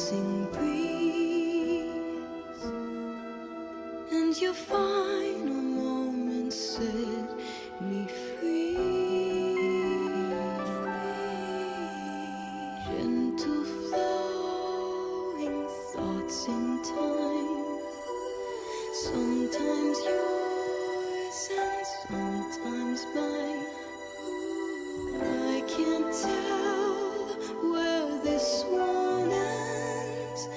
passing breeze, and your final moments set me free. Gentle flowing thoughts in time, sometimes yours and sometimes mine. I can't tell where this one ends,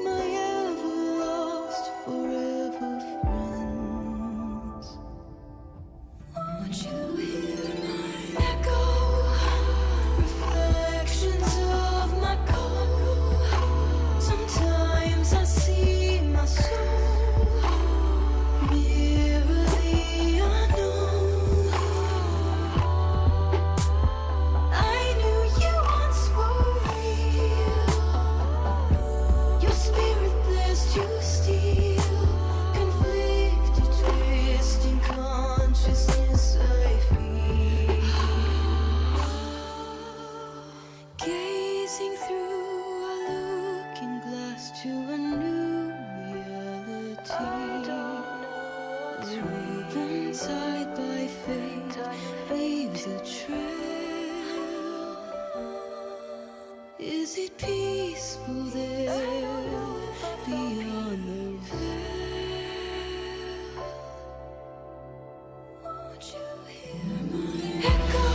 my ever lost forever friends. Won't you hear my echo, reflections of my core? Sometimes I see my soul mirror the unknown. I knew you once were real. Your spirit dares to steal, conflicted, twisting consciousness I feel. Gazing through a looking glass to a new reality. Woven tied by fate, leaves a trail. Is it peaceful there beyond the veil? Won't you hear my echo,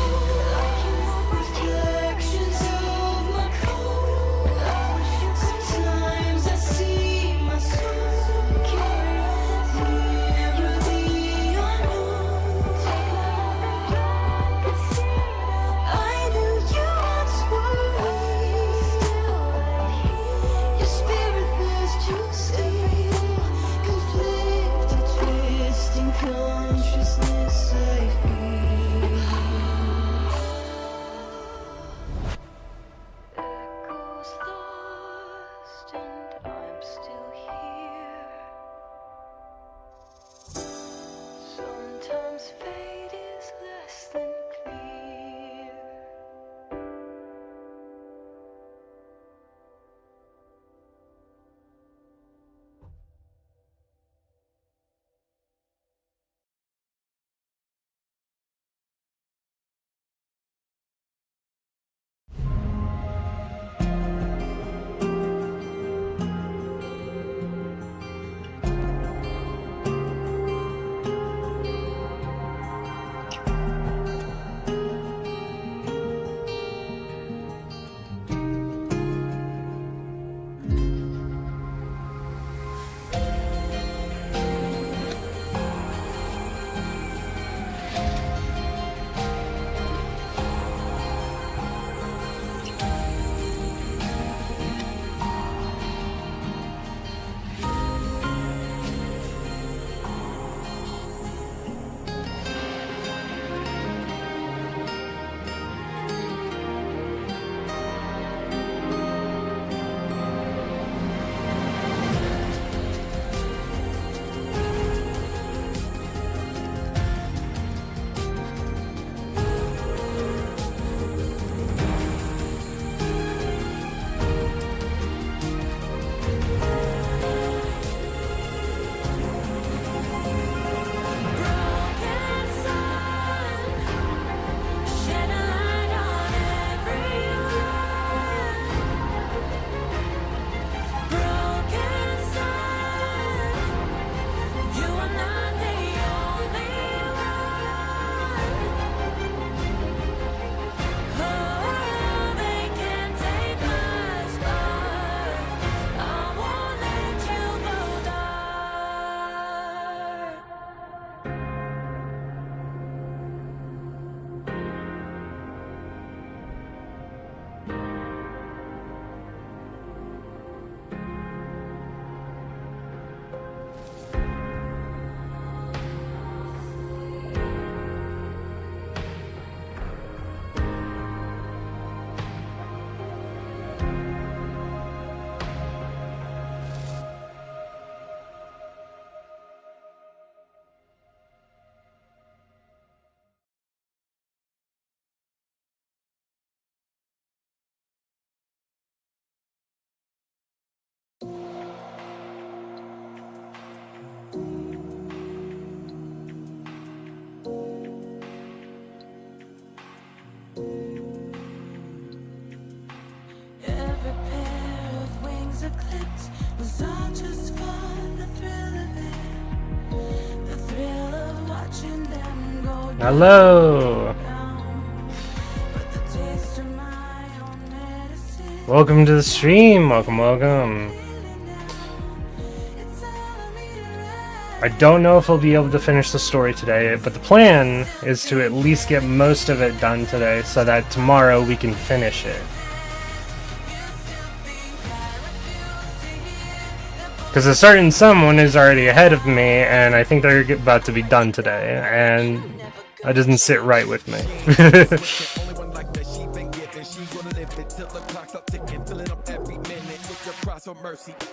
reflections of my core? Sometimes I see my soul mirror the unknown. I knew you once were real. Your spirit dares to steal, conflicted, twisting consciousness I feel. Echoes lost and I'm still here. Sometimes fate is less than clear. are clipped was all just for the thrill of it. The thrill of watching them go down. Hello. But the taste of my own medicine. Welcome to the stream. Welcome. I don't know if I'll be able to finish the story today, but the plan is to at least get most of it done today so that tomorrow we can finish it. Because a certain someone is already ahead of me, and I think they're about to be done today, and that doesn't sit right with me.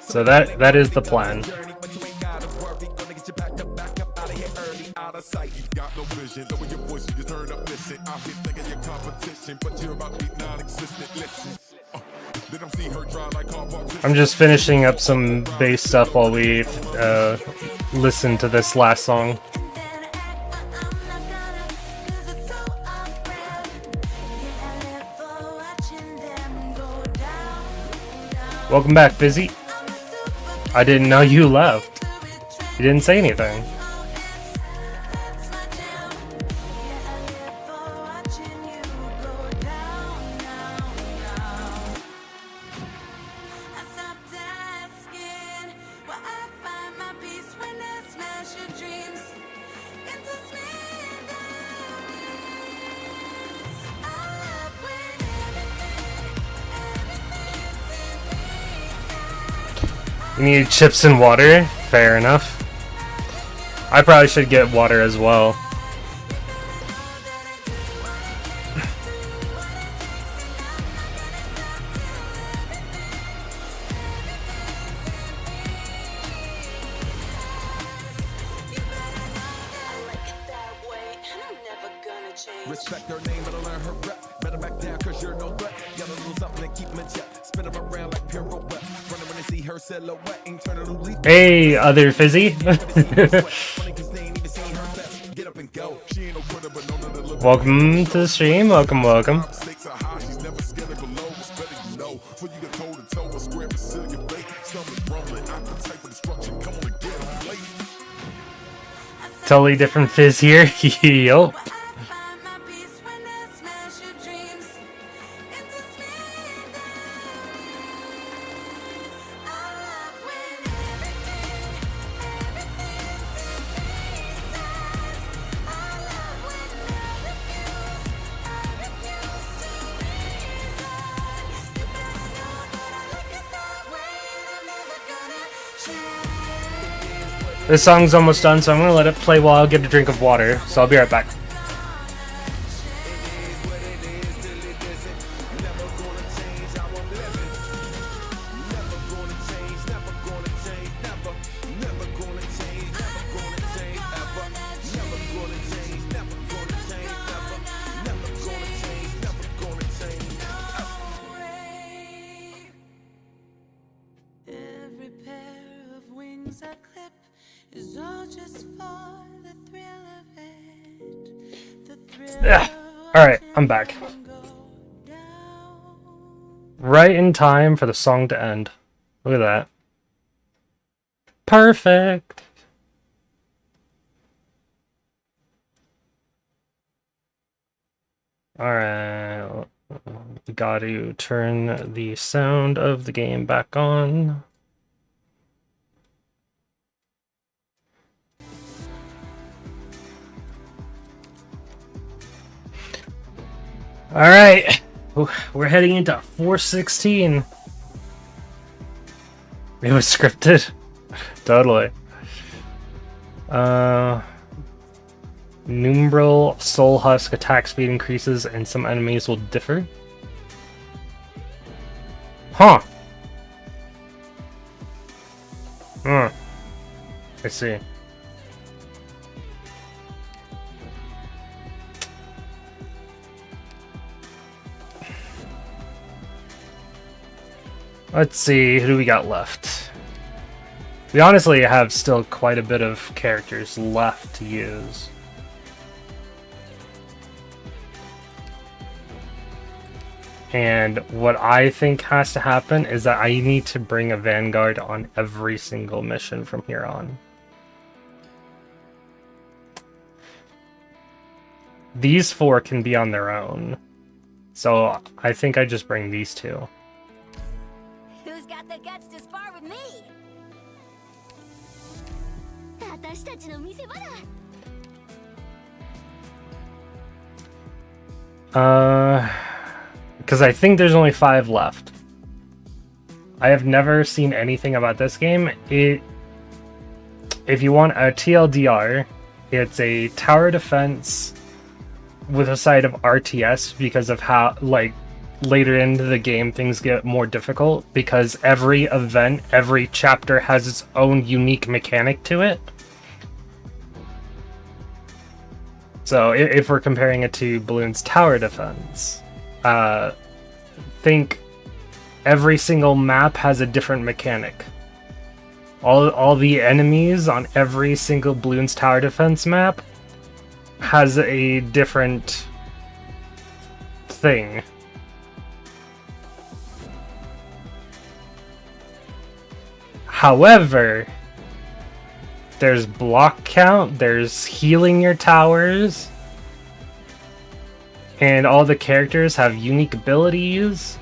So that is the plan. I'm just finishing up some bass stuff while we listen to this last song. Welcome back, Fizzy. I didn't know you left. You didn't say anything. You need chips and water? Fair enough. I probably should get water as well. Respect her name, but I learn her rep. Better back down, cause you're no threat. Got a little something to keep in check. Spin them around like pirouette. Running when they see her silhouette. Internally. Hey, other Fizzy. Welcome to the stream. Welcome. Totally different Fizz here. Yup. This song's almost done, so I'm gonna let it play while I get a drink of water. So I'll be right back. Every pair of wings I clip is all just for the thrill of it. The thrill Alright, I'm back. Right in time for the song to end. Look at that. Perfect! Alright, got to turn the sound of the game back on. Alright, we're heading into 416. It was scripted. Totally. Numeral Soul Husk attack speed increases and some enemies will differ. Huh. I see. Let's see, who do we got left? We honestly have still quite a bit of characters left to use. And what I think has to happen is that I need to bring a Vanguard on every single mission from here on. These 4 can be on their own. So I think I just bring these 2. Who's got the guts to spar with me? Because I think there's only 5 left. I have never seen anything about this game. If you want a TLDR, it's a tower defense with a side of RTS because of how, like, later into the game things get more difficult because every event, every chapter has its own unique mechanic to it. So if we're comparing it to Bloons Tower Defense, think every single map has a different mechanic. All the enemies on every single Bloons Tower Defense map has a different thing. However, there's block count, there's healing your towers, and all the characters have unique abilities.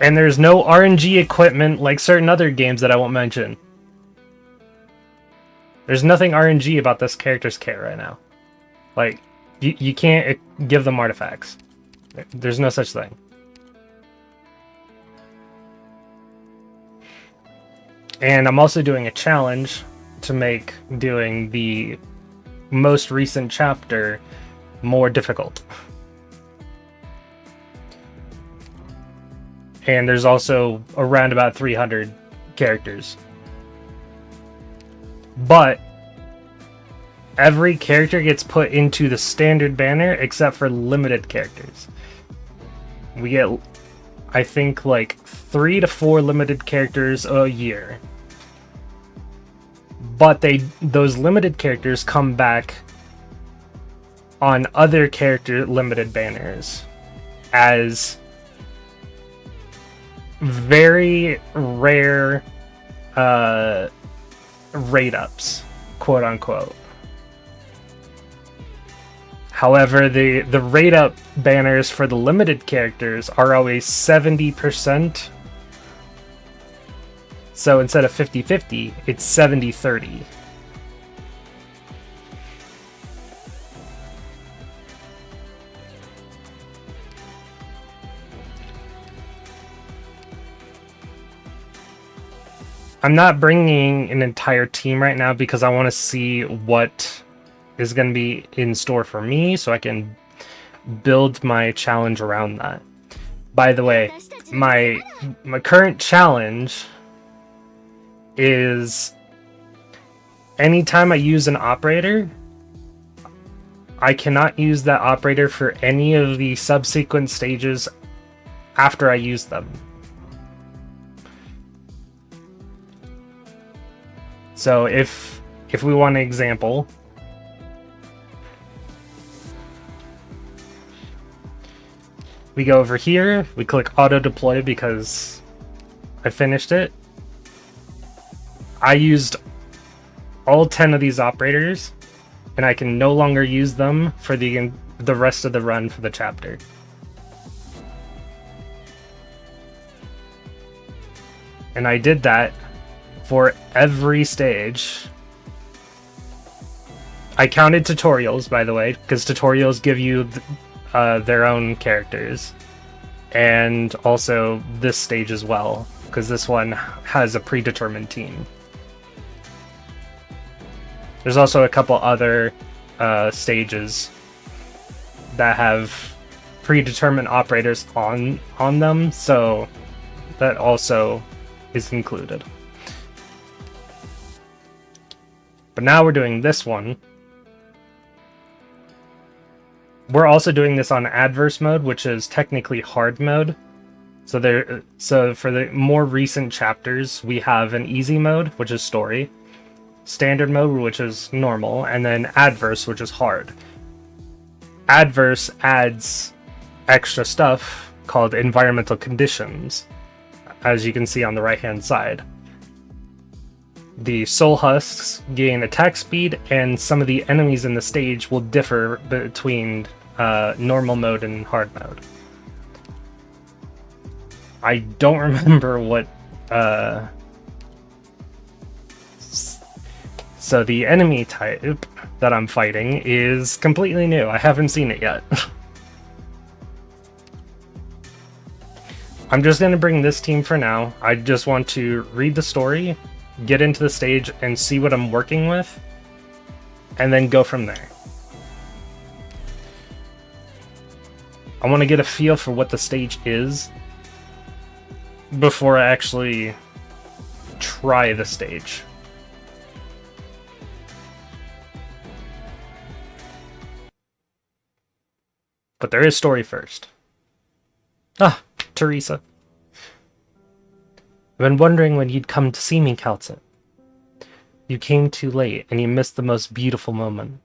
And there's no RNG equipment like certain other games that I won't mention. There's nothing RNG about this character's kit right now. Like, you can't give them artifacts. There's no such thing. And I'm also doing a challenge to make doing the most recent chapter more difficult. And there's also around about 300 characters. But every character gets put into the standard banner except for limited characters. We get, I think, like 3 to 4 limited characters a year. But those limited characters come back on other character limited banners as very rare rate ups, quote unquote. However, the rate up banners for the limited characters are always 70%. So instead of 50-50, it's 70-30. I'm not bringing an entire team right now because I want to see what is going to be in store for me so I can build my challenge around that. By the way, my current challenge is anytime I use an operator, I cannot use that operator for any of the subsequent stages after I use them. So if we want an example, we go over here, we click auto deploy because I finished it. I used all 10 of these operators, and I can no longer use them for the rest of the run for the chapter. And I did that for every stage. I counted tutorials, by the way, because tutorials give you their own characters. And also this stage as well, because this one has a predetermined team. There's also a couple other stages that have predetermined operators on them, so that also is included. But now we're doing this one. We're also doing this on adverse mode, which is technically hard mode. So for the more recent chapters, we have an easy mode, which is story, standard mode, which is normal, and then adverse, which is hard. Adverse adds extra stuff called environmental conditions, as you can see on the right hand side. The soul husks gain attack speed, and some of the enemies in the stage will differ between normal mode and hard mode. I don't remember what so the enemy type that I'm fighting is completely new. I haven't seen it yet. I'm just going to bring this team for now. I just want to read the story, get into the stage, and see what I'm working with, and then go from there. I want to get a feel for what the stage is before I actually try the stage. But there is story first. Ah, Teresa. I've been wondering when you'd come to see me, Calcit. You came too late, and you missed the most beautiful moment.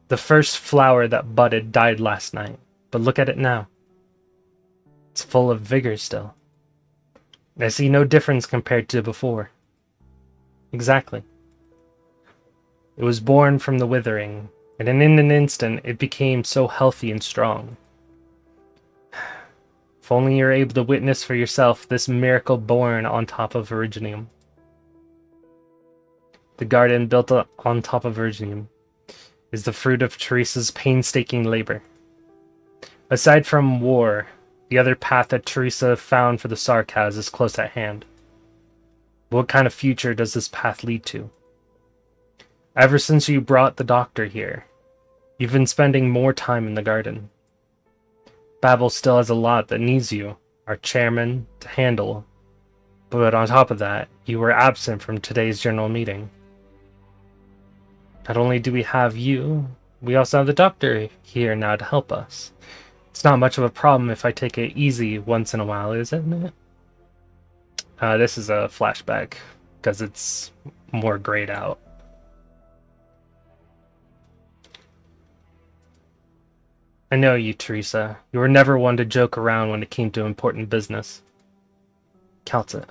The first flower that budded died last night, but look at it now. It's full of vigor still. I see no difference compared to before. Exactly. It was born from the withering, and in an instant it became so healthy and strong. If only you're able to witness for yourself this miracle born on top of Originium. The garden built on top of Originium is the fruit of Teresa's painstaking labor. Aside from war, the other path that Teresa found for the Sarkaz is close at hand. What kind of future does this path lead to? Ever since you brought the doctor here, you've been spending more time in the garden. Babel still has a lot that needs you, our chairman, to handle. But on top of that, you were absent from today's general meeting. Not only do we have you, we also have the doctor here now to help us. It's not much of a problem if I take it easy once in a while, isn't it? This is a flashback, because it's more grayed out. I know you, Teresa. You were never one to joke around when it came to important business. Calcit.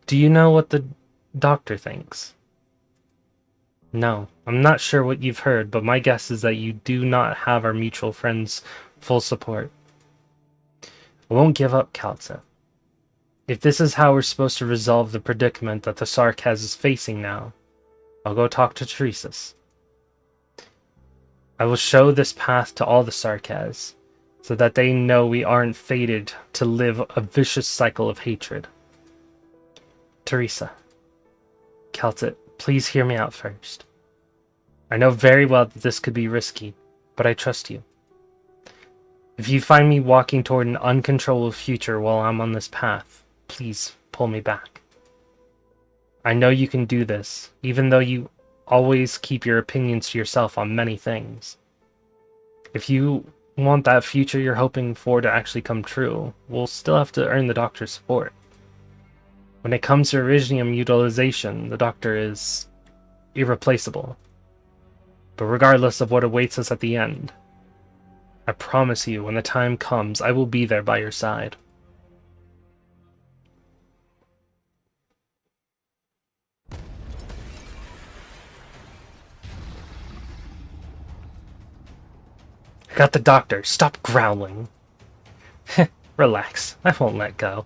Do you know what the doctor thinks? No, I'm not sure what you've heard, but my guess is that you do not have our mutual friend's full support. I won't give up, Calcit. If this is how we're supposed to resolve the predicament that the Sarkaz is facing now, I'll go talk to Teresa's. I will show this path to all the Sarkaz, so that they know we aren't fated to live a vicious cycle of hatred. Teresa. Calcit, please hear me out first. I know very well that this could be risky, but I trust you. If you find me walking toward an uncontrollable future while I'm on this path, please pull me back. I know you can do this, even though you always keep your opinions to yourself on many things. If you want that future you're hoping for to actually come true, we'll still have to earn the doctor's support. When it comes to Originium utilization, the doctor is irreplaceable. But regardless of what awaits us at the end, I promise you, when the time comes, I will be there by your side. I got the doctor. Stop growling. Relax. I won't let go.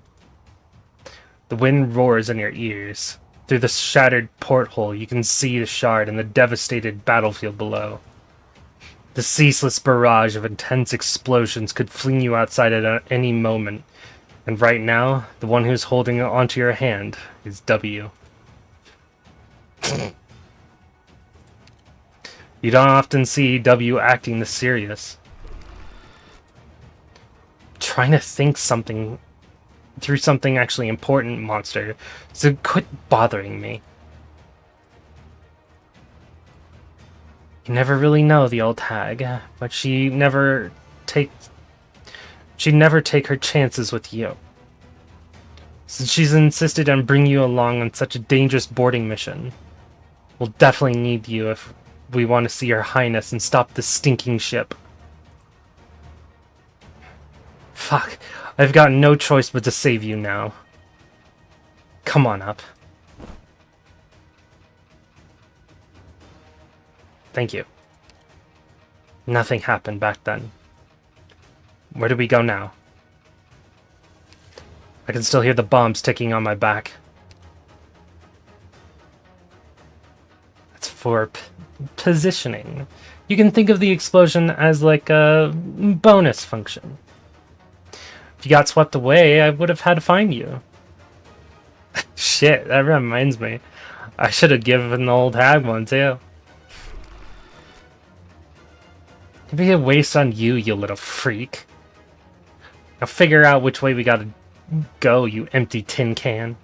The wind roars in your ears. Through the shattered porthole, you can see the shard and the devastated battlefield below. The ceaseless barrage of intense explosions could fling you outside at any moment. And right now, the one who's holding onto your hand is W. You don't often see W acting this serious. Trying to think through something actually important, monster, so quit bothering me. You never really know the old hag, but she'd never take her chances with you. Since she's insisted on bringing you along on such a dangerous boarding mission, we'll definitely need you if We want to see Her Highness and stop this stinking ship. Fuck. I've got no choice but to save you now. Come on up. Thank you. Nothing happened back then. Where do we go now? I can still hear the bombs ticking on my back. That's for positioning. You can think of the explosion as like a bonus function. If you got swept away, I would have had to find you. Shit, that reminds me. I should have given the old hag one too. It'd be a waste on you, you little freak. Now figure out which way we gotta go, you empty tin can.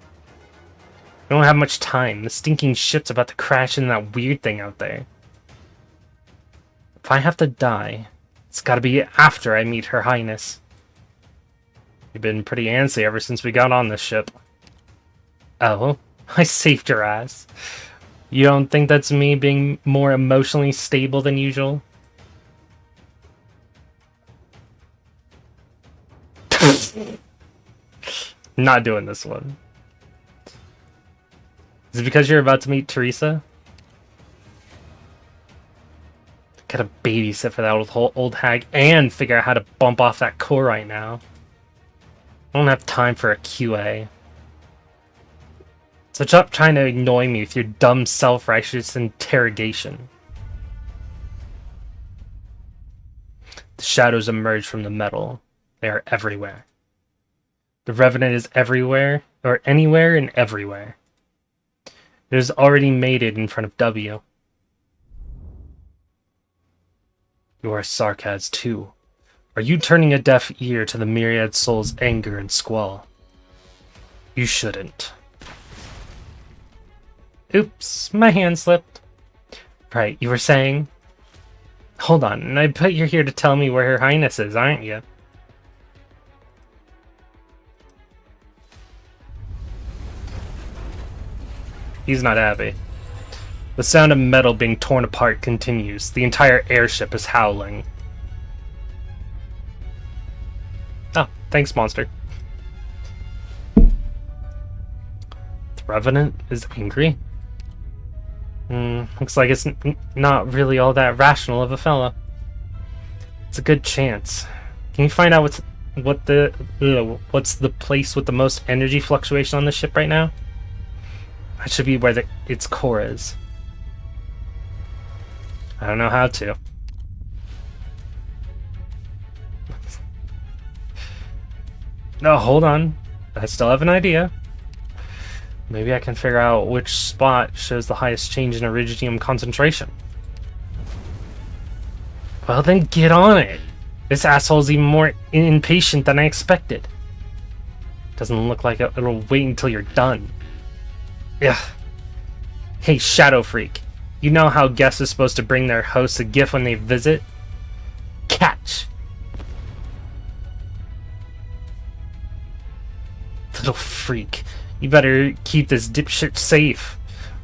We don't have much time. The stinking ship's about to crash into that weird thing out there. If I have to die, it's gotta be after I meet Her Highness. You've been pretty antsy ever since we got on this ship. Oh, I saved your ass. You don't think that's me being more emotionally stable than usual? Not doing this one. Is it because you're about to meet Teresa? Gotta babysit for that old hag and figure out how to bump off that core right now. I don't have time for a QA. So stop trying to annoy me with your dumb self-righteous interrogation. The shadows emerge from the metal. They are everywhere. The Revenant is everywhere, or anywhere and everywhere. It has already made it in front of W. You are Sarkaz too. Are you turning a deaf ear to the myriad soul's anger and squall? You shouldn't. Oops, my hand slipped. Right, you were saying? Hold on, and I bet you're here to tell me where Her Highness is, aren't you? He's not happy. The sound of metal being torn apart continues. The entire airship is howling. Oh, thanks, monster. The Revenant is angry. Looks like it's not really all that rational of a fella. It's a good chance. Can you find out what's the place with the most energy fluctuation on the ship right now? That should be where its core is. I don't know how to. No, hold on. I still have an idea. Maybe I can figure out which spot shows the highest change in iridium concentration. Well then get on it. This asshole's even more impatient than I expected. Doesn't look like it'll wait until you're done. Ugh. Hey, Shadow Freak. You know how guests are supposed to bring their hosts a gift when they visit? Catch! Little freak. You better keep this dipshit safe,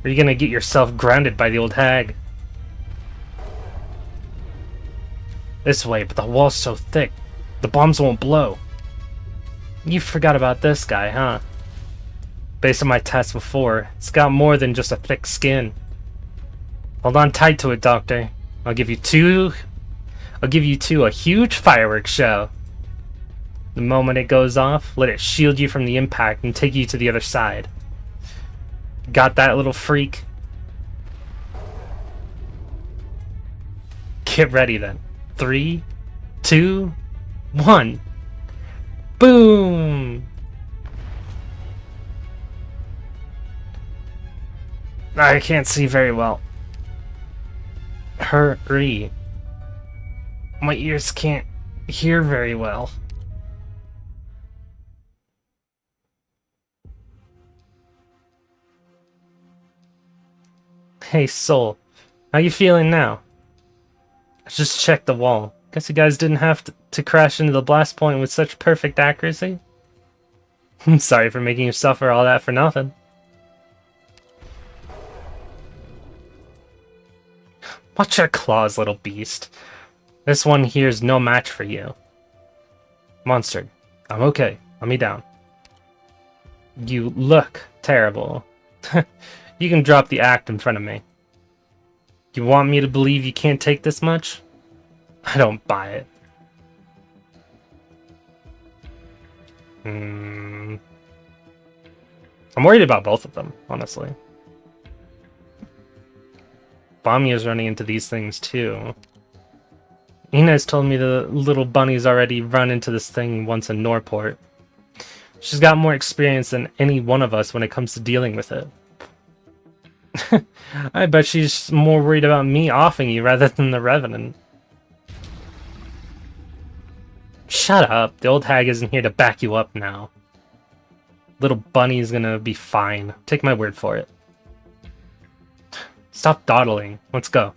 or you're gonna get yourself grounded by the old hag. This way, but the wall's so thick, the bombs won't blow. You forgot about this guy, huh? Based on my tests before, it's got more than just a thick skin. Hold on tight to it, Doctor. I'll give you two a huge fireworks show. The moment it goes off, let it shield you from the impact and take you to the other side. Got that, little freak? Get ready then. 3, 2, 1. Boom! I can't see very well. Hurry. My ears can't hear very well. Hey, Soul. How you feeling now? I just checked the wall. Guess you guys didn't have to crash into the blast point with such perfect accuracy. I'm sorry for making you suffer all that for nothing. Watch your claws, little beast. This one here's no match for you. Monster, I'm okay. Let me down. You look terrible. You can drop the act in front of me. You want me to believe you can't take this much? I don't buy it. I'm worried about both of them, honestly. Bamiya's running into these things too. Inez told me the little bunny's already run into this thing once in Norport. She's got more experience than any one of us when it comes to dealing with it. I bet she's more worried about me offing you rather than the Revenant. Shut up, the old hag isn't here to back you up now. Little bunny's gonna be fine. Take my word for it. Stop dawdling. Let's go.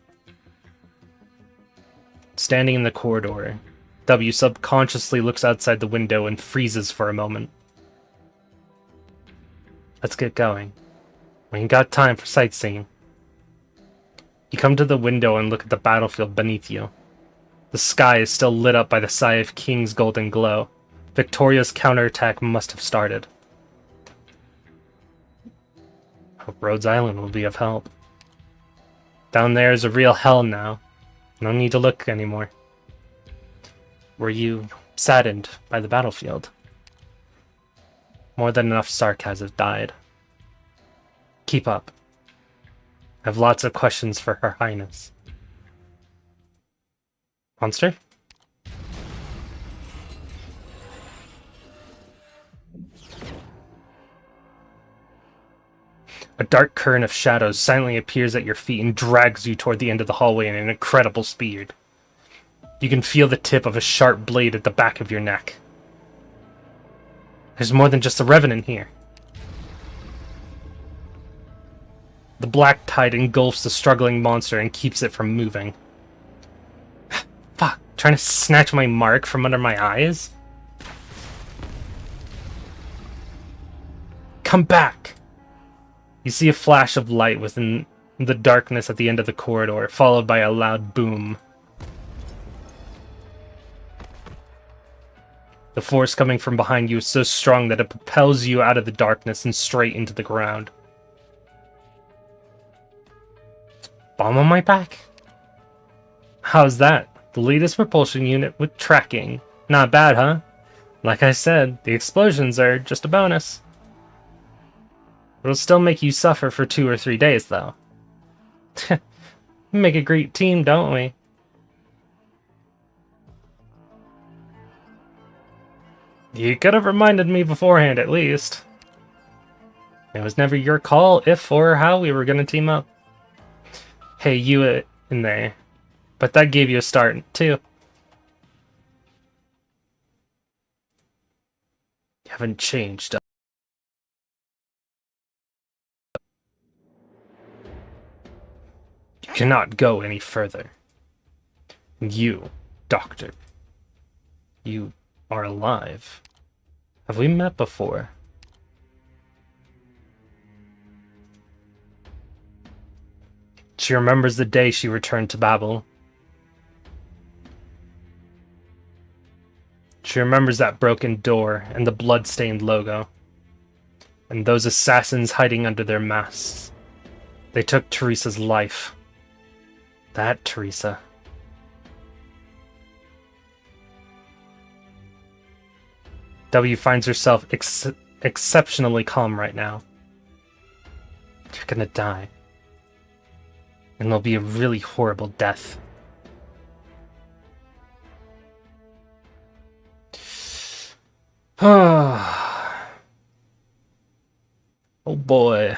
Standing in the corridor, W subconsciously looks outside the window and freezes for a moment. Let's get going. We ain't got time for sightseeing. You come to the window and look at the battlefield beneath you. The sky is still lit up by the Scythe King's golden glow. Victoria's counterattack must have started. Hope Rhodes Island will be of help. Down there is a real hell now. No need to look anymore. Were you saddened by the battlefield? More than enough Sark has died. Keep up. I have lots of questions for Her Highness. Monster? A dark current of shadows silently appears at your feet and drags you toward the end of the hallway in an incredible speed. You can feel the tip of a sharp blade at the back of your neck. There's more than just a Revenant here. The black tide engulfs the struggling monster and keeps it from moving. Fuck, trying to snatch my mark from under my eyes? Come back! You see a flash of light within the darkness at the end of the corridor, followed by a loud boom. The force coming from behind you is so strong that it propels you out of the darkness and straight into the ground. Bomb on my back? How's that? The latest propulsion unit with tracking. Not bad, huh? Like I said, the explosions are just a bonus. It'll still make you suffer for 2 or 3 days, though. We make a great team, don't we? You could have reminded me beforehand, at least. It was never your call if or how we were going to team up. Hey, you in there. But that gave you a start, too. You haven't changed. You cannot go any further. You, Doctor. You are alive. Have we met before? She remembers the day she returned to Babel. She remembers that broken door and the blood-stained logo. And those assassins hiding under their masks. They took Teresa's life. That Teresa. W finds herself exceptionally calm right now. You're gonna die. And it'll be a really horrible death. Oh boy.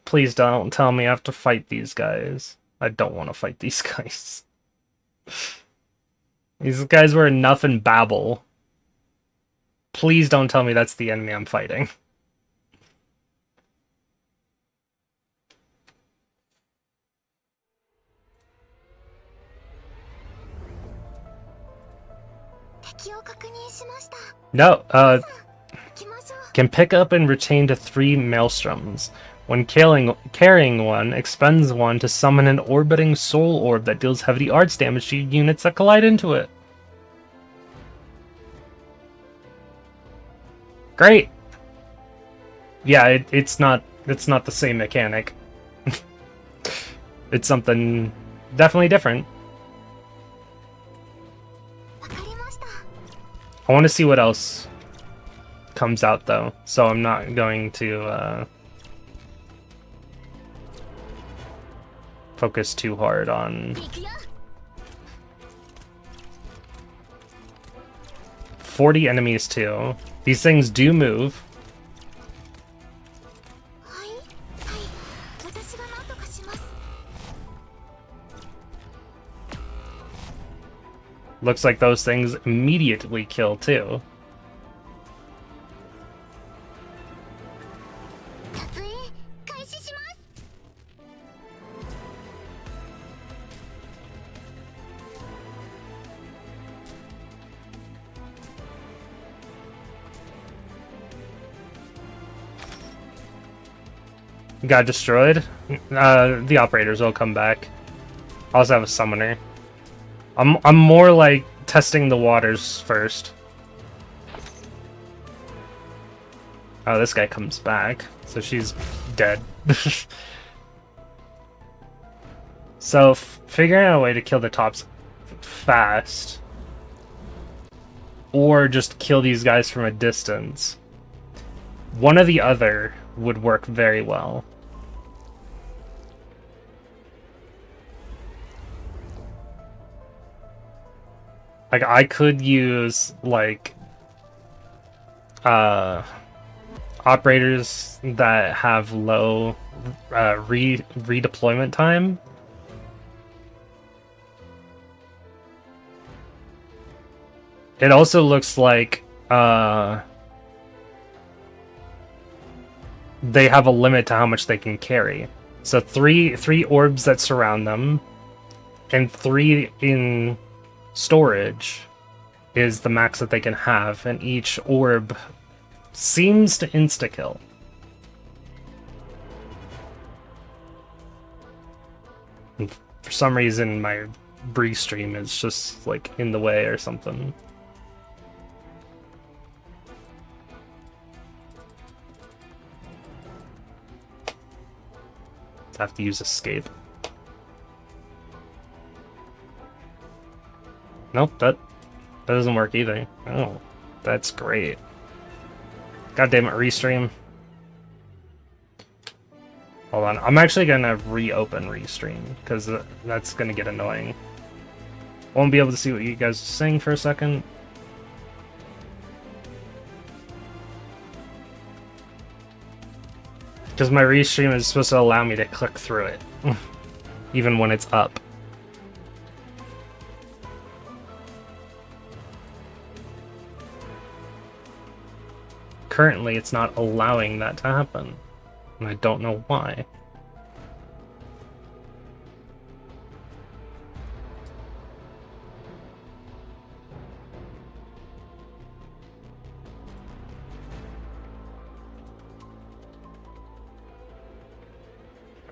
Please don't tell me I have to fight these guys. I don't want to fight these guys. These guys were enough in Babel. Please don't tell me that's the enemy I'm fighting. No, Can pick up and retain to 3 maelstroms. When carrying one, expends one to summon an orbiting soul orb that deals heavy arts damage to units that collide into it. Great. Yeah, it's not the same mechanic. It's something definitely different. I want to see what else comes out though, so I'm not going to focus too hard on 40 enemies too. These things do move. Looks like those things immediately kill too. Got destroyed. The operators will come back. I also have a summoner. I'm more like testing the waters first. Oh, this guy comes back, so she's dead. So figuring out a way to kill the tops fast, or just kill these guys from a distance. One or the other would work very well. Like, I could use, like, operators that have low redeployment time. It also looks like they have a limit to how much they can carry. So three orbs that surround them, and 3 in storage is the max that they can have, and each orb seems to insta-kill. And for some reason, my Bree stream is just, like, in the way or something. I have to use escape. Nope, that doesn't work either. Oh, that's great. God damn it, restream. Hold on, I'm actually gonna reopen restream, because that's gonna get annoying. Won't be able to see what you guys are saying for a second. Because my restream is supposed to allow me to click through it, even when it's up. Currently, it's not allowing that to happen, and I don't know why.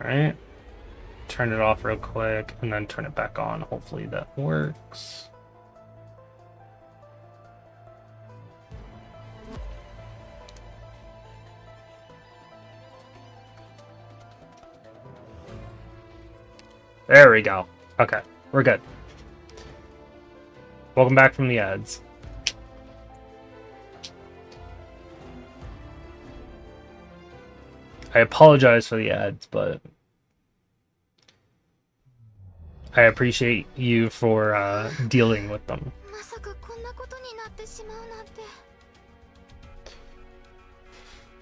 Alright, turn it off real quick, and then turn it back on. Hopefully that works. There we go. Okay, we're good. Welcome back from the ads. I apologize for the ads, but I appreciate you for dealing with them.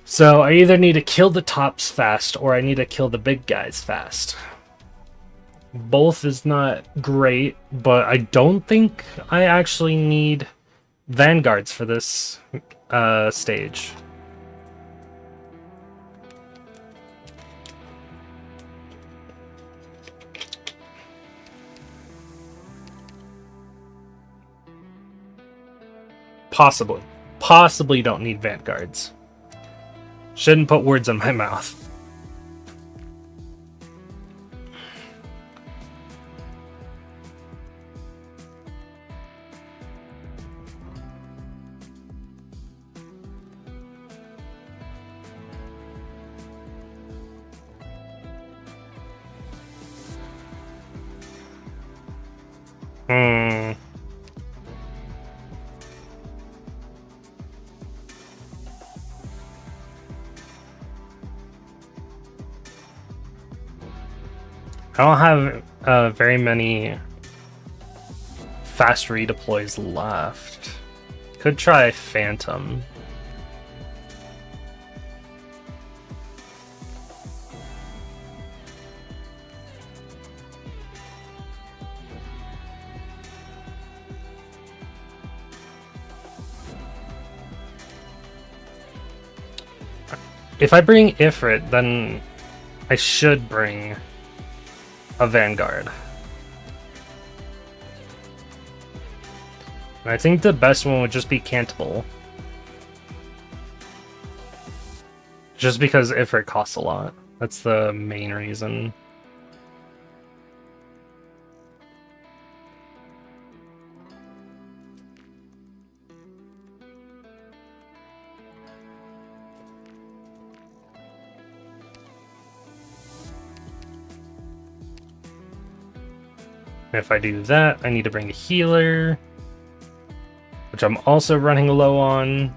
So I either need to kill the tops fast, or I need to kill the big guys fast. Both is not great, but I don't think I actually need vanguards for this stage. Possibly don't need vanguards. Shouldn't put words in my mouth. Hmm. I don't have very many fast redeploys left. Could try Phantom. If I bring Ifrit, then I should bring a Vanguard. And I think the best one would just be Cantable. Just because Ifrit costs a lot. That's the main reason. If I do that, I need to bring a healer, which I'm also running low on.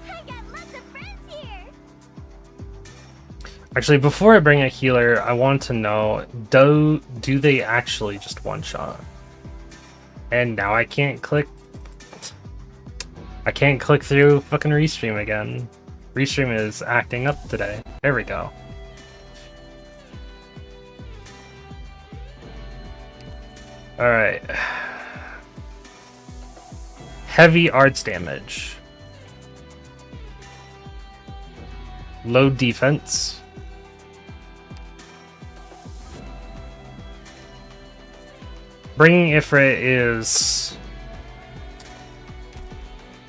I got lots of friends here. Actually, before I bring a healer, I want to know, do they actually just one-shot? And now I can't click through fucking Restream again. Restream is acting up today. There we go. Alright. Heavy arts damage. Low defense. Bringing Ifrit is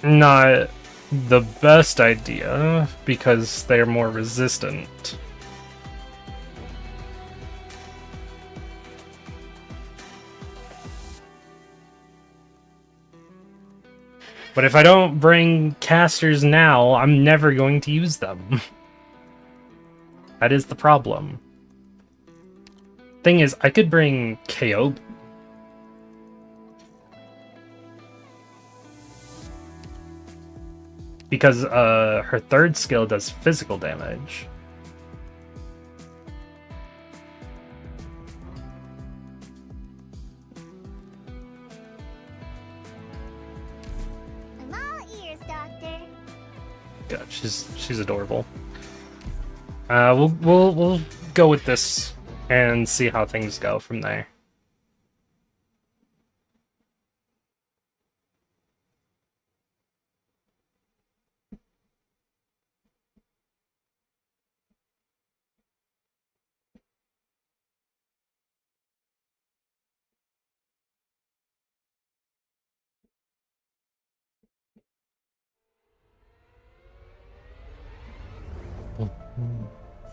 not the best idea because they're more resistant. But if I don't bring casters now, I'm never going to use them. That is the problem. Thing is, I could bring KO. Because her third skill does physical damage. I'm all ears, Doctor. God, she's adorable. We'll go with this and see how things go from there.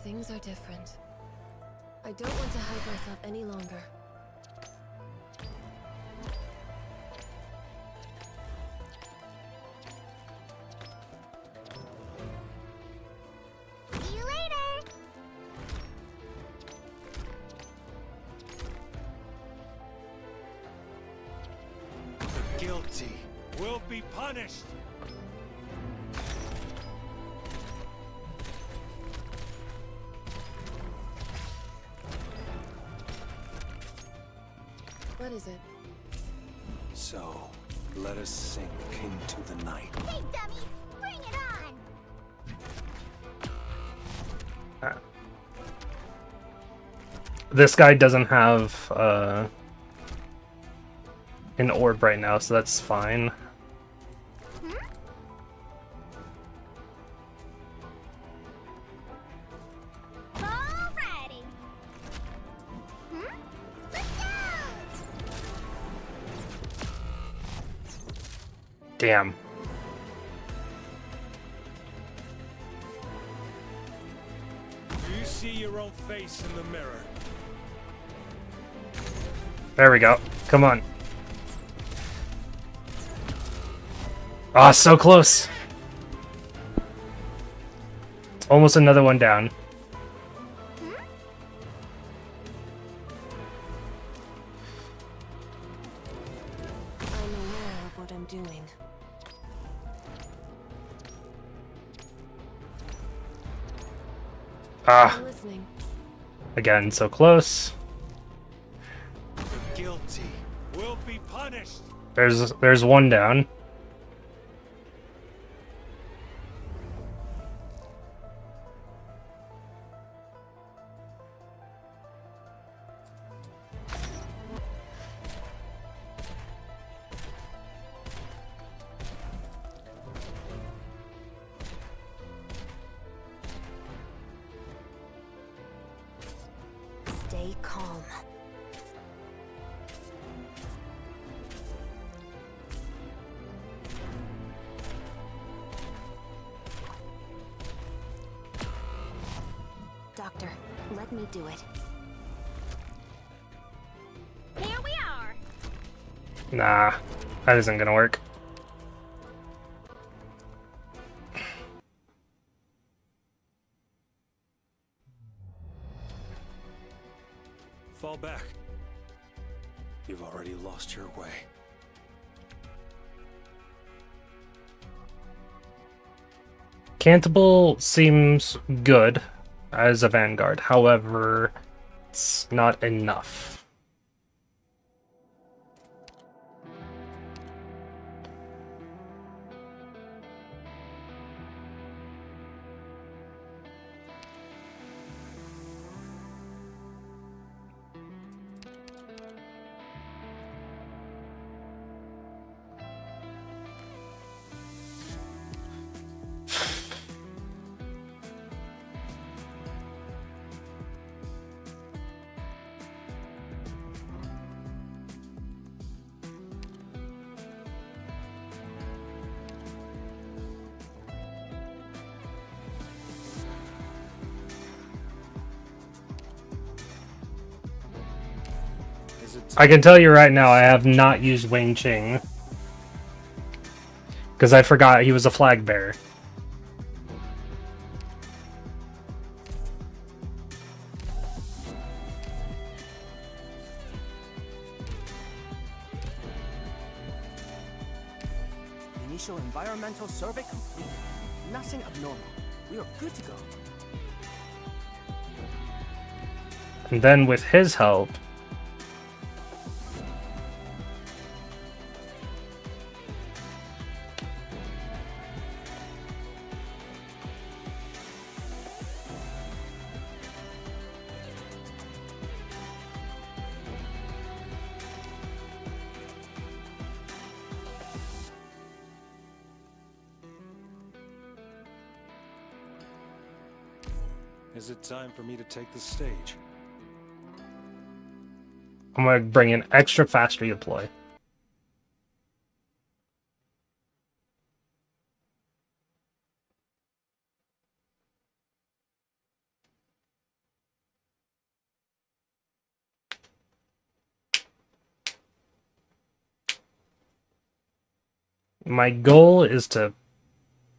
Things are different. I don't want to hide myself any longer. See you later. The guilty will be punished. What is it? So, let us sink into the night. Hey, dummies, bring it on. This guy doesn't have an orb right now, so that's fine. Alrighty. Let's go. Damn. Do you see your own face in the mirror? There we go. Come on. Ah, so close. Almost another one down. I'm aware of what I'm doing. Ah, I'm listening. again, so close. The guilty will be punished. There's one down. Stay calm. Doctor, let me do it. Here we are. Nah, that isn't gonna work. Fall back. You've already lost your way. Cantable seems good as a vanguard, however, it's not enough. Is it I can tell you right now, I have not used Wing Ching. Because I forgot he was a flag bearer. Initial environmental survey complete. Nothing abnormal. We are good to go. And then with his help, Is it time for me to take the stage? I'm going to bring in extra fast redeploy. My goal is to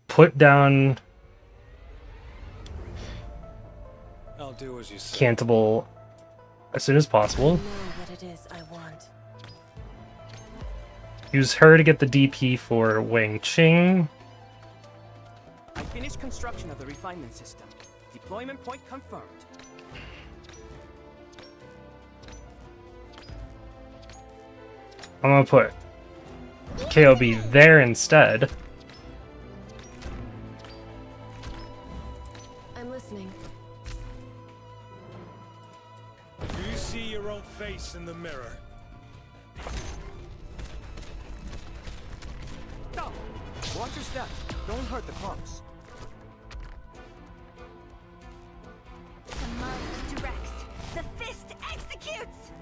put down I'll do as you say. Cantable as soon as I possible. know what it is I want. Use her to get the DP for Wing Ching. I finished construction of the refinement system. Deployment point confirmed. I'm gonna put KOB there instead. I'm listening. Do you see your own face in the mirror? Stop! Watch your step. Don't hurt the crops. The mind directs. The fist executes.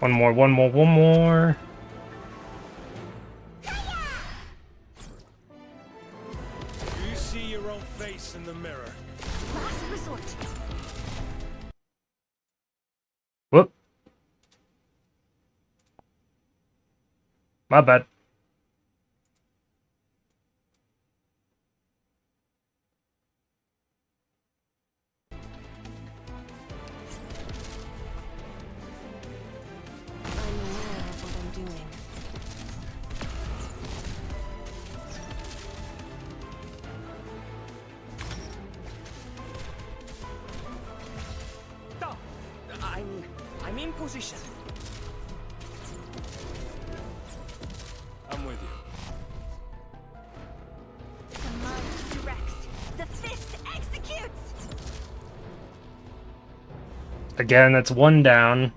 One more, one more, one more. You see your own face in the mirror. Last resort. Whoop. My bad. I'm aware of what I'm doing. Stop! I'm in position. I'm with you. The mind directs. The fist executes. Again, that's one down.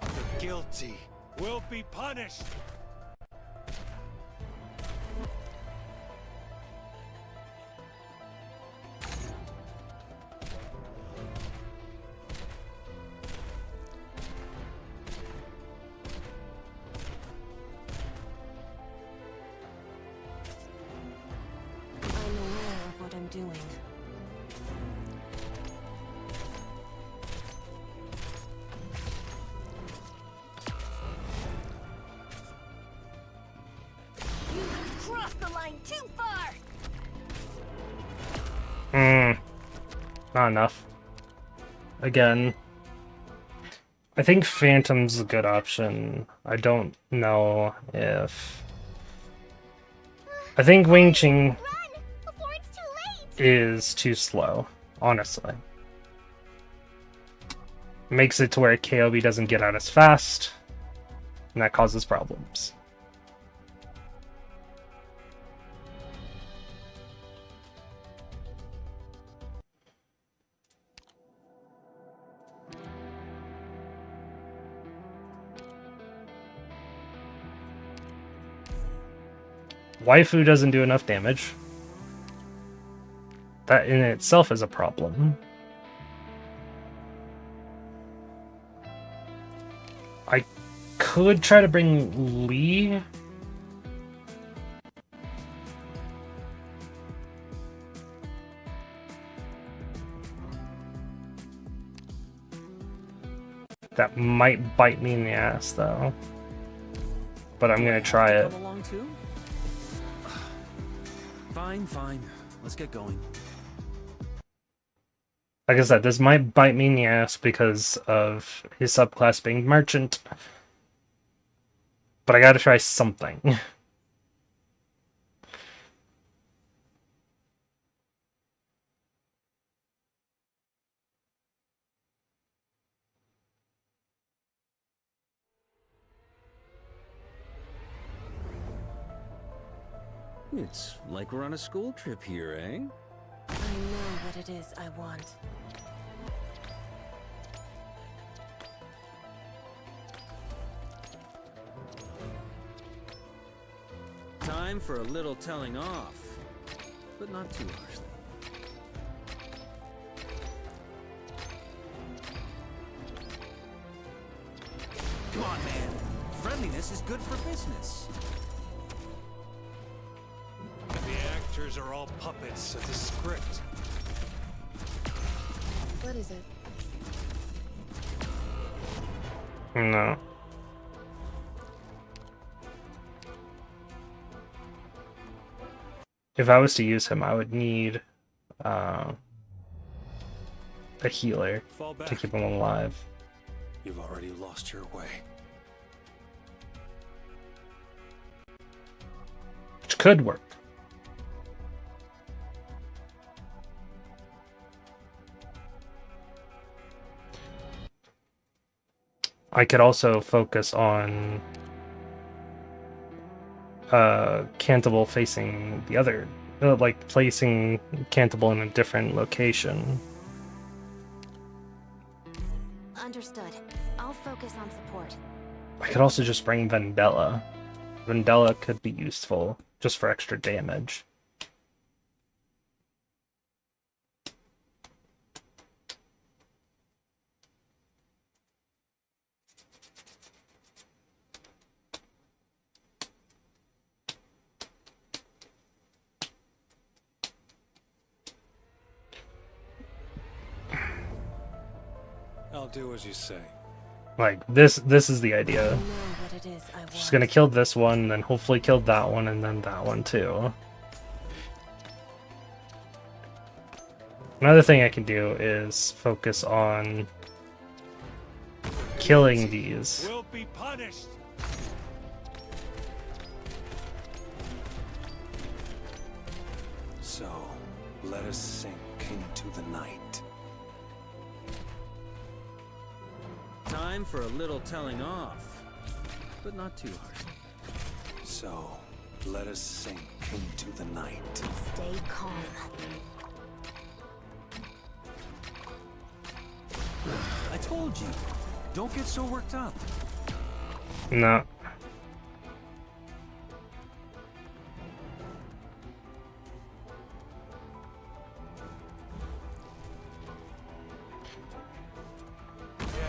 The guilty will be punished. I'm aware of what I'm doing. You have crossed the line too far. Not enough. Again. I think Phantom's a good option. I don't know if... I think Wing Ching Run before it's too late. is too slow, honestly. Makes it to where KOB doesn't get out as fast, and that causes problems. Waifu doesn't do enough damage. That in itself is a problem. I could try to bring Lee. That might bite me in the ass, though. But I'm gonna try it. Come along too? Fine. Let's get going. Like I said, this might bite me in the ass because of his subclass being merchant. But I gotta try something. It's like we're on a school trip here, eh? I know what it is I want. Time for a little telling off, but not too harshly. Come on, man. Friendliness is good for business. The actors are all puppets of the script. What is it? No. If I was to use him, I would need a healer Fall back. to keep him alive. You've already lost your way. Which could work. I could also focus on Cantable facing the other, like placing Cantable in a different location. Understood. I'll focus on support. I could also just bring Vendella. Vendella could be useful just for extra damage. I'll do as you say. Like, this is the idea. I know what it is I want. Just gonna kill this one, then hopefully kill that one, and then that one too. Another thing I can do is focus on killing these. Will be punished. So, let us sink into the night. Time for a little telling off, but not too hard. So, let us sink into the night. Stay calm. I told you, don't get so worked up. No.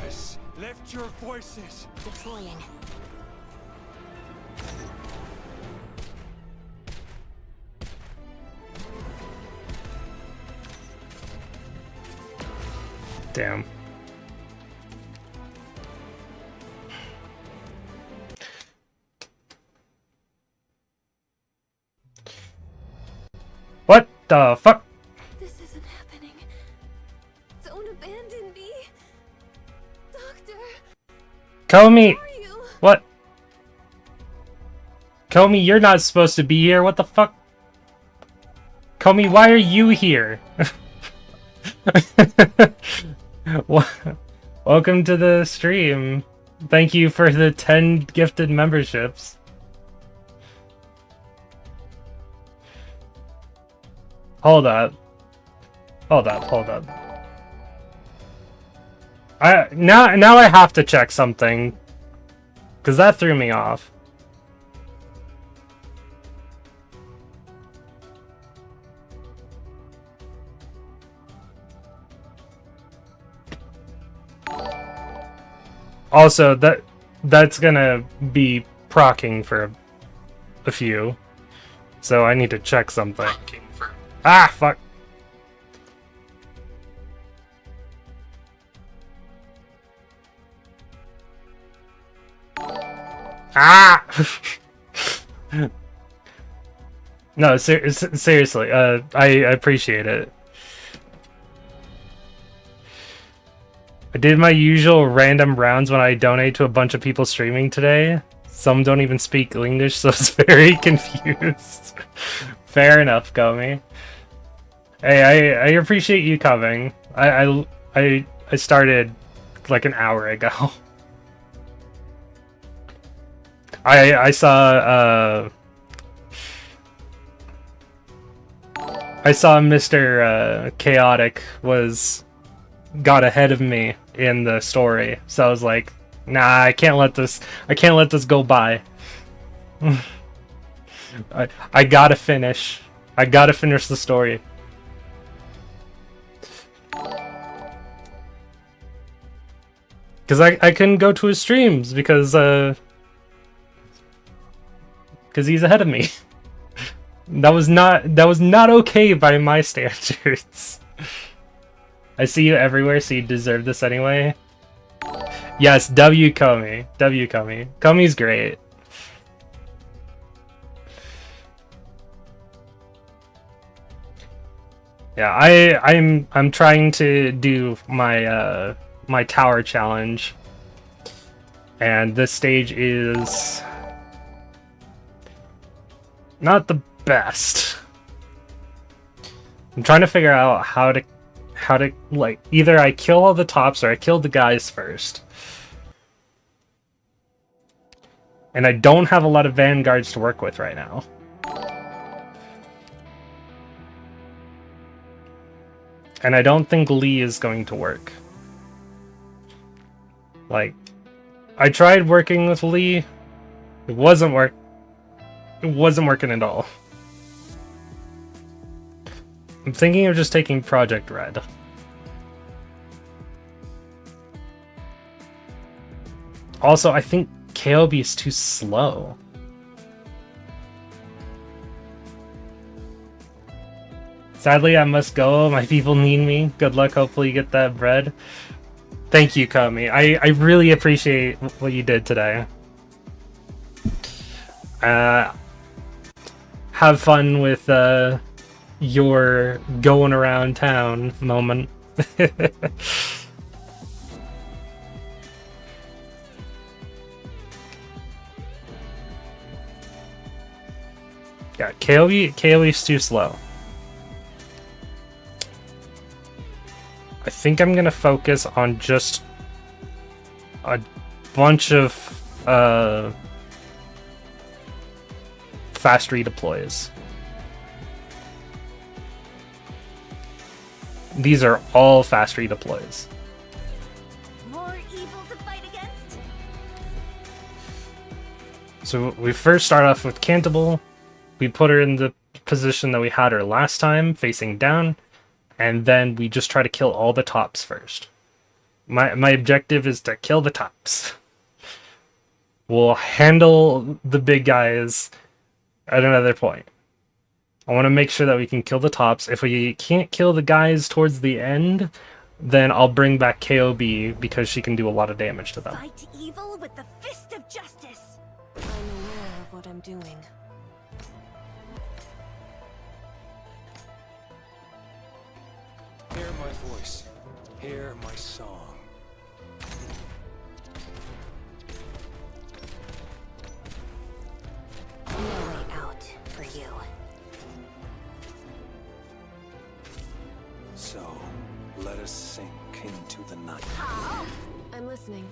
Yes, lift your voices. Deploying. Damn. What the fuck? This isn't happening. Don't abandon me. Doctor, Comey! are you? What? Comey, you're not supposed to be here. What the fuck? Comey, why are you here? Welcome to the stream. Thank you for the 10 gifted memberships. Hold up. Hold up, hold up. Now I have to check something. 'Cause that threw me off. Also, that's gonna be proccing for a few. So I need to check something. Ah, fuck. Ah! No, seriously, I appreciate it. I did my usual random rounds when I donate to a bunch of people streaming today. Some don't even speak English, so it's very confused. Fair enough, Gomi. Hey, I appreciate you coming. I started like an hour ago. I saw Mr. Chaotic got ahead of me in the story, so I was like, nah, I can't let this go by. I gotta finish the story. Because I couldn't go to his streams because he's ahead of me. That was not okay by my standards. I see you everywhere, so you deserve this anyway. Yes, W Komi. W Komi. Komi's great. Yeah, I'm trying to do my my tower challenge. And this stage is not the best. I'm trying to figure out how to like, either I kill all the tops or I kill the guys first. And I don't have a lot of vanguards to work with right now. And I don't think Lee is going to work. Like, I tried working with Lee. It wasn't It wasn't working at all. I'm thinking of just taking Project Red. Also, I think KOB is too slow. Sadly, I must go. My people need me. Good luck. Hopefully you get that bread. Thank you, Komi. I really appreciate what you did today. Have fun with your going around town moment. Yeah, KOB's too slow. I think I'm gonna focus on just a bunch of fast redeploys. These are all fast redeploys. More evil to fight against? So we first start off with Cantable. We put her in the position that we had her last time, facing down, and then we just try to kill all the tops first. My objective is to kill the tops. We'll handle the big guys at another point. I want to make sure that we can kill the tops. If we can't kill the guys towards the end, then I'll bring back KOB because she can do a lot of damage to them. Fight evil with the fist of justice. I'm aware of what I'm doing. Hear my voice. Hear my song. No way out for you. So, let us sink into the night. I'm listening.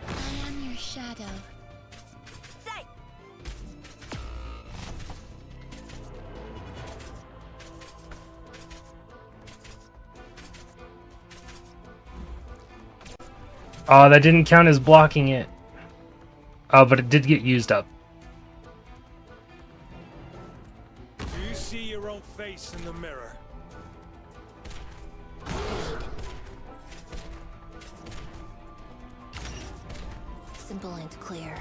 I am your shadow. Say! Oh, that didn't count as blocking it. Oh, but it did get used up. Do you see your own face in the mirror? Simple and clear.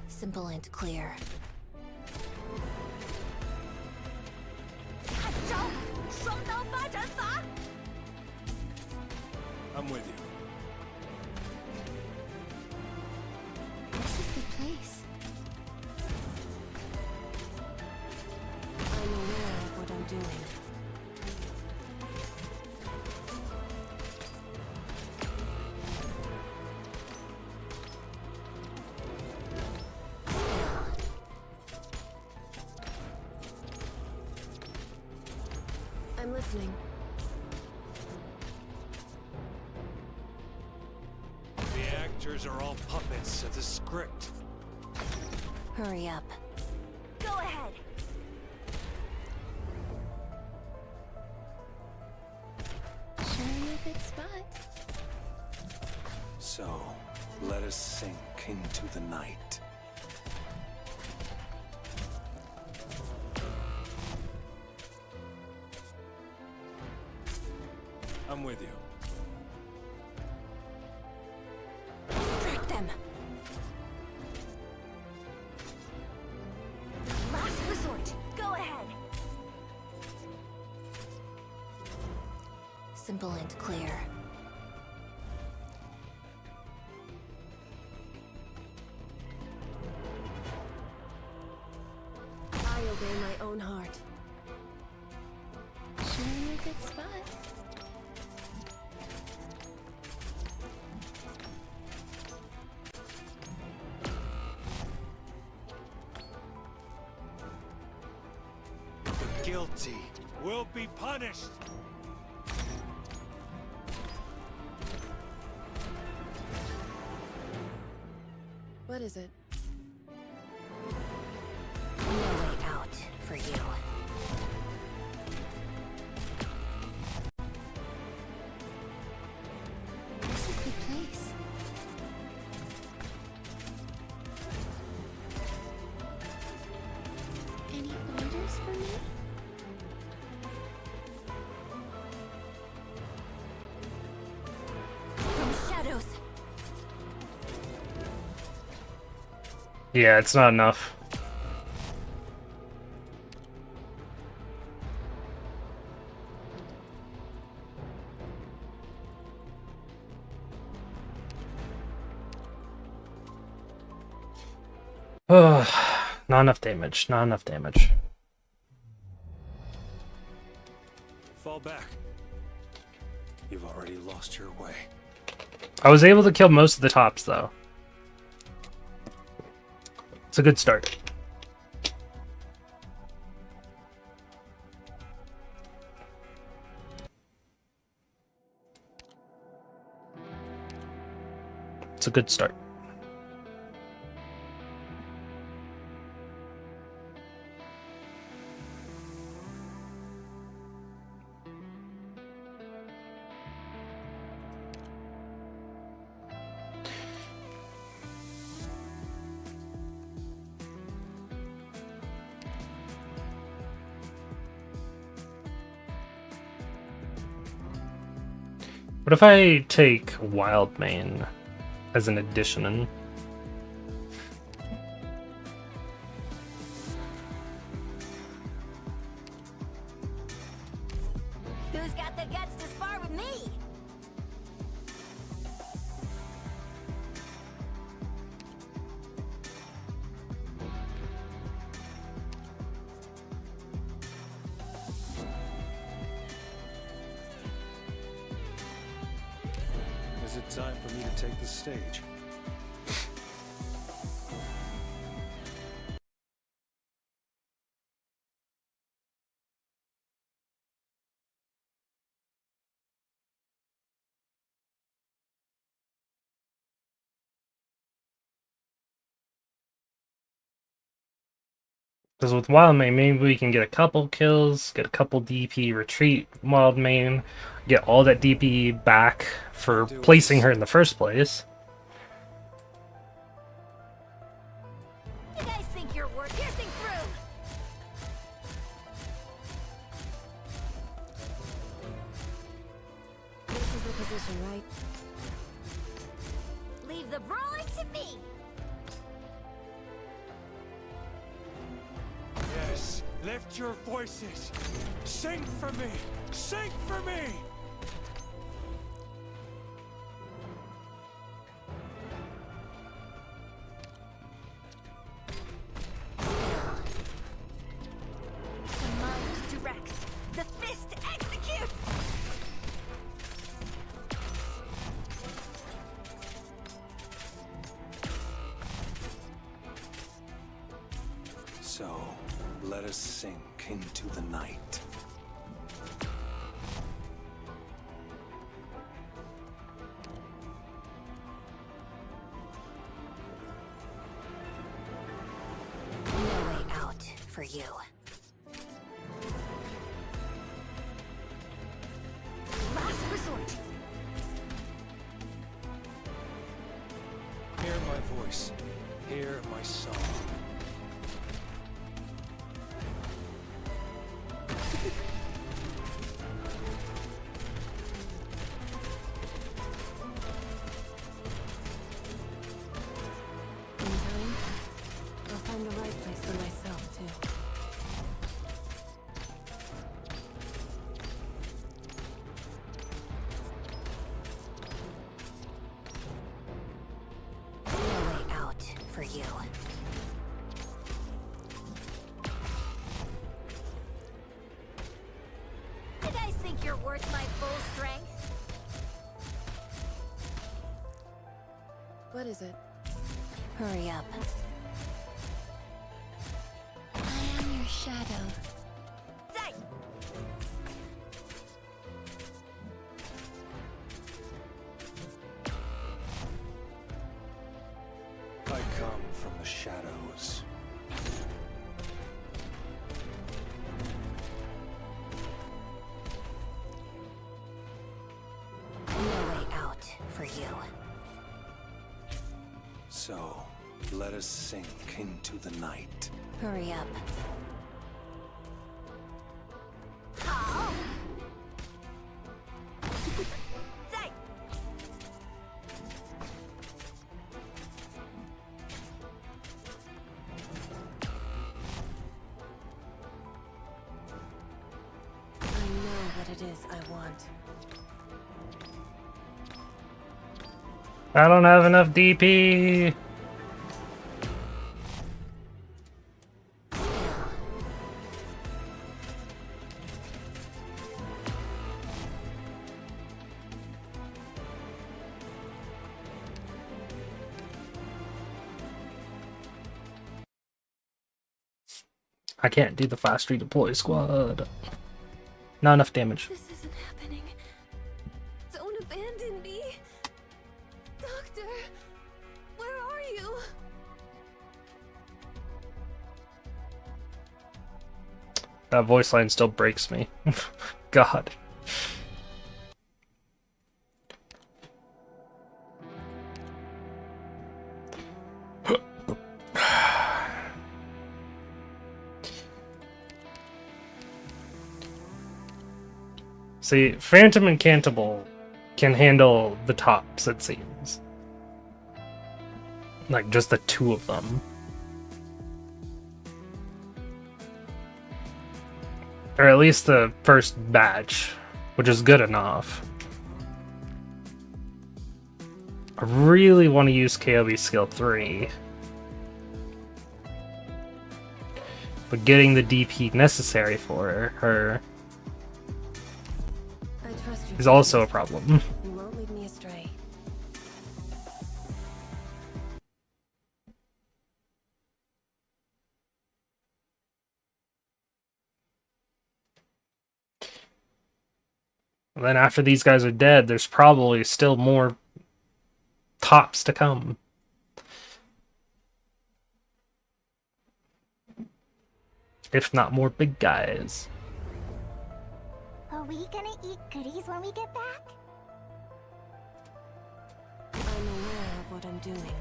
Simple and clear. I'm with you. This is the place. I'm aware of what I'm doing. I'm listening. The actors are all puppets of the script. Hurry up. Go ahead. Sure you a good spot. So, let us sink into the night. I'm with you. Distract them. Last resort. Go ahead. Simple and clear. I obey my own heart. Sure you're a good spot. The guilty will be punished. What is it? No way out for you. This is the place. Yeah, it's not enough. Ugh, not enough damage. Not enough damage. Fall back. You've already lost your way. I was able to kill most of the tops, though. It's a good start. It's a good start. What if I take Wild Mane as an addition? Who's got the guts to spar with me? Is it time for me to take the stage? Because with Wild Mane, maybe we can get a couple kills, get a couple DP, retreat Wild Mane, get all that DP back for placing her in the first place. You guys think you're worth piercing through? This is the position, right? Leave the brawler to me. Yes, lift your voices. Sing for me. Sing for me. The mind directs, the fist executes. So, let us sink into the night. No way out for you. Last resort. Hear my voice. Hear my song. In time, I'll find the right place for myself, too. No way out for you. You guys think you're worth my full strength? What is it? Hurry up. I am your shadow. Die! I come from the shadows. No way out for you. So, let us sink into the night. Hurry up. How? Die! it is I want. I don't have enough DP. I can't do the fast redeploy squad. Not enough damage. This isn't happening. Don't abandon me. Doctor, where are you? That voice line still breaks me. God. See, Phantom and Cantable can handle the tops, it seems. Like, just the two of them. Or at least the first batch, which is good enough. I really want to use KOB skill 3. But getting the DP necessary for her I trust you. is also a problem. You won't lead me astray. And then after these guys are dead, there's probably still more tops to come. If not more big guys. Are we gonna eat goodies when we get back? I'm aware of what I'm doing.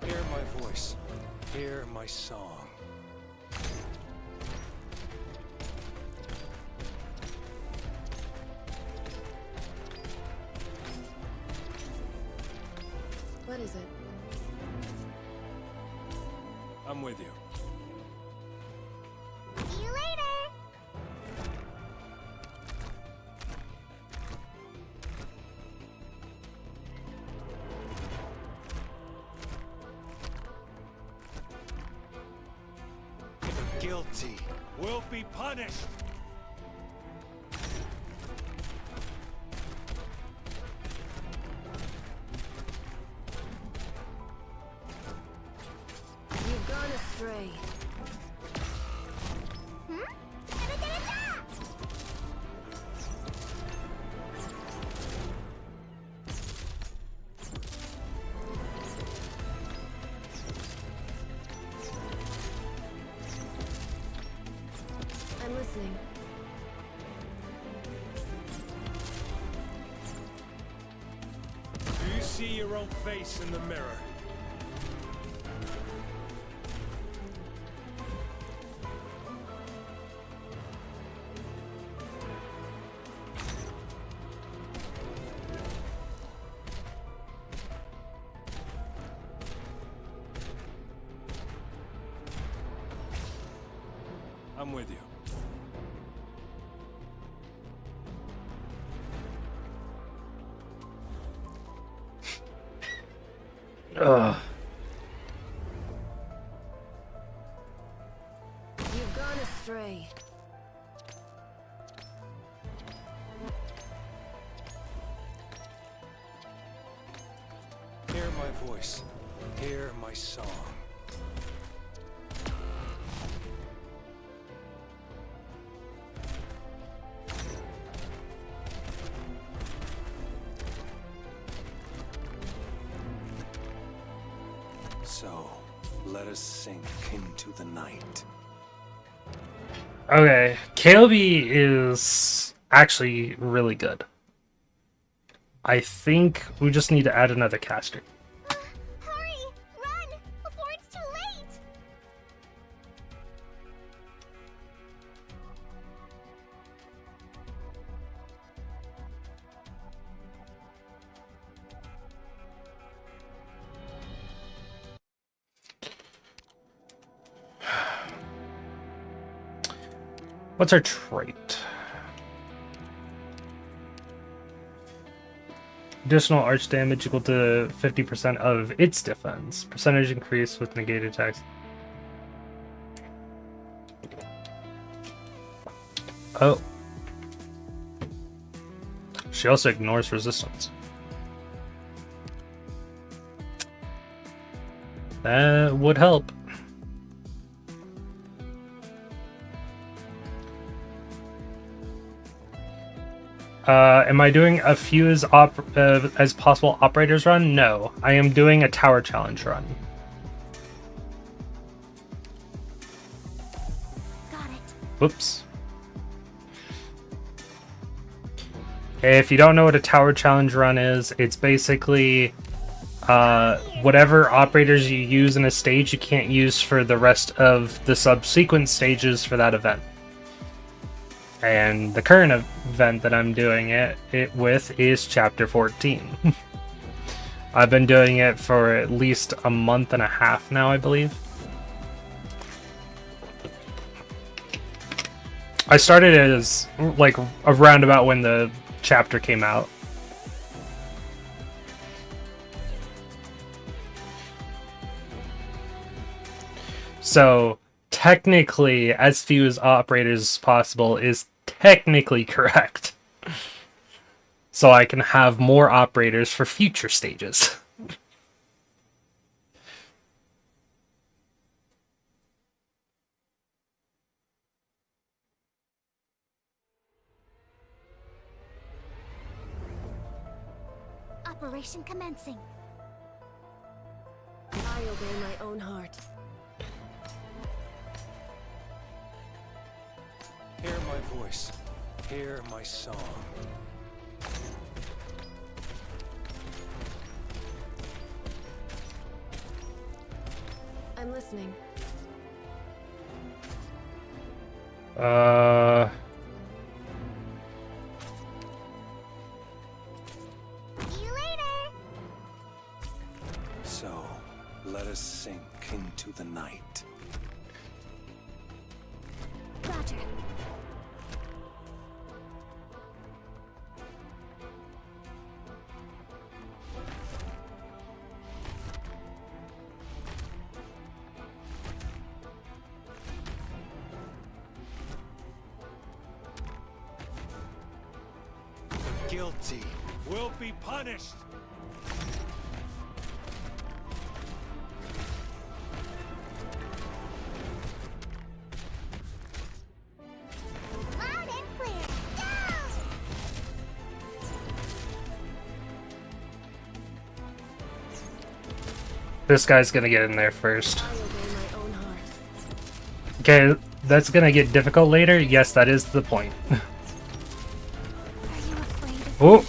Hear my voice. Hear my song. What is it? I'm with you. See you later! The guilty will be punished. You've gone astray. I'm listening. Do you see your own face in the mirror? I'm with you. Ugh. You've gone astray. Hear my voice. Hear my song. So, let us sink into the night. Okay, KOB is actually really good. I think we just need to add another caster. Hurry! Run! Before it's too late! What's our trait? Additional arch damage equal to 50% of its defense. Percentage increase with negated attacks. Oh. She also ignores resistance. That would help. Am I doing a few as possible operators run? No. I am doing a tower challenge run. Got it. Whoops. If you don't know what a tower challenge run is, it's basically whatever operators you use in a stage you can't use for the rest of the subsequent stages for that event. And the current event that I'm doing it with is Chapter 14. I've been doing it for at least a month and a half now, I believe. I started as, like, around about when the chapter came out. So, technically, as few as operators as possible is technically correct. So I can have more operators for future stages. Operation commencing. I obey my own heart. Hear my voice. Hear my song. I'm listening. See you later. So, let us sink into the night. Roger. The guilty will be punished. Loud and clear. Go! This guy's gonna get in there first. I obey my own heart. Okay, that's gonna get difficult later. Yes, that is the point. Are you afraid of Oh.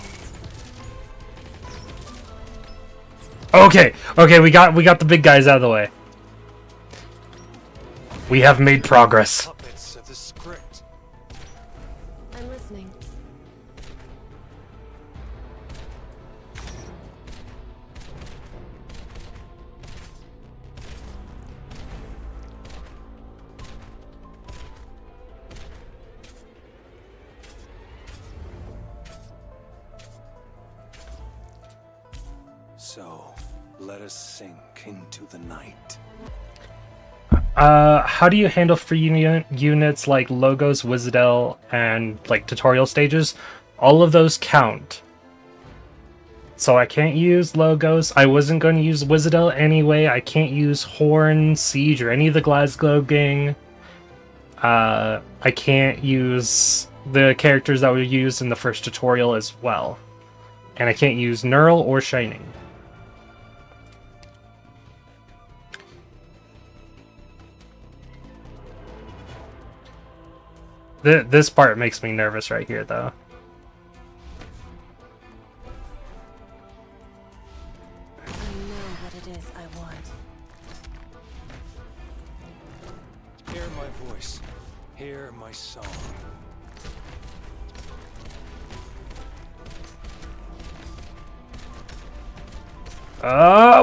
Okay, we got the big guys out of the way. We have made progress. Puppets of the script. I'm listening. So, let us sink into the night. How do you handle free units like logos, Wizardel, and like tutorial stages? All of those count. So I can't use logos. I wasn't going to use Wizardel anyway. I can't use Horn, Siege, or any of the Glasgow gang. I can't use the characters that were used in the first tutorial as well. And I can't use Neural or Shining. This part makes me nervous right here, though. I know what it is I want. Hear my voice. Hear my song.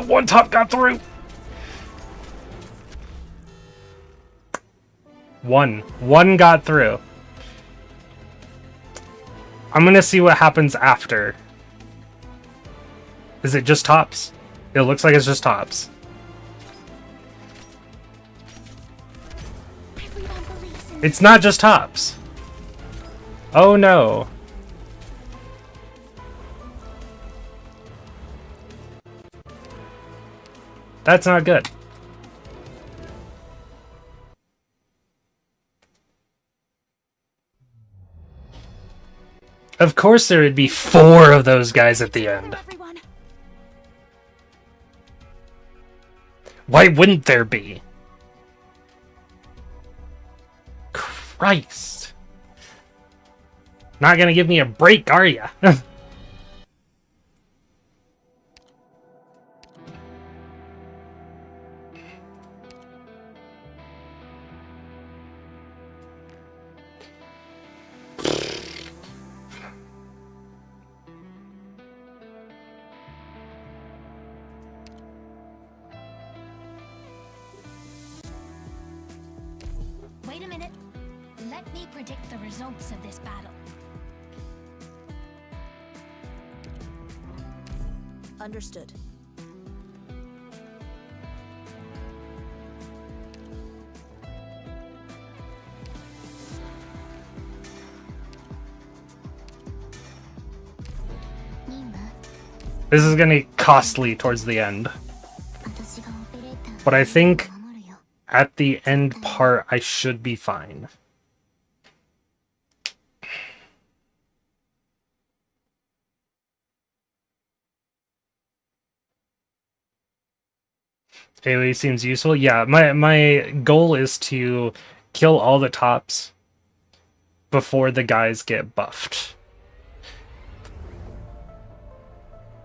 One top got through! One got through. I'm gonna see what happens after. Is it just tops? It looks like it's just tops. It's not just tops. Oh no. That's not good. Of course there would be 4 of those guys at the end. Why wouldn't there be? Christ. Not gonna give me a break, are ya? Wait a minute. Let me predict the results of this battle. Understood. This is gonna be costly towards the end. But I think at the end part I should be fine. AoE seems useful. Yeah, my goal is to kill all the tops before the guys get buffed.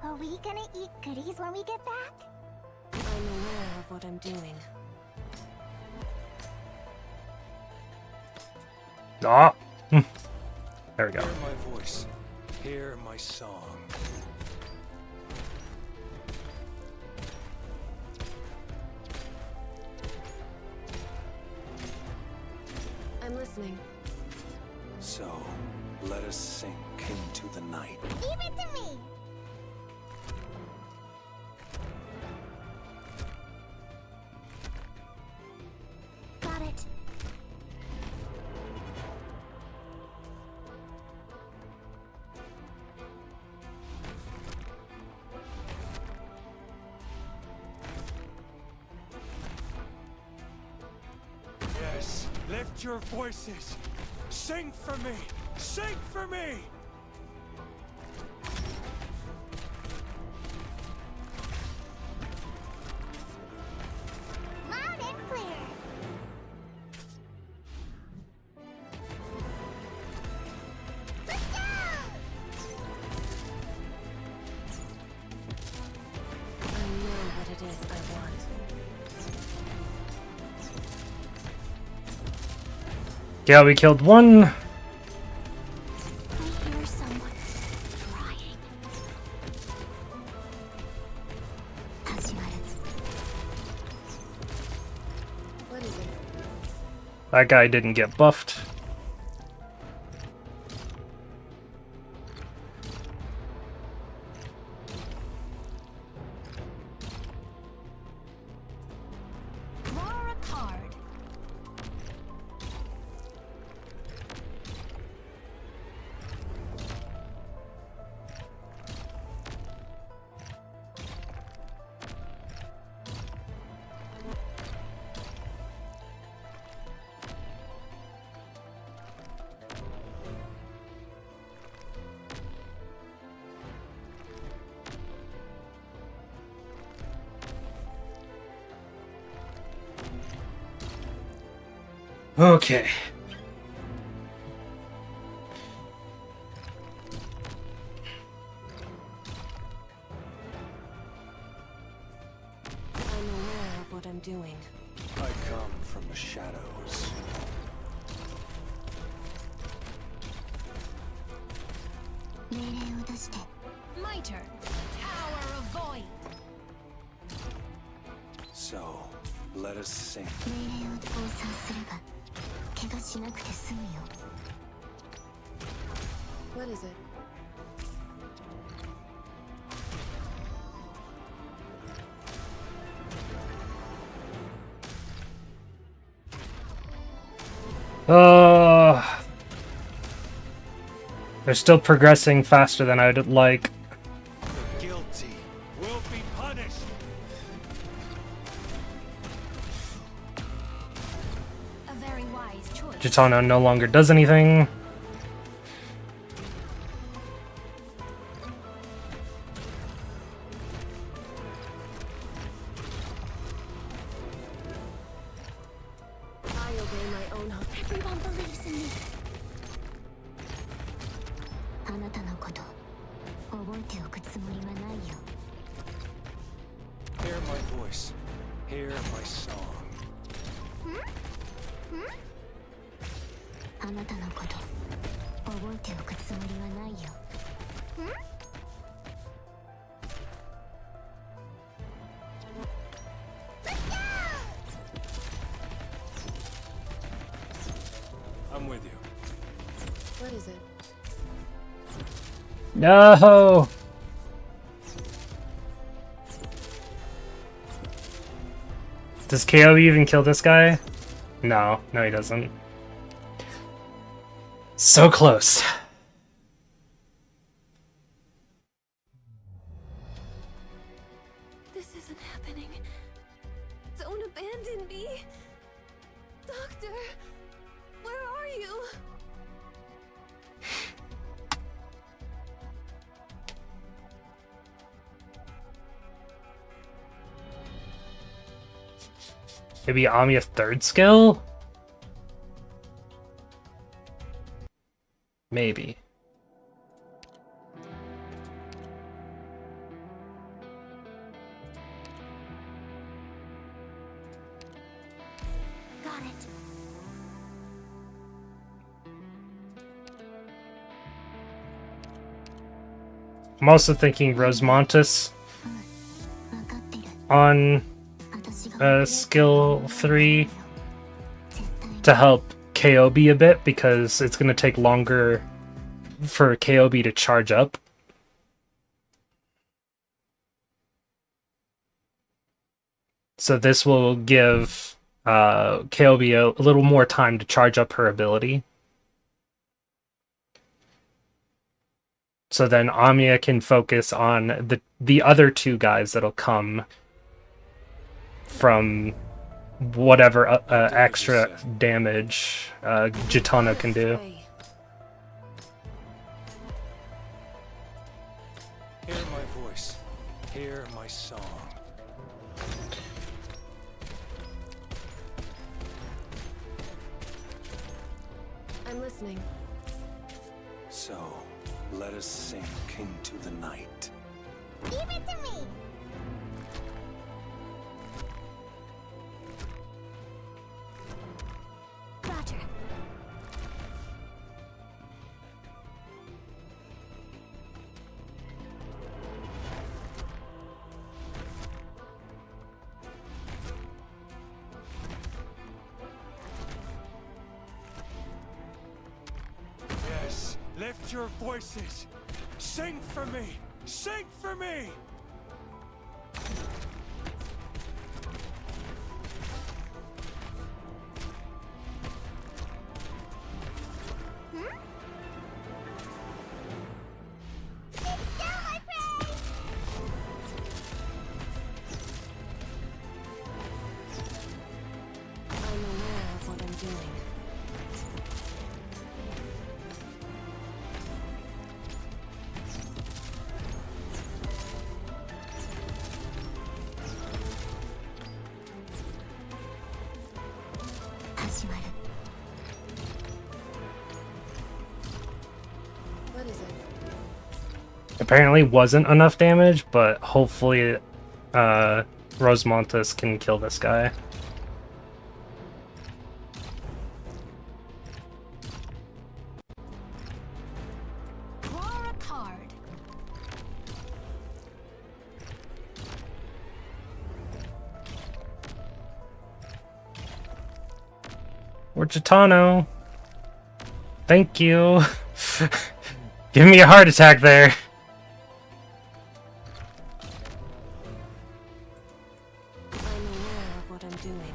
Are we gonna eat goodies when we get back? I'm aware of what I'm doing. Ah, there we go. Hear my voice. Hear my song. I'm listening. So, let us sink into the night. Leave it to me! Got it. Yes, lift your voices. Sing for me. Sing for me. Loud and clear. Let's go! I know what it is I want. Yeah, we killed one. I hear someone crying. What is it? That guy didn't get buffed. Draw a card. Okay. I'm aware of what I'm doing. I come from the shadows. My turn. Tower of Void. So, let us sink. What What is it? They're still progressing faster than I'd like. The guilty will be punished. A very wise choice. Gitano no longer does anything. I obey my own heart. Everyone believes in me. あなたのこと覚えておくつもりはないよ。 Hear my voice. Hear my song. あなたのこと覚えておくつもりはないよ。 I'm with you. What is it? No! Does KO even kill this guy? No, he doesn't. So close. This isn't happening. Don't abandon me. Doctor, where are you? Maybe Amiya's third skill? Maybe. Got it. I'm also thinking Rosemontis 分かってる。 on 私が skill 3 絶対に to help KOB a bit because it's going to take longer for KOB to charge up. So this will give KOB a little more time to charge up her ability. So then Amiya can focus on the other two guys that'll come from whatever extra damage Gitano can do. Hey, Hear my voice. Hear my song. I'm listening. So, let us sink into the night. Give it to me. Roger. Yes, lift your voices. Sing for me. Sing for me. It's still my praise. I'm aware of what I'm doing. What is it? Apparently wasn't enough damage, but hopefully Rosemontis can kill this guy. Draw a card. Or Gitano. Thank you. Give me a heart attack there. I'm aware of what I'm doing.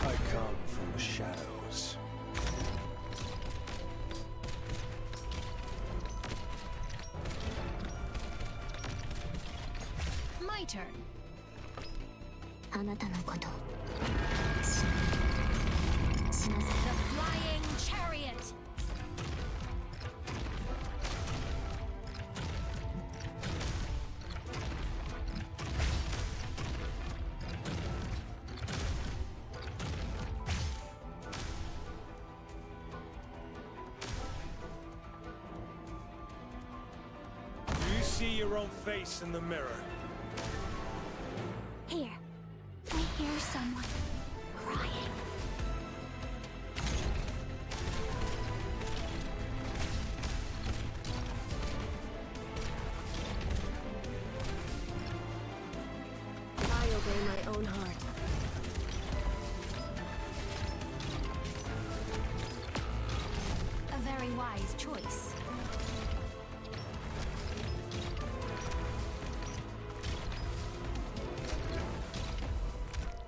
I come from the shadows. My turn. あなたのこと The flying chariot. Do you see your own face in the mirror? Here, I hear someone crying. I obey my own heart. A very wise choice.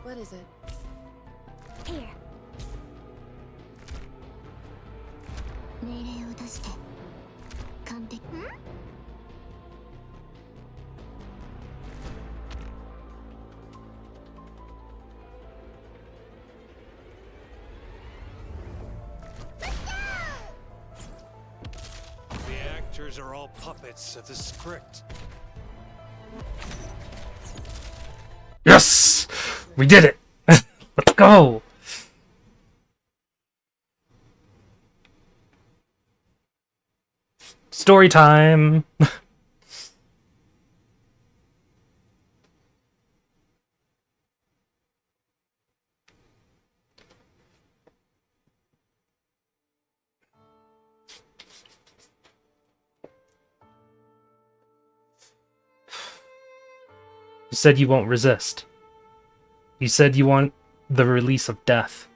What is it? Here. 命令を出して。完璧。ん? The actors are all puppets of the script. Yes! We did it! Let's go! Story time! You said you won't resist. You said you want the release of death.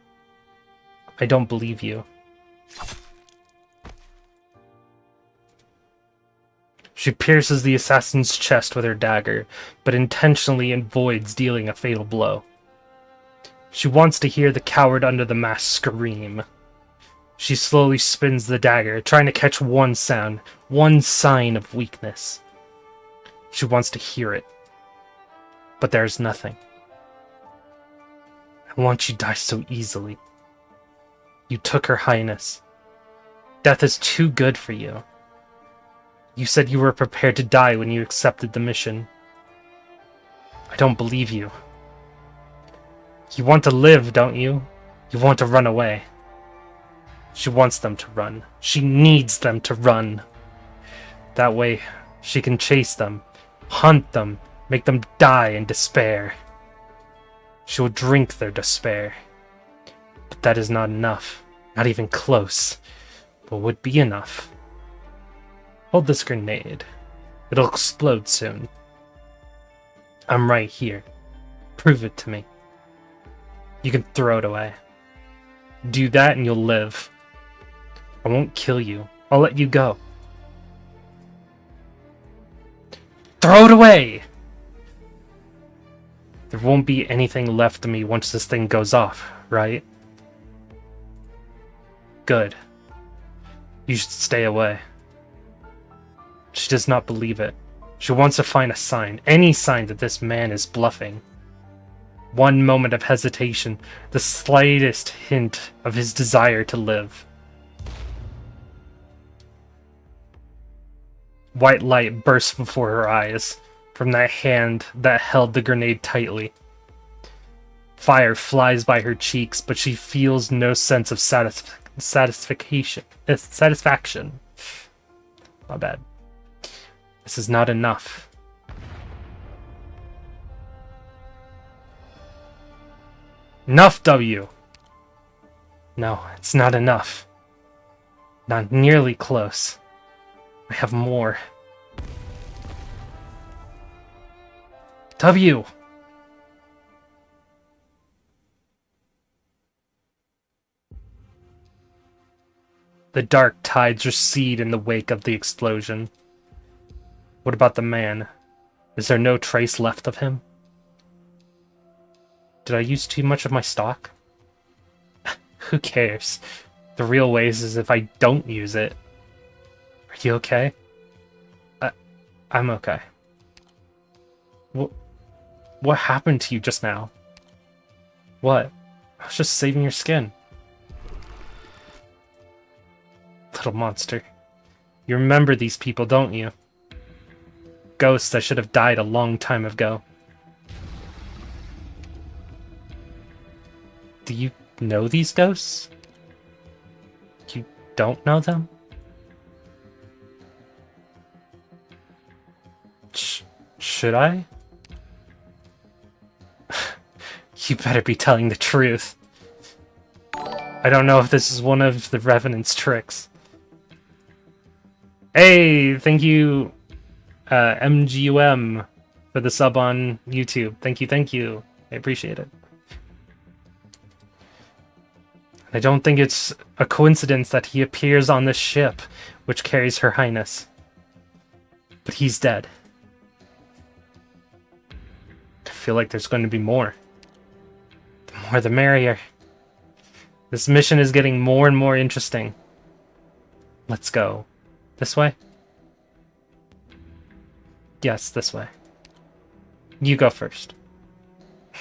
I don't believe you. She pierces the assassin's chest with her dagger, but intentionally avoids dealing a fatal blow. She wants to hear the coward under the mask scream. She slowly spins the dagger, trying to catch one sound, one sign of weakness. She wants to hear it, but there's nothing. I want you to die so easily. You took her highness. Death is too good for you. You said you were prepared to die when you accepted the mission. I don't believe you. You want to live, don't you? You want to run away. She wants them to run. She needs them to run. That way, she can chase them, hunt them, make them die in despair. She will drink their despair. But that is not enough. Not even close. But would be enough. Hold this grenade. It'll explode soon. I'm right here. Prove it to me. You can throw it away. Do that and you'll live. I won't kill you. I'll let you go. Throw it away! There won't be anything left of me once this thing goes off, right? Good. You should stay away. She does not believe it. She wants to find a sign, any sign that this man is bluffing. One moment of hesitation, the slightest hint of his desire to live. White light bursts before her eyes from that hand that held the grenade tightly. Fire flies by her cheeks, but she feels no sense of satisfaction. My bad. This is not enough. Enough, W! No, it's not enough. Not nearly close. I have more. W! The dark tides recede in the wake of the explosion. What about the man? Is there no trace left of him? Did I use too much of my stock? Who cares? The real ways is if I don't use it. Are you okay? I'm okay. What happened to you just now? What? I was just saving your skin. Little monster. You remember these people, don't you? Ghosts that should have died a long time ago. Do you know these ghosts? You don't know them? Should I? You better be telling the truth. I don't know if this is one of the Revenant's tricks. Hey, thank you, MGUM, for the sub on YouTube. Thank you. I appreciate it. I don't think it's a coincidence that he appears on this ship, which carries Her Highness. But he's dead. I feel like there's going to be more. The more the merrier. This mission is getting more and more interesting. Let's go. This way? Yes, this way. You go first.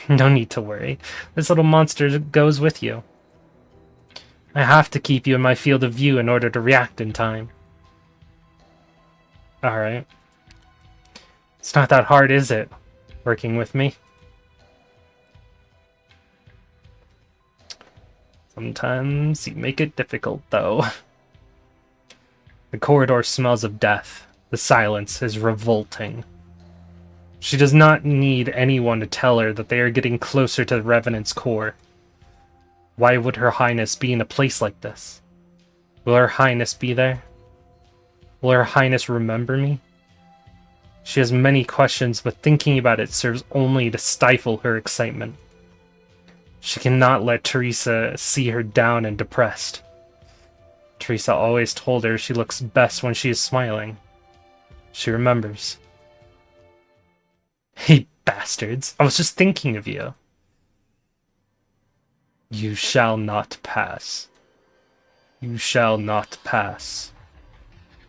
No need to worry. This little monster goes with you. I have to keep you in my field of view in order to react in time. Alright. It's not that hard, is it? Working with me? Sometimes you make it difficult, though. The corridor smells of death. The silence is revolting. She does not need anyone to tell her that they are getting closer to the Revenant's core. Why would Her Highness be in a place like this? Will Her Highness be there? Will Her Highness remember me? She has many questions, but thinking about it serves only to stifle her excitement. She cannot let Teresa see her down and depressed. Teresa always told her she looks best when she is smiling. She remembers. Hey, bastards. I was just thinking of you. You shall not pass. You shall not pass.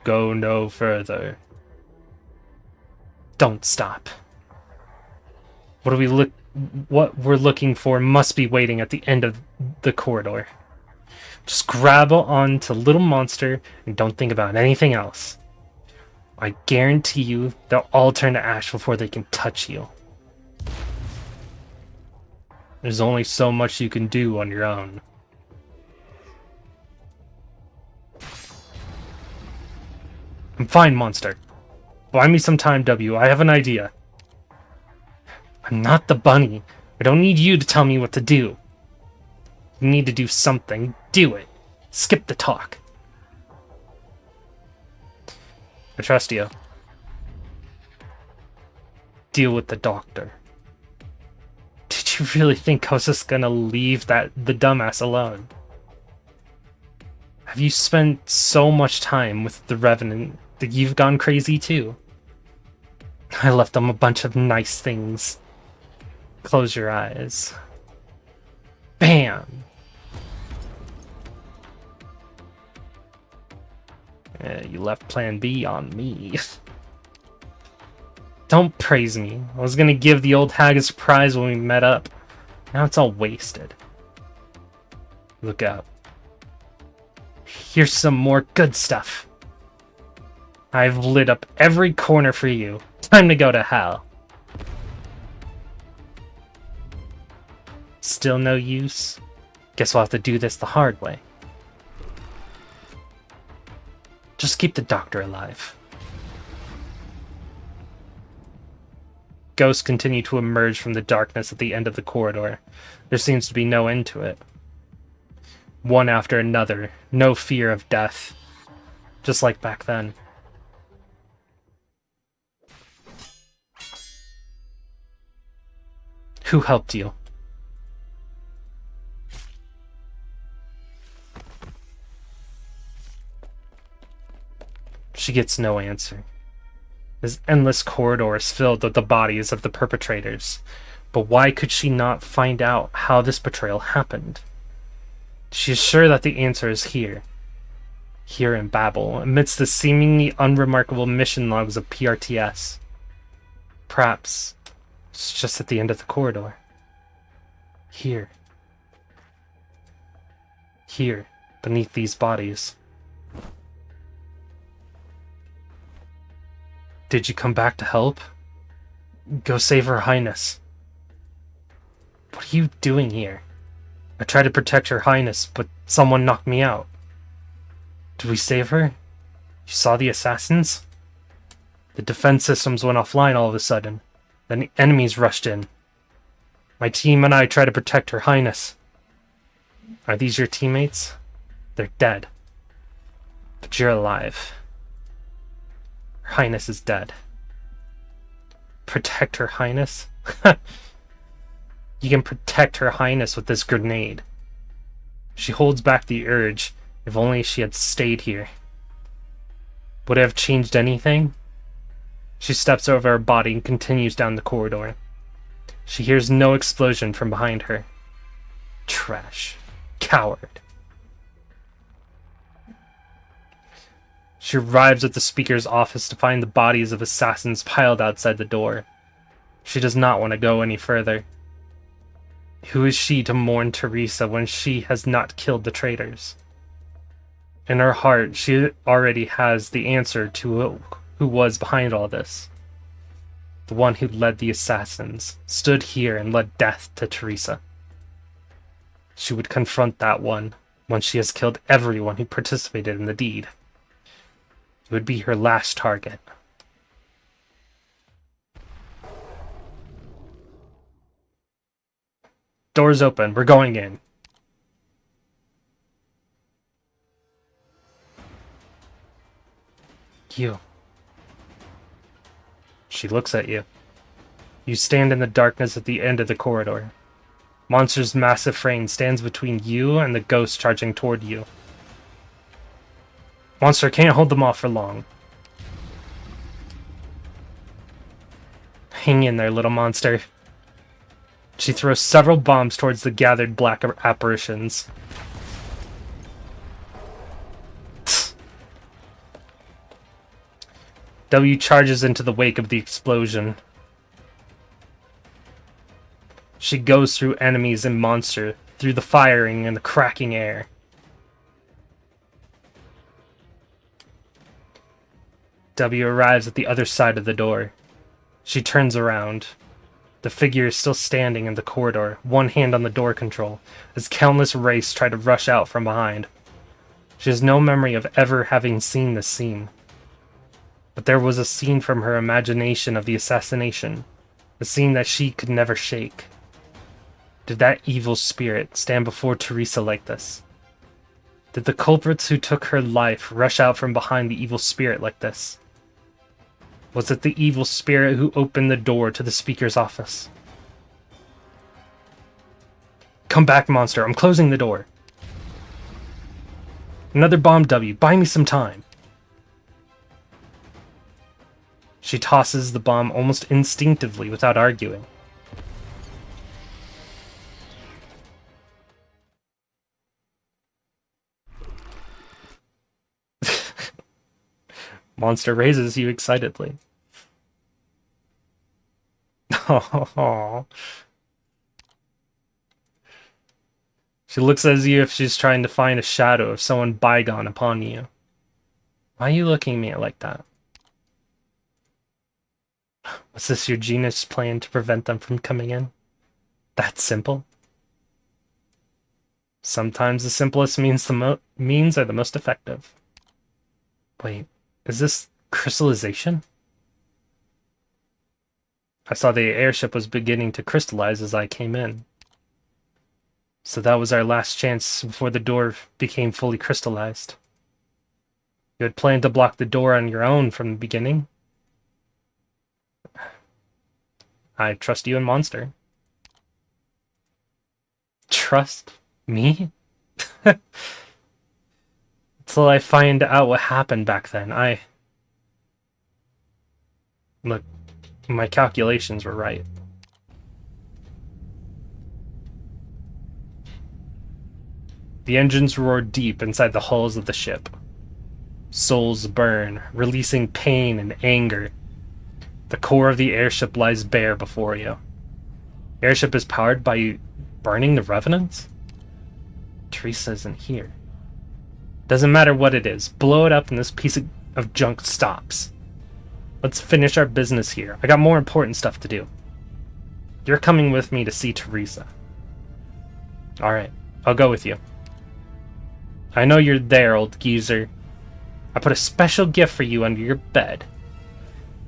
Go no further. Don't stop. What we're looking for must be waiting at the end of the corridor. Just grab onto little monster and don't think about anything else. I guarantee you they'll all turn to ash before they can touch you. There's only so much you can do on your own. I'm fine, monster. Buy me some time, W. I have an idea. I'm not the bunny. I don't need you to tell me what to do. You need to do something. Do it. Skip the talk. I trust you. Deal with the doctor. Did you really think I was just gonna leave the dumbass alone? Have you spent so much time with the Revenant that you've gone crazy too? I left them a bunch of nice things. Close your eyes. Bam! You left plan B on me. Don't praise me. I was gonna give the old hag a surprise when we met up. Now it's all wasted. Look out. Here's some more good stuff. I've lit up every corner for you. Time to go to hell. Still no use? Guess we'll have to do this the hard way. Just keep the doctor alive. Ghosts continue to emerge from the darkness at the end of the corridor. There seems to be no end to it. One after another, no fear of death. Just like back then. Who helped you? She gets no answer. This endless corridor is filled with the bodies of the perpetrators. But why could she not find out how this betrayal happened? She is sure that the answer is here. Here in Babel, amidst the seemingly unremarkable mission logs of PRTS. Perhaps it's just at the end of the corridor. Here. Here, beneath these bodies. Did you come back to help? Go save Her Highness. What are you doing here? I tried to protect Her Highness, but someone knocked me out. Did we save her? You saw the assassins? The defense systems went offline all of a sudden. Then the enemies rushed in. My team and I tried to protect Her Highness. Are these your teammates? They're dead. But you're alive. Her Highness is dead. Protect Her Highness? You can protect Her Highness with this grenade. She holds back the urge. If only she had stayed here. Would it have changed anything? She steps over her body and continues down the corridor. She hears no explosion from behind her. Trash. Coward. She arrives at the speaker's office to find the bodies of assassins piled outside the door. She does not want to go any further. Who is she to mourn Teresa when she has not killed the traitors? In her heart, she already has the answer to who was behind all this. The one who led the assassins, stood here and led death to Teresa. She would confront that one once she has killed everyone who participated in the deed. It would be her last target. Doors open. We're going in. You. She looks at you. You stand in the darkness at the end of the corridor. Monster's massive frame stands between you and the ghost charging toward you. Monster can't hold them off for long. Hang in there, little monster. She throws several bombs towards the gathered black apparitions. W charges into the wake of the explosion. She goes through enemies and monster, through the firing and the cracking air. W arrives at the other side of the door. She turns around. The figure is still standing in the corridor, one hand on the door control, as countless wraiths try to rush out from behind. She has no memory of ever having seen this scene. But there was a scene from her imagination of the assassination, a scene that she could never shake. Did that evil spirit stand before Teresa like this? Did the culprits who took her life rush out from behind the evil spirit like this? Was it the evil spirit who opened the door to the speaker's office? Come back, monster. I'm closing the door. Another bomb, W. Buy me some time. She tosses the bomb almost instinctively without arguing. Monster raises you excitedly. Oh. She looks as if she's trying to find a shadow of someone bygone upon you. Why are you looking at me like that? Was this your genius plan to prevent them from coming in? That simple? Sometimes the simplest means are the most effective. Wait, is this crystallization? I saw the airship was beginning to crystallize as I came in. So that was our last chance before the door became fully crystallized. You had planned to block the door on your own from the beginning. I trust you and Monster. Trust me? Until I find out what happened back then, Look, my calculations were right. The engines roar deep inside the hulls of the ship. Souls burn, releasing pain and anger. The core of the airship lies bare before you. The airship is powered by burning the revenants? Teresa isn't here. Doesn't matter what it is. Blow it up and this piece of junk stops. Let's finish our business here. I got more important stuff to do. You're coming with me to see Teresa. Alright, I'll go with you. I know you're there, old geezer. I put a special gift for you under your bed.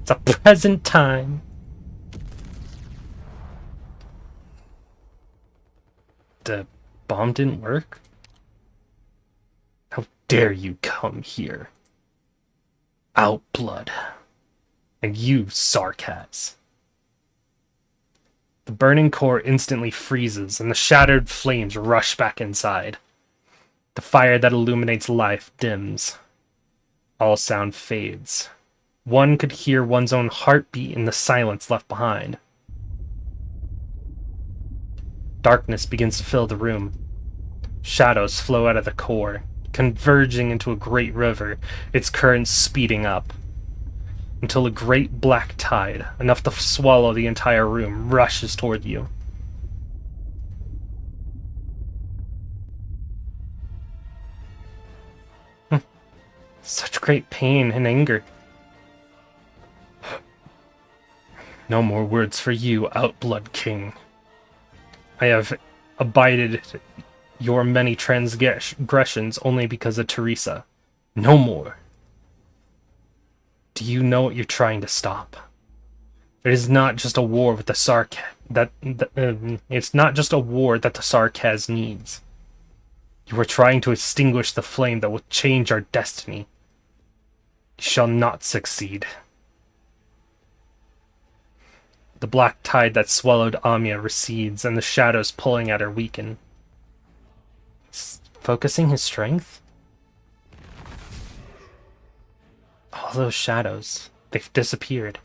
It's a present time. The bomb didn't work? How dare you come here? Outblood. And you, Sarkaz. The burning core instantly freezes, and the shattered flames rush back inside. The fire that illuminates life dims. All sound fades. One could hear one's own heartbeat in the silence left behind. Darkness begins to fill the room. Shadows flow out of the core, converging into a great river, its currents speeding up. Until a great black tide, enough to swallow the entire room, rushes toward you. Such great pain and anger. No more words for you, Outblood King. I have abided your many transgressions only because of Teresa. No more. Do you know what you're trying to stop? It is not just a war with the it's not just a war that the Sarkaz needs. You are trying to extinguish the flame that will change our destiny. You shall not succeed. The black tide that swallowed Amiya recedes, and the shadows pulling at her weaken. Focusing his strength? All those shadows, they've disappeared.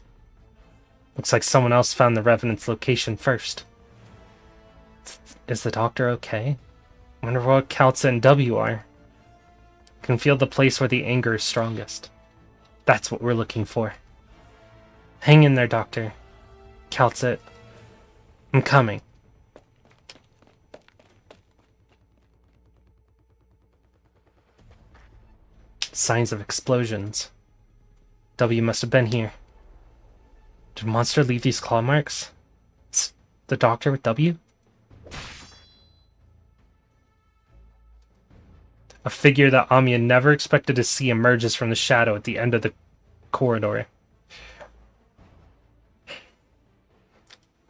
Looks like someone else found the Revenant's location first. Is the doctor okay? Wonder what Kaltza and W are. Can feel the place where the anger is strongest. That's what we're looking for. Hang in there, Doctor. Kaltza, I'm coming. Signs of explosions. W must have been here. Did Monster leave these claw marks? It's the doctor with W? A figure that Amiya never expected to see emerges from the shadow at the end of the corridor.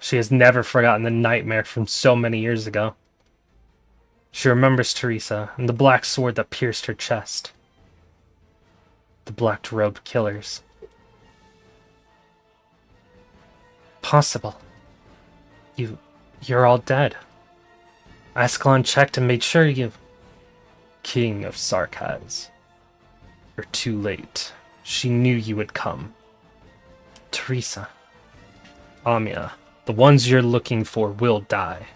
She has never forgotten the nightmare from so many years ago. She remembers Teresa and the black sword that pierced her chest. The black-robed killers. Possible. You're all dead. Ascalon checked and made sure you... King of Sarkaz. You're too late. She knew you would come. Teresa. Amiya. The ones you're looking for will die.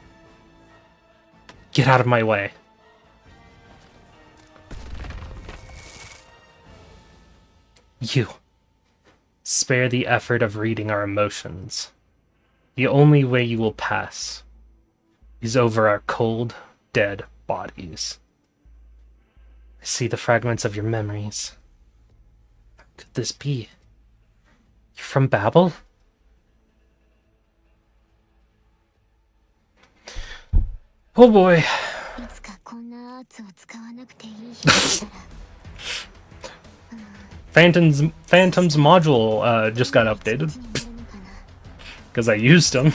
Get out of my way. You. Spare the effort of reading our emotions. The only way you will pass is over our cold, dead bodies. I see the fragments of your memories. How could this be? You're from Babel? Oh boy. Phantom's module just got updated. Because I used them.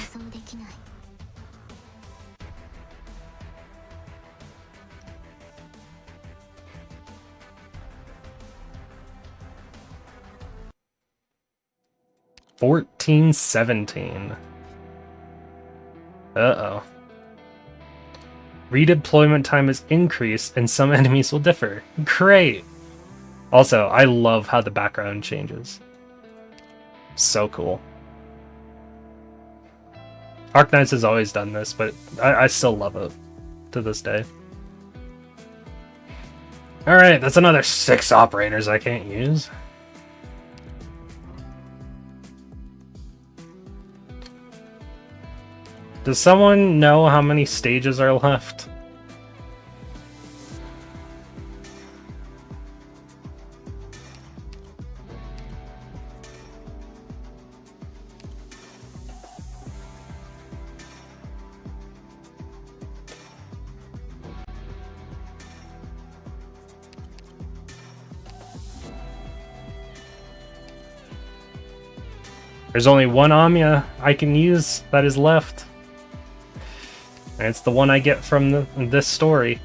$14.17. Uh-oh. Redeployment time is increased and some enemies will differ. Great! Also, I love how the background changes. So cool. Arknights has always done this, but I still love it to this day. Alright, that's another 6 operators I can't use. Does someone know how many stages are left? There's only one Amiya I can use that is left. And it's the one I get from this story.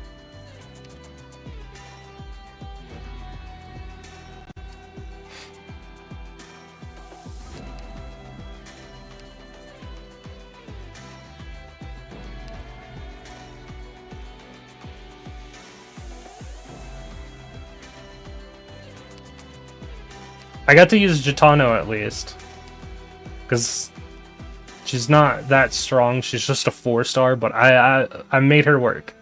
I got to use Gitano at least. Because she's not that strong, she's just a 4-star, but I made her work.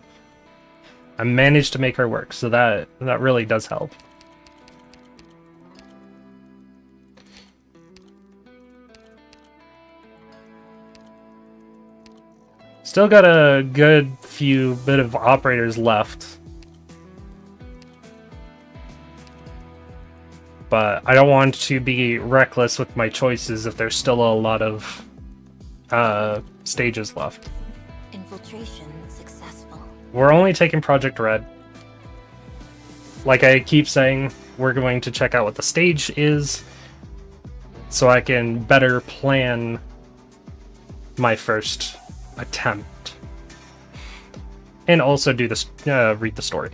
I managed to make her work, so that really does help. Still got a good few bit of operators left. But I don't want to be reckless with my choices if there's still a lot of stages left. Infiltration successful. We're only taking Project Red. Like I keep saying, we're going to check out what the stage is so I can better plan my first attempt. And also do this, read the story.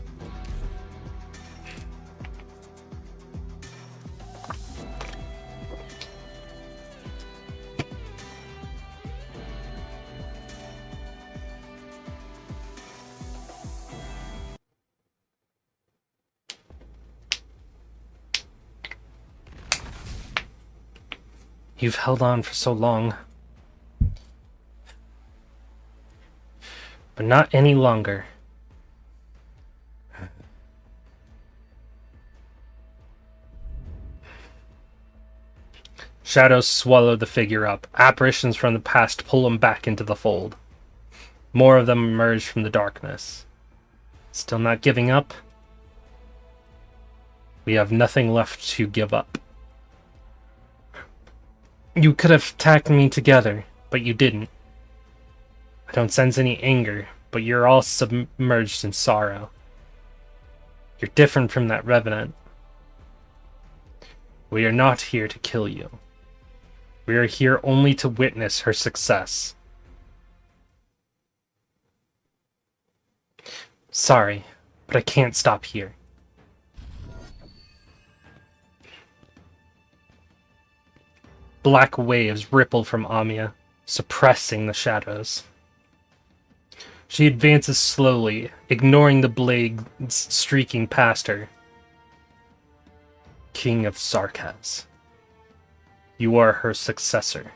You've held on for so long. But not any longer. Shadows swallow the figure up. Apparitions from the past pull him back into the fold. More of them emerge from the darkness. Still not giving up? We have nothing left to give up. You could have attacked me together, but you didn't. I don't sense any anger, but you're all submerged in sorrow. You're different from that revenant. We are not here to kill you. We are here only to witness her success. Sorry, but I can't stop here. Black waves rippled from Amiya, suppressing the shadows. She advances slowly, ignoring the blades streaking past her. King of Sarkaz. You are her successor.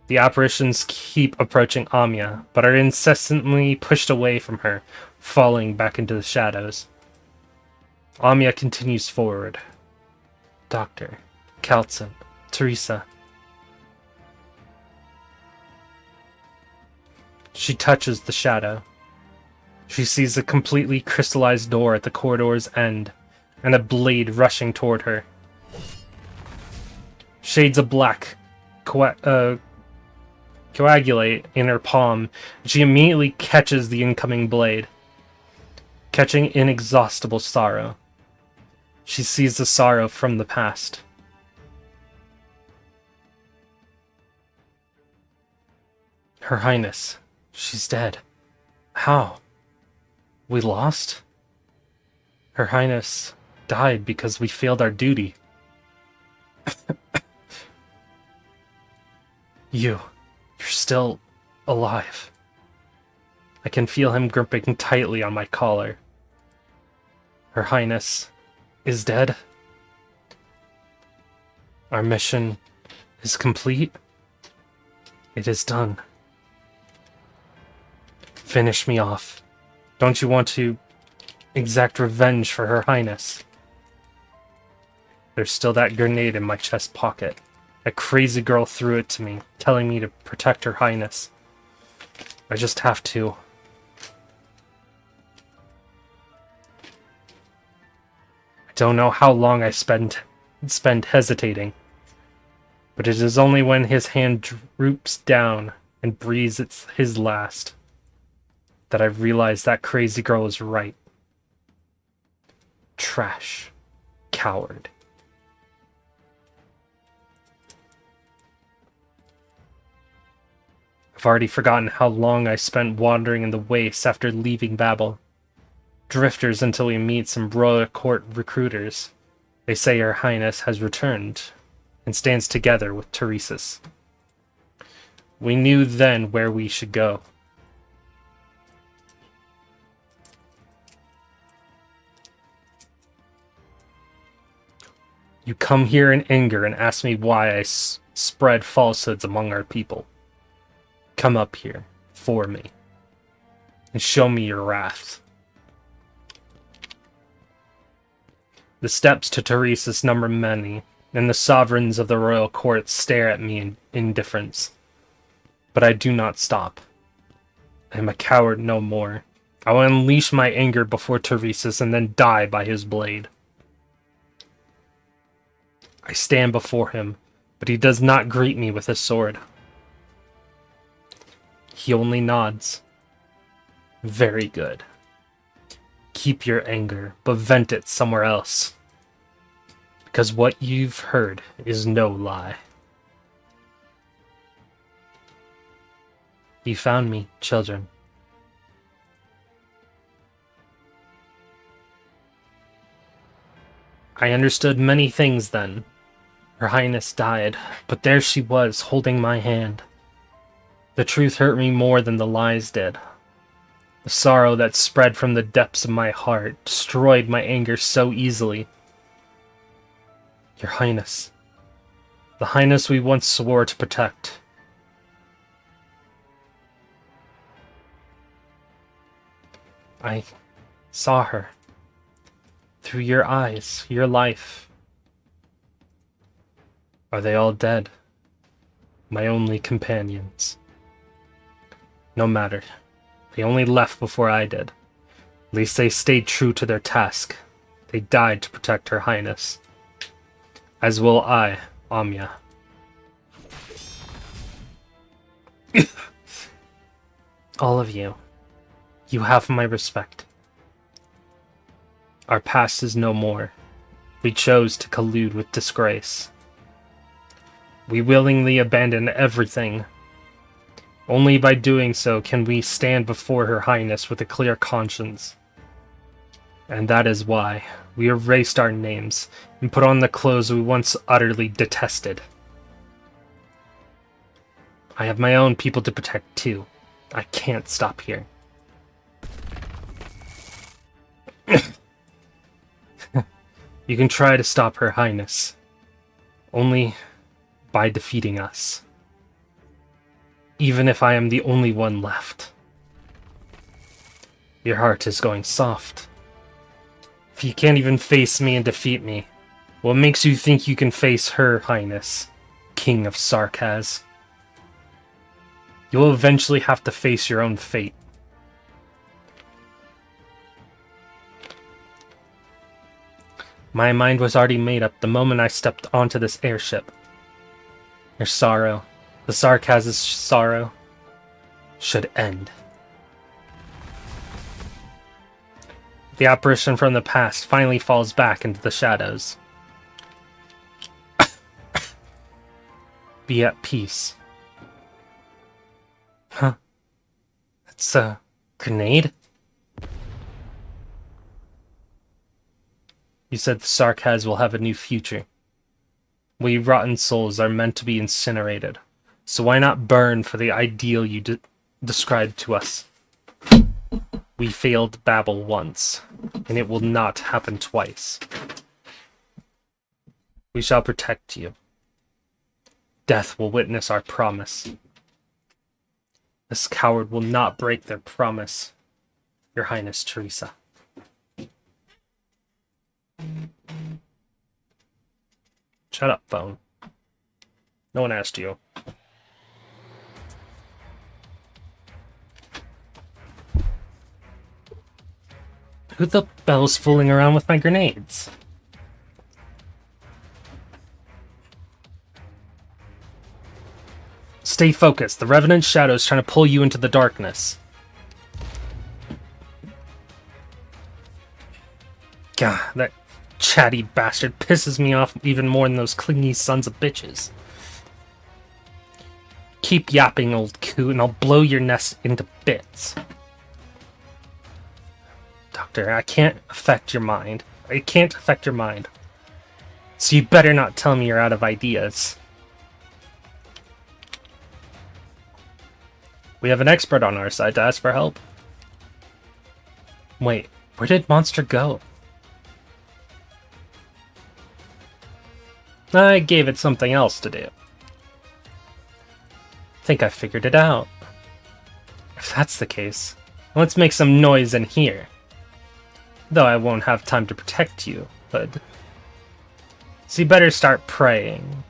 The apparitions keep approaching Amiya, but are incessantly pushed away from her, falling back into the shadows. Amiya continues forward. Doctor, Kaltson, Teresa. She touches the shadow. She sees a completely crystallized door at the corridor's end, and a blade rushing toward her. Shades of black coagulate in her palm, and she immediately catches the incoming blade. Catching inexhaustible sorrow. She sees the sorrow from the past. Her Highness, she's dead. How? We lost? Her Highness died because we failed our duty. You're still alive. I can feel him gripping tightly on my collar. Her Highness is dead? Our mission is complete. It is done. Finish me off. Don't you want to exact revenge for Her Highness? There's still that grenade in my chest pocket. A crazy girl threw it to me, telling me to protect Her Highness. I just have to. I don't know how long I spend hesitating, but it is only when his hand droops down and breathes his last that I realize that crazy girl is right. Trash. Coward. I've already forgotten how long I spent wandering in the wastes after leaving Babel. Drifters until we meet some royal court recruiters. They say Her Highness has returned and stands together with Teresis. We knew then where we should go. You come here in anger and ask me why I spread falsehoods among our people. Come up here, for me, and show me your wrath. The steps to Teresis number many, and the sovereigns of the royal court stare at me in indifference. But I do not stop. I am a coward no more. I will unleash my anger before Teresis and then die by his blade. I stand before him, but he does not greet me with his sword. He only nods. Very good. Keep your anger, but vent it somewhere else. Because what you've heard is no lie. You found me, children. I understood many things then. Her Highness died, but there she was, holding my hand. The truth hurt me more than the lies did. The sorrow that spread from the depths of my heart destroyed my anger so easily. Your Highness. The Highness we once swore to protect. I saw her. Through your eyes, your life. Are they all dead? My only companions. No matter. They only left before I did. At least they stayed true to their task. They died to protect Her Highness. As will I, Amya. All of you. You have my respect. Our past is no more. We chose to collude with disgrace. We willingly abandon everything. Only by doing so can we stand before Her Highness with a clear conscience. And that is why we erased our names and put on the clothes we once utterly detested. I have my own people to protect too. I can't stop here. You can try to stop Her Highness. Only by defeating us. Even if I am the only one left. Your heart is going soft. If you can't even face me and defeat me, what makes you think you can face Her Highness, King of Sarkaz? You will eventually have to face your own fate. My mind was already made up the moment I stepped onto this airship. Your sorrow, the Sarkaz's sorrow, should end. The apparition from the past finally falls back into the shadows. Be at peace. Huh? That's a grenade? You said the Sarkaz will have a new future. We rotten souls are meant to be incinerated, so why not burn for the ideal you described to us? We failed Babel once, and it will not happen twice. We shall protect you, Death will witness our promise. This coward will not break their promise, Your Highness Teresa. Shut up, phone. No one asked you. Who the bell's fooling around with my grenades? Stay focused. The Revenant Shadow is trying to pull you into the darkness. Gah, that chatty bastard pisses me off even more than those clingy sons of bitches. Keep yapping, old coot, and I'll blow your nest into bits. Doctor, I can't affect your mind. I can't affect your mind. So you better not tell me you're out of ideas. We have an expert on our side to ask for help. Wait, where did Monster go? I gave it something else to do. Think I figured it out. If that's the case, let's make some noise in here. Though I won't have time to protect you, but... So you better start praying.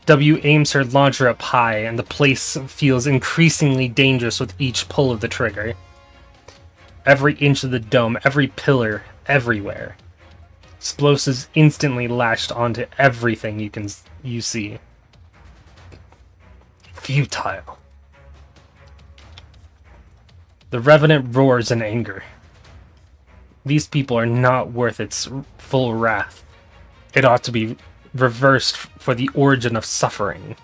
W aims her launcher up high, and the place feels increasingly dangerous with each pull of the trigger. Every inch of the dome, every pillar, everywhere. Explosives instantly lashed onto everything you see. Futile. The Revenant roars in anger. These people are not worth its full wrath. It ought to be reversed for the origin of suffering.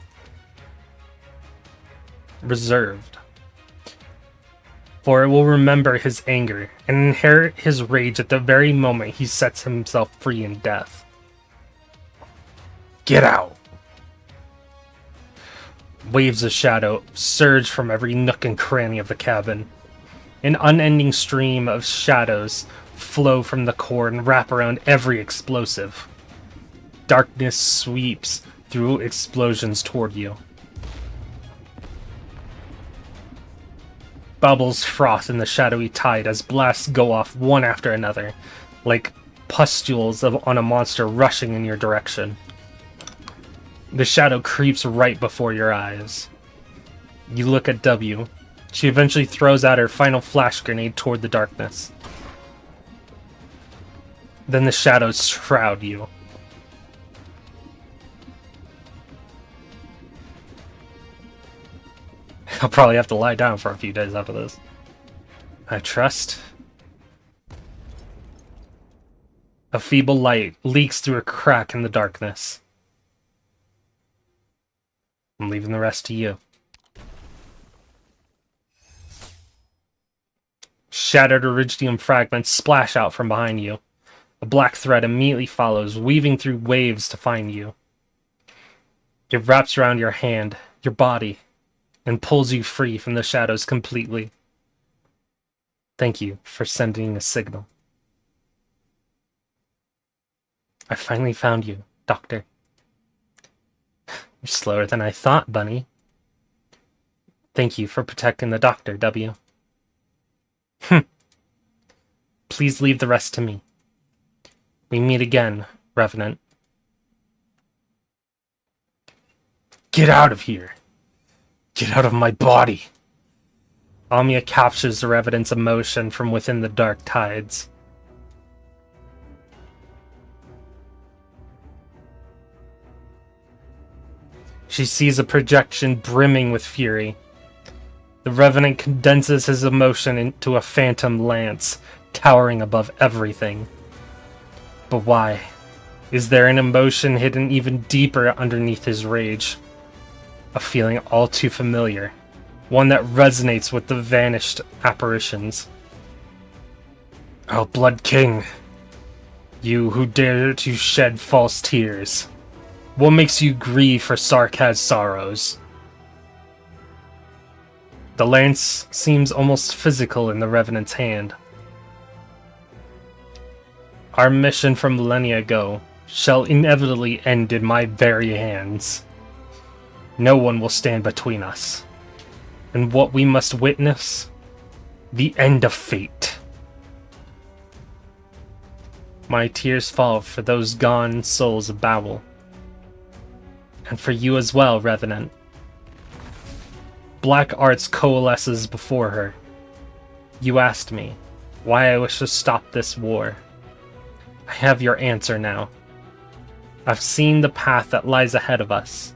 Reserved. For it will remember his anger and inherit his rage at the very moment he sets himself free in death. Get out! Waves of shadow surge from every nook and cranny of the cabin. An unending stream of shadows flow from the core and wrap around every explosive. Darkness sweeps through explosions toward you. Bubbles froth in the shadowy tide as blasts go off one after another, like pustules on a monster rushing in your direction. The shadow creeps right before your eyes. You look at W. She eventually throws out her final flash grenade toward the darkness. Then the shadows shroud you. I'll probably have to lie down for a few days after this. I trust. A feeble light leaks through a crack in the darkness. I'm leaving the rest to you. Shattered iridium fragments splash out from behind you. A black thread immediately follows, weaving through waves to find you. It wraps around your hand, your body, and pulls you free from the shadows completely. Thank you for sending a signal. I finally found you, Doctor. You're slower than I thought, Bunny. Thank you for protecting the Doctor, W. Please leave the rest to me. We meet again, Revenant. Get out of here! Get out of my body! Amia captures the Revenant's emotion from within the dark tides. She sees a projection brimming with fury. The Revenant condenses his emotion into a phantom lance, towering above everything. But why? Is there an emotion hidden even deeper underneath his rage? A feeling all too familiar. One that resonates with the vanished apparitions. Oh, Blood King. You who dare to shed false tears. What makes you grieve for Sarkaz's sorrows? The lance seems almost physical in the Revenant's hand. Our mission from millennia ago shall inevitably end in my very hands. No one will stand between us. And what we must witness? The end of fate. My tears fall for those gone souls of Babel. And for you as well, Revenant. Black arts coalesces before her. You asked me why I wish to stop this war. I have your answer now. I've seen the path that lies ahead of us.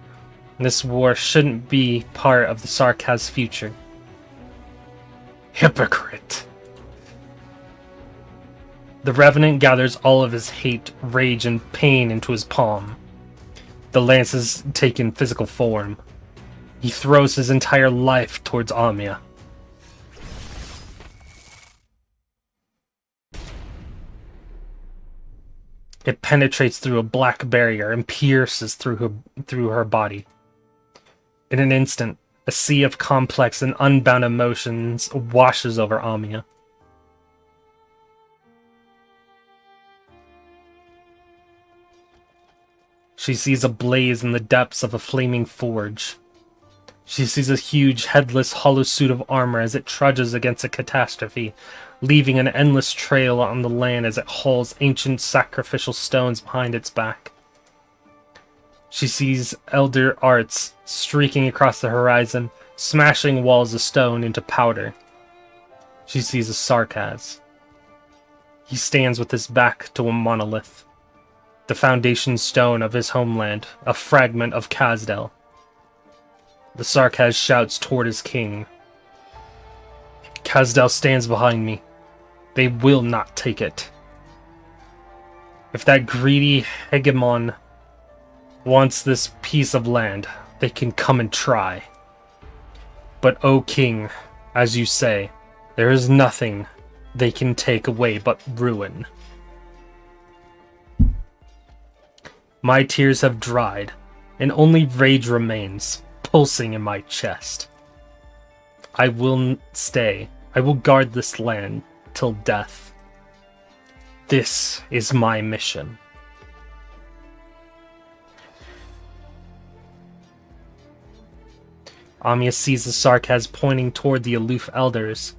This war shouldn't be part of the Sarkaz future. Hypocrite. The Revenant gathers all of his hate, rage, and pain into his palm. The lance has taken physical form. He throws his entire life towards Amia. It penetrates through a black barrier and pierces through her body. In an instant, a sea of complex and unbound emotions washes over Amia. She sees a blaze in the depths of a flaming forge. She sees a huge, headless, hollow suit of armor as it trudges against a catastrophe, leaving an endless trail on the land as it hauls ancient sacrificial stones behind its back. She sees elder arts streaking across the horizon, smashing walls of stone into powder. She sees a Sarkaz. He stands with his back to a monolith, the foundation stone of his homeland, a fragment of Kazdel. The Sarkaz shouts toward his king. Kazdel stands behind me. They will not take it. If that greedy hegemon wants this piece of land, they can come and try. But, O king, as you say, there is nothing they can take away but ruin. My tears have dried, and only rage remains, pulsing in my chest. I will stay. I will guard this land till death. This is my mission. Amia sees the Sarkaz pointing toward the aloof elders.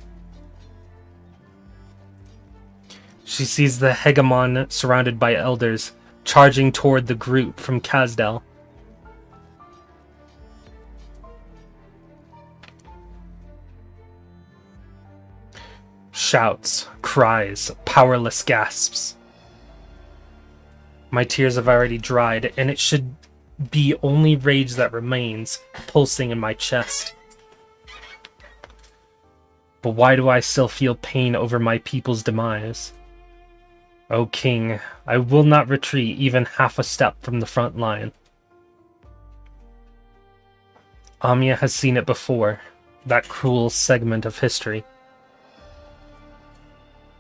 She sees the hegemon surrounded by elders, charging toward the group from Kazdel. Shouts, cries, powerless gasps. My tears have already dried, and it should be only rage that remains, pulsing in my chest. But why do I still feel pain over my people's demise? O king, I will not retreat even half a step from the front line. Amia has seen it before, that cruel segment of history.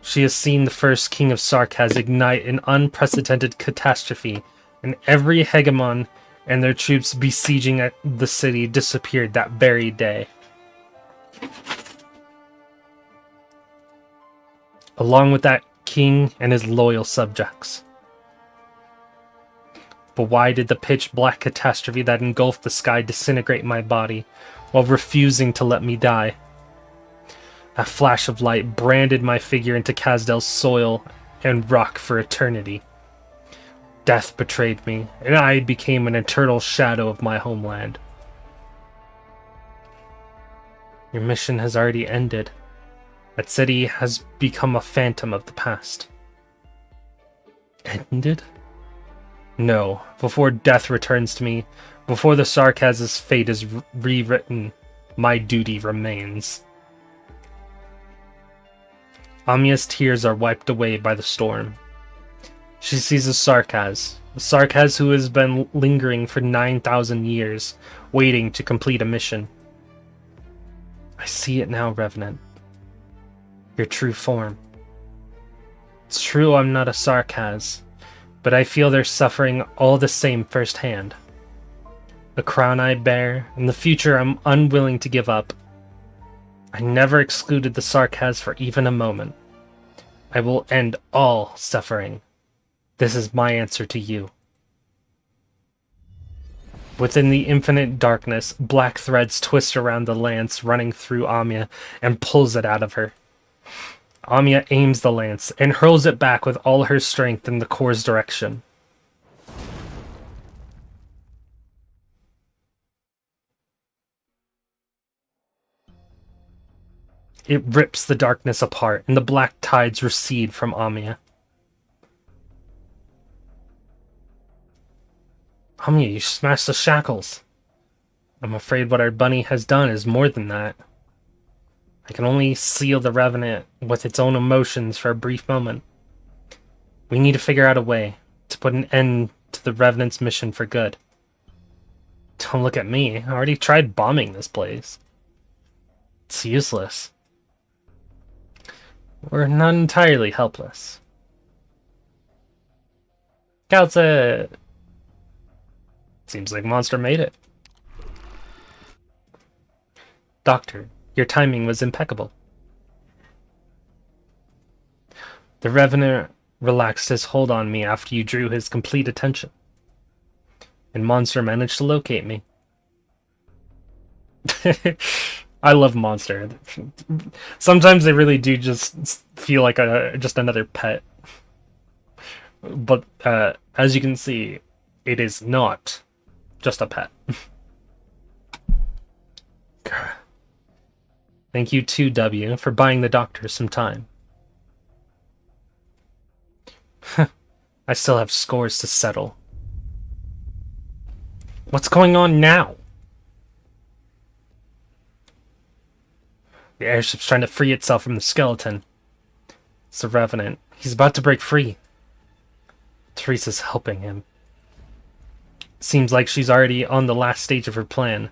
She has seen the first king of Sarkaz ignite an unprecedented catastrophe, and every hegemon and their troops besieging the city disappeared that very day. Along with that king and his loyal subjects. But why did the pitch-black catastrophe that engulfed the sky disintegrate my body, while refusing to let me die? A flash of light branded my figure into Kazdel's soil and rock for eternity. Death betrayed me, and I became an eternal shadow of my homeland. Your mission has already ended. That city has become a phantom of the past. Ended? No, before death returns to me, before the Sarkaz's fate is rewritten, my duty remains. Amia's tears are wiped away by the storm. She sees a Sarkaz who has been lingering for 9,000 years, waiting to complete a mission. I see it now, Revenant. Your true form. It's true I'm not a Sarkaz, but I feel their suffering all the same firsthand. The crown I bear, and the future I'm unwilling to give up. I never excluded the Sarkaz for even a moment. I will end all suffering. This is my answer to you. Within the infinite darkness, black threads twist around the lance running through Amiya and pulls it out of her. Amiya aims the lance and hurls it back with all her strength in the core's direction. It rips the darkness apart, and the black tides recede from Amiya. Amiya, you smashed the shackles. I'm afraid what our bunny has done is more than that. I can only seal the Revenant with its own emotions for a brief moment. We need to figure out a way to put an end to the Revenant's mission for good. Don't look at me. I already tried bombing this place. It's useless. We're not entirely helpless. Counts it! Seems like Monster made it. Doctor, your timing was impeccable. The Revenant relaxed his hold on me after you drew his complete attention. And Monster managed to locate me. I love Monster. Sometimes they really do just feel like just another pet. But as you can see, it is not just a pet. Thank you too, W, for buying the doctor some time. I still have scores to settle. What's going on now? The airship's trying to free itself from the skeleton. It's the Revenant. He's about to break free. Teresa's helping him. Seems like she's already on the last stage of her plan.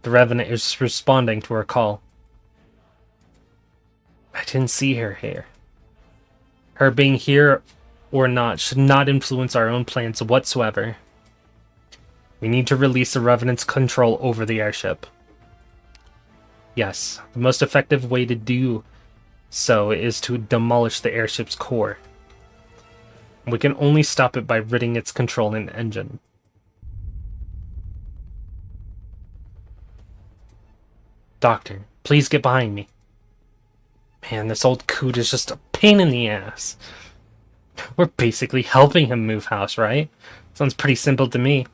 The Revenant is responding to her call. I didn't see her here. Her being here or not should not influence our own plans whatsoever. We need to release the Revenant's control over the airship. Yes, the most effective way to do so is to demolish the airship's core. We can only stop it by ridding its control and engine. Doctor, please get behind me. Man, this old coot is just a pain in the ass. We're basically helping him move house, right? Sounds pretty simple to me.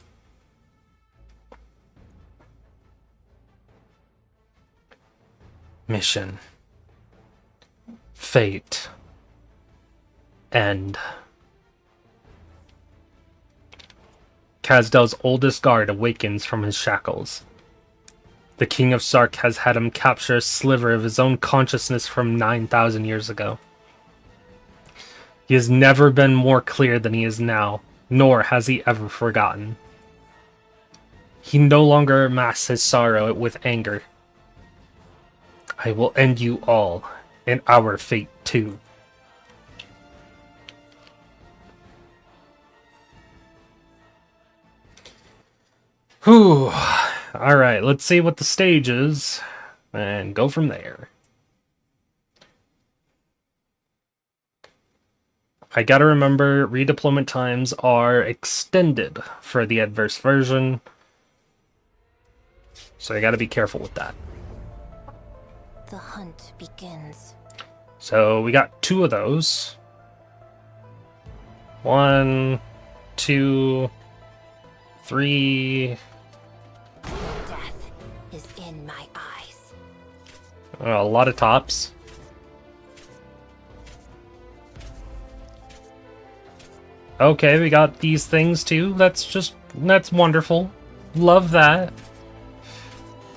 Mission. Fate. End. Kazdel's oldest guard awakens from his shackles. The King of Sark has had him capture a sliver of his own consciousness from 9,000 years ago. He has never been more clear than he is now, nor has he ever forgotten. He no longer masks his sorrow with anger. I will end you all, and our fate too. Whew. Alright, let's see what the stage is, and go from there. I gotta remember, redeployment times are extended for the adverse version, so I gotta be careful with that. The hunt begins. So we got 2 of those. 1, 2, 3. Death is in my eyes. A lot of tops. Okay, we got these things too. That's wonderful. Love that.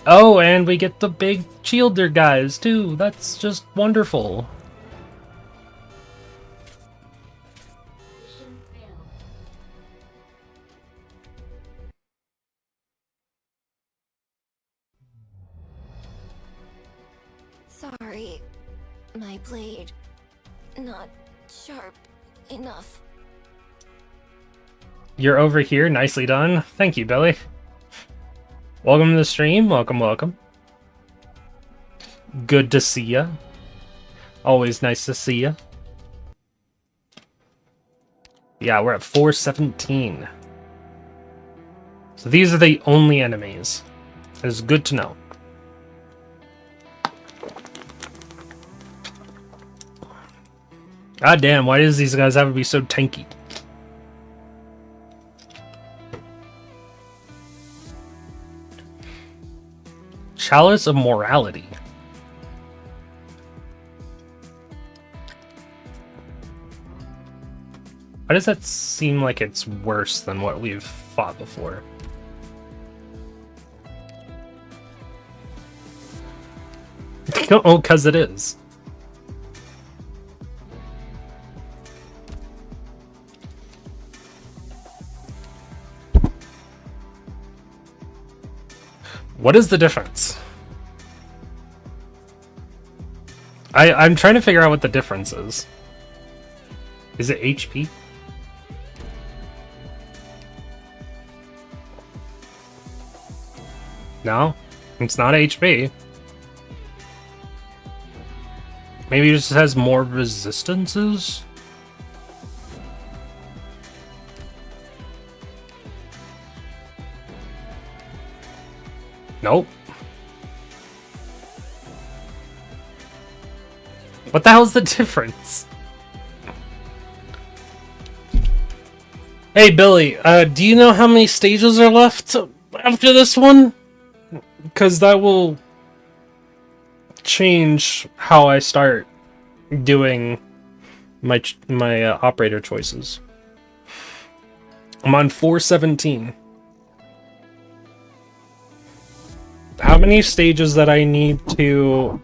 Oh, and we get the big shielder guys too. That's just wonderful. Sorry, my blade not sharp enough. You're over here. Nicely done. Thank you, Billy. Welcome to the stream. Welcome, welcome. Good to see ya. Always nice to see ya. Yeah, we're at 417. So these are the only enemies. It's good to know. God damn, why does these guys have to be so tanky? Chalice of Morality. Why does that seem like it's worse than what we've fought before? Oh, because it is. What is the difference? I'm trying to figure out what the difference is. Is it HP? No, it's not HP. Maybe it just has more resistances? Nope. What the hell's the difference? Hey Billy, do you know how many stages are left after this one? Because that will change how I start doing my operator choices. I'm on 417. How many stages that I need to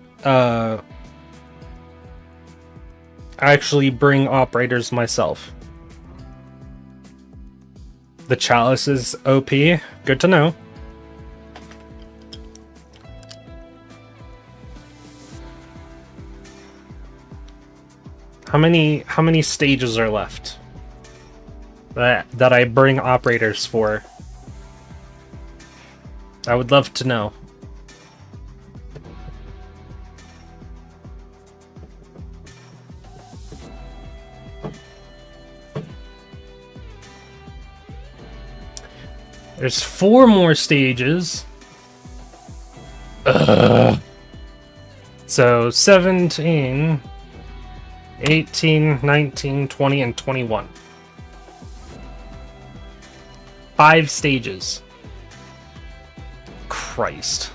actually bring operators myself? The Chalice is OP. Good to know. How many stages are left that I bring operators for? I would love to know. There's 4 more stages. So 17, 18, 19, 20, and 21. 5 stages. Christ.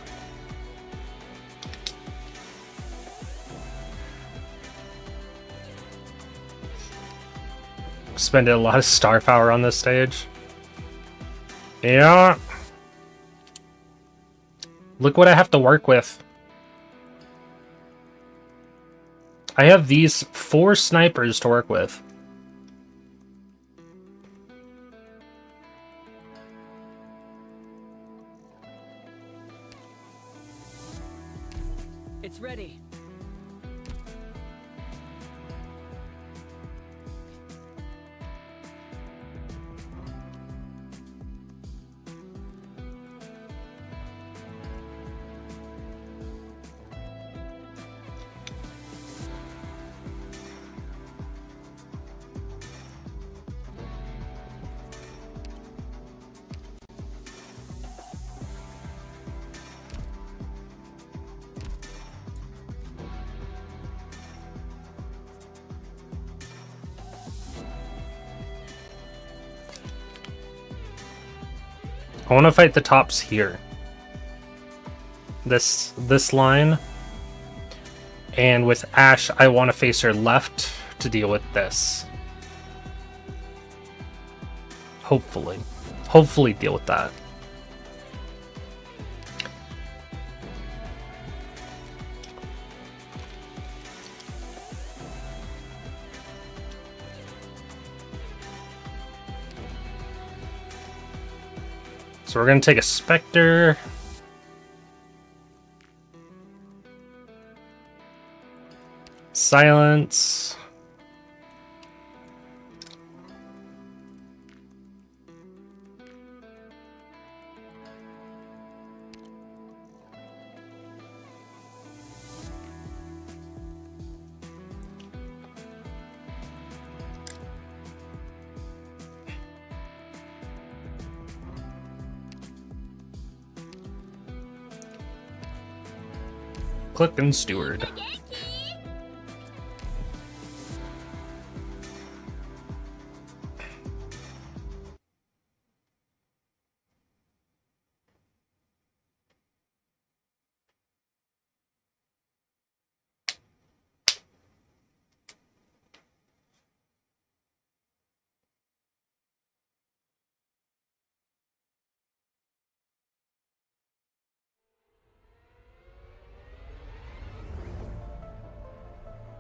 Spending a lot of star power on this stage. Yeah. Look what I have to work with. I have these 4 snipers to work with. It's ready. I want to fight the tops here. This line. And with Ash, I want to face her left to deal with this. Hopefully. Hopefully deal with that. So we're going to take a Spectre. Silence. Click and steward.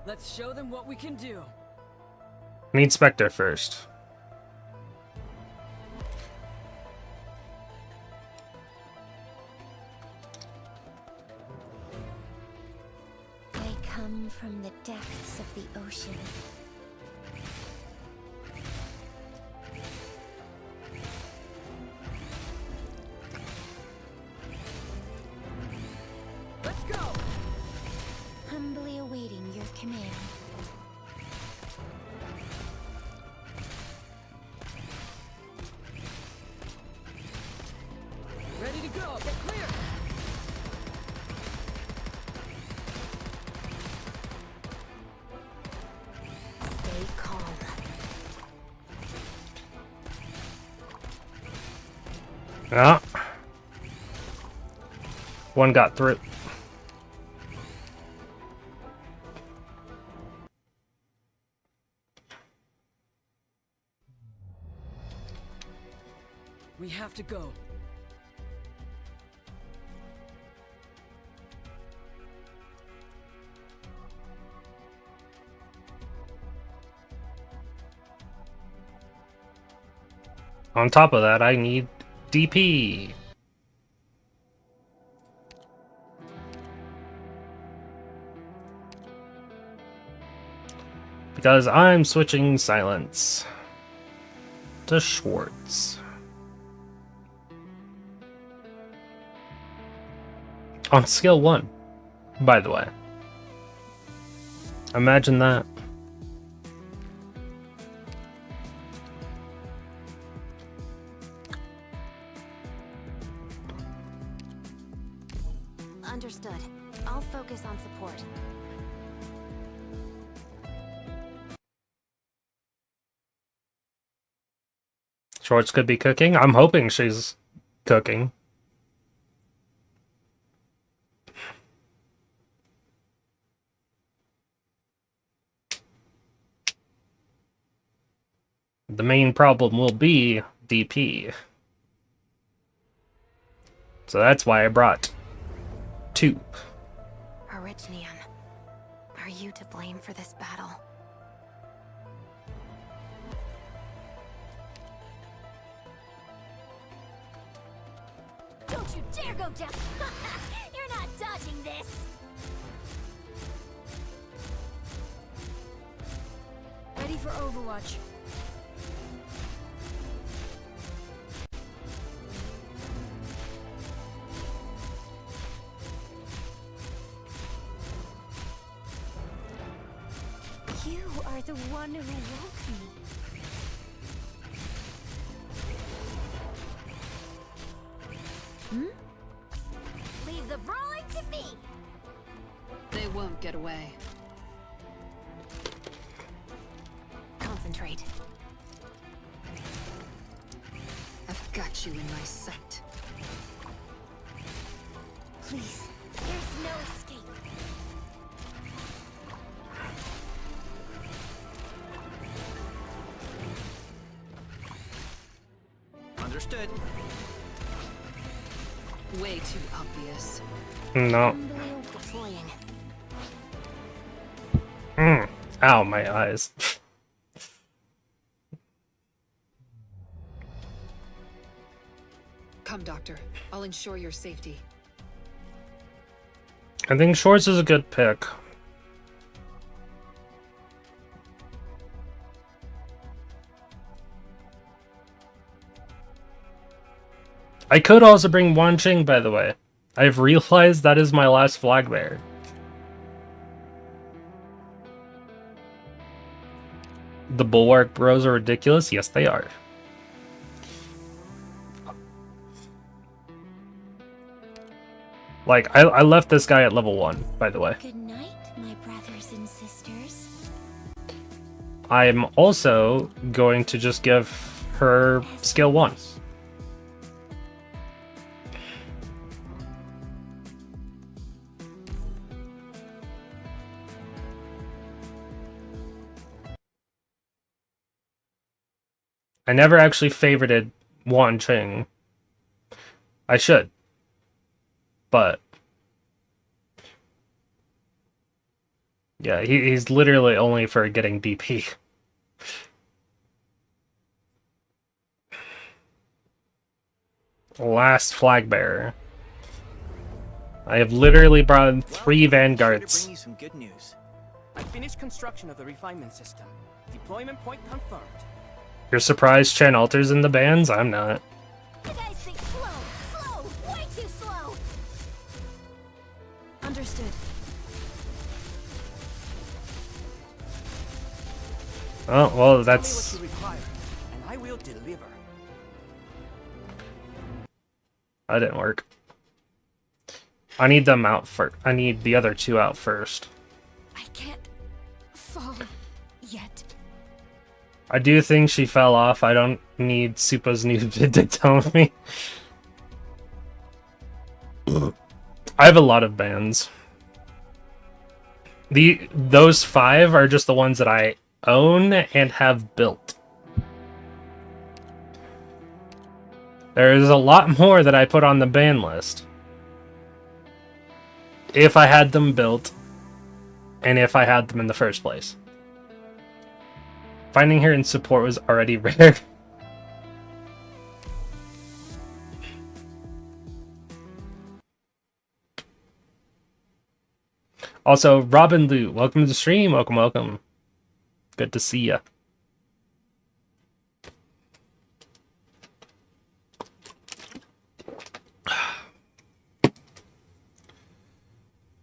Let's show them what we can do. Need Spectre first. They come from the depths of the ocean. Let's go! Humbly awaiting your command. Ready to go. Get clear. Stay calm. Ah. One got through. We have to go. On top of that, I need DP. Because I'm switching silence to Schwartz. On skill 1, by the way. Imagine that. Understood. I'll focus on support. Schwartz could be cooking. I'm hoping she's cooking. The main problem will be DP. So that's why I brought 2. Arknights, are you to blame for this battle? Don't you dare go down! You're not dodging this! Ready for Overwatch. You are the one who woke me. Leave the brawling to me! They won't get away. Concentrate. I've got you in my sight. Please, there's no escape. Understood. Way too obvious. No. Deploying. Ow, my eyes. Come, Doctor. I'll ensure your safety. I think Schwartz is a good pick. I could also bring Wan Qing, by the way. I've realized that is my last flag bearer. The Bulwark Bros are ridiculous? Yes, they are. Like, I left this guy at level 1, by the way. Good night, my brothers and sisters. I'm also going to just give her skill 1. I never actually favorited Wan Ching. I should. But yeah, he's literally only for getting DP. Last flag bearer. I have literally brought 3 vanguards. To bring you some good news. I finished construction of the refinement system. Deployment point confirmed. You're surprised Chen alters in the bands? I'm not. You guys think slow, way too slow. Understood. Oh, well, Tell me that's... what you require, and I will deliver. That didn't work. I need them out first. I need the other 2 out first. I can't fall yet. I do think she fell off. I don't need Supa's new vid to tell me. I have a lot of bands. Those 5 are just the ones that I own and have built. There is a lot more that I put on the ban list. If I had them built, and if I had them in the first place. Finding her in support was already rare. Also, Robin Liu, welcome to the stream. Welcome, welcome. Good to see ya.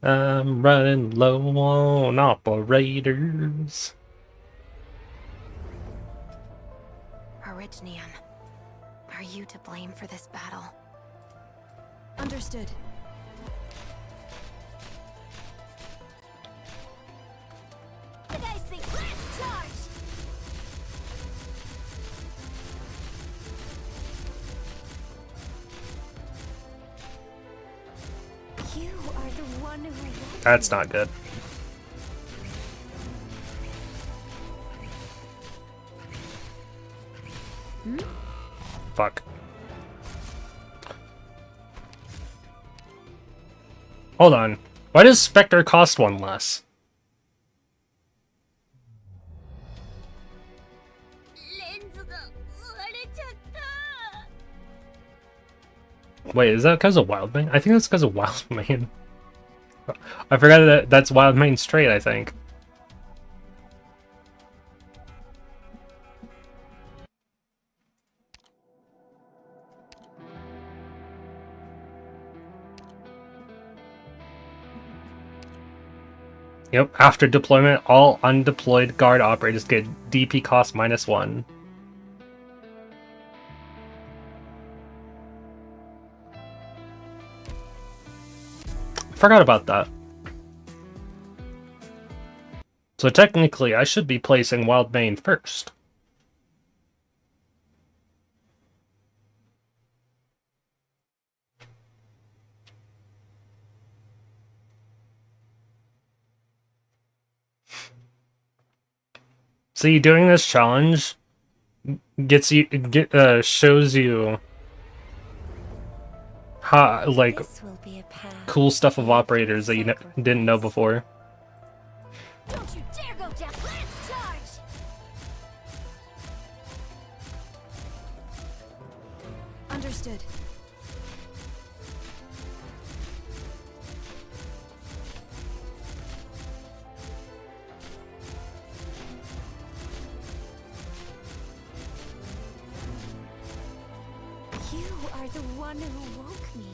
I'm running low on operators. Orignium, are you to blame for this battle? Understood. You guys think let's charge. You are the one who... That's not good. Fuck. Hold on. Why does Spectre cost 1 less? Wait, is that because of Wildmane? I think that's because of Wildmane. I forgot that that's Wildmane's trait, I think. Yep, after deployment, all undeployed guard operators get DP cost -1. Forgot about that. So technically, I should be placing Wildmane first. See, doing this challenge shows you how, like, cool stuff of operators that you didn't know before. Don't you dare go down. Let's charge. Understood. You are the one who woke me.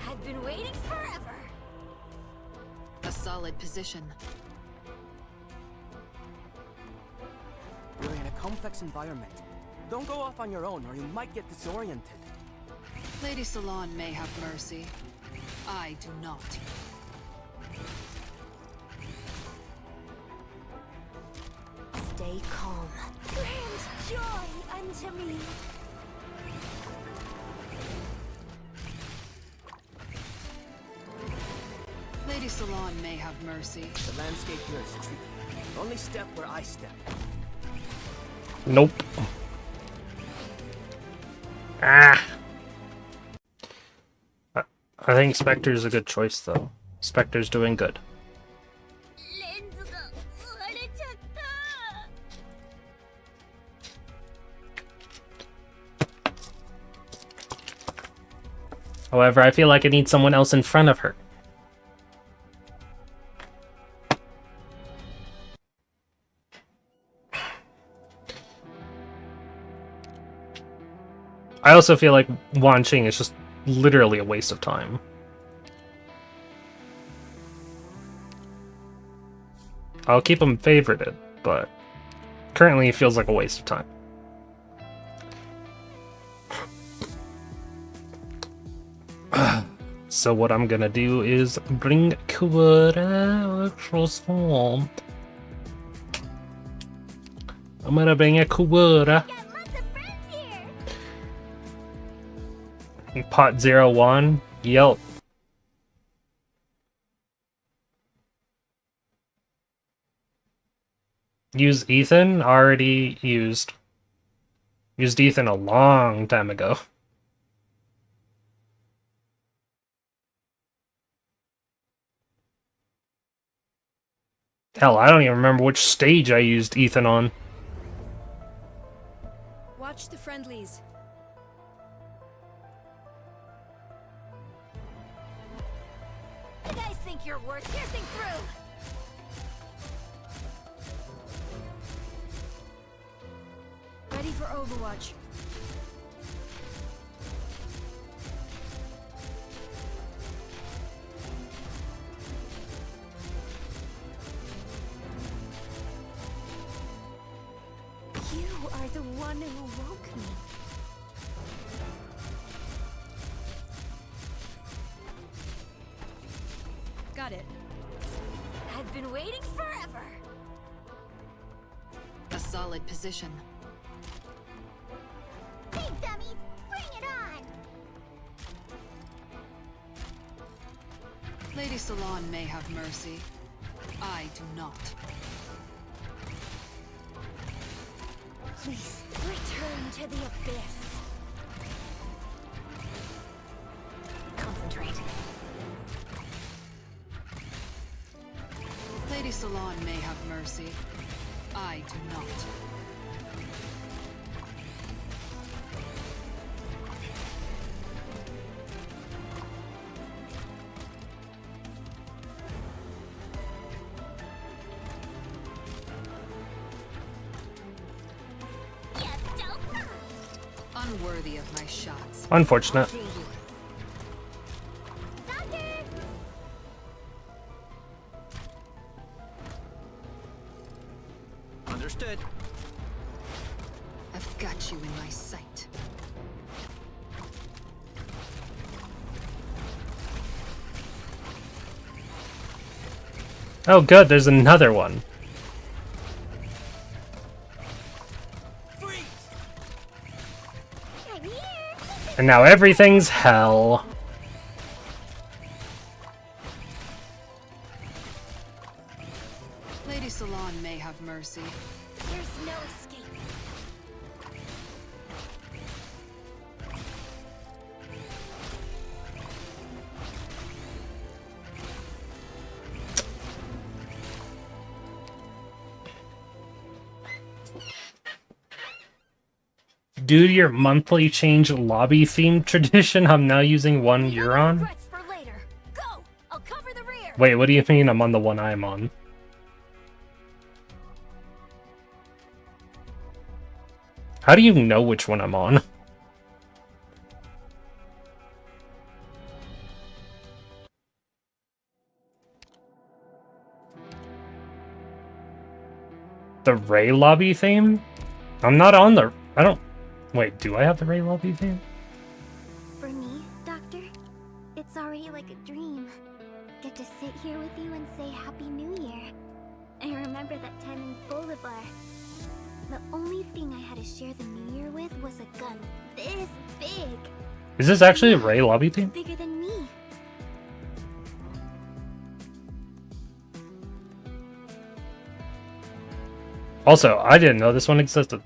I've been waiting forever. A solid position. Brilliant. Prefect's environment. Don't go off on your own or you might get disoriented. Lady Salon may have mercy. I do not. Stay calm. Grant joy unto me. Lady Salon may have mercy. The landscape here is tricky. Only step where I step. Nope. Ah. I think Spectre's a good choice, though. Spectre's doing good. However, I feel like I need someone else in front of her. I also feel like Wan Qing is just literally a waste of time. I'll keep him favorited, but currently it feels like a waste of time. So what I'm gonna do is bring Kubura across home. I'm gonna bring a Kubura. Pot 01, Yelp. Use Ethan? Already used. Used Ethan a long time ago. Hell, I don't even remember which stage I used Ethan on. Watch the friendlies. You guys think you're worth piercing through? Ready for Overwatch. You are the one who woke me. Got it. I've been waiting forever. A solid position. Hey, dummies, bring it on! Lady Salon may have mercy. I do not. Please, return to the abyss. Concentrate. Lady Salon may have mercy. I do not. Unworthy of my shots. Unfortunate. Understood. I've got you in my sight. Oh good, there's another one. And now everything's hell. Lady Salon may have mercy. There's no escape. Due to your monthly change lobby theme tradition, I'm now using one you're on. Regrets for later. Go! I'll cover the rear. Wait, what do you mean I'm on the one I'm on? How do you know which one I'm on? The Ray lobby theme? I'm not on the... I don't... Wait, do I have the Ray Lobby theme? For me, Doctor, it's already like a dream. Get to sit here with you and say Happy New Year. I remember that time in Bolivar. The only thing I had to share the New Year with was a gun this big. Is this actually a Ray Lobby theme? Bigger than me. Also, I didn't know this one existed.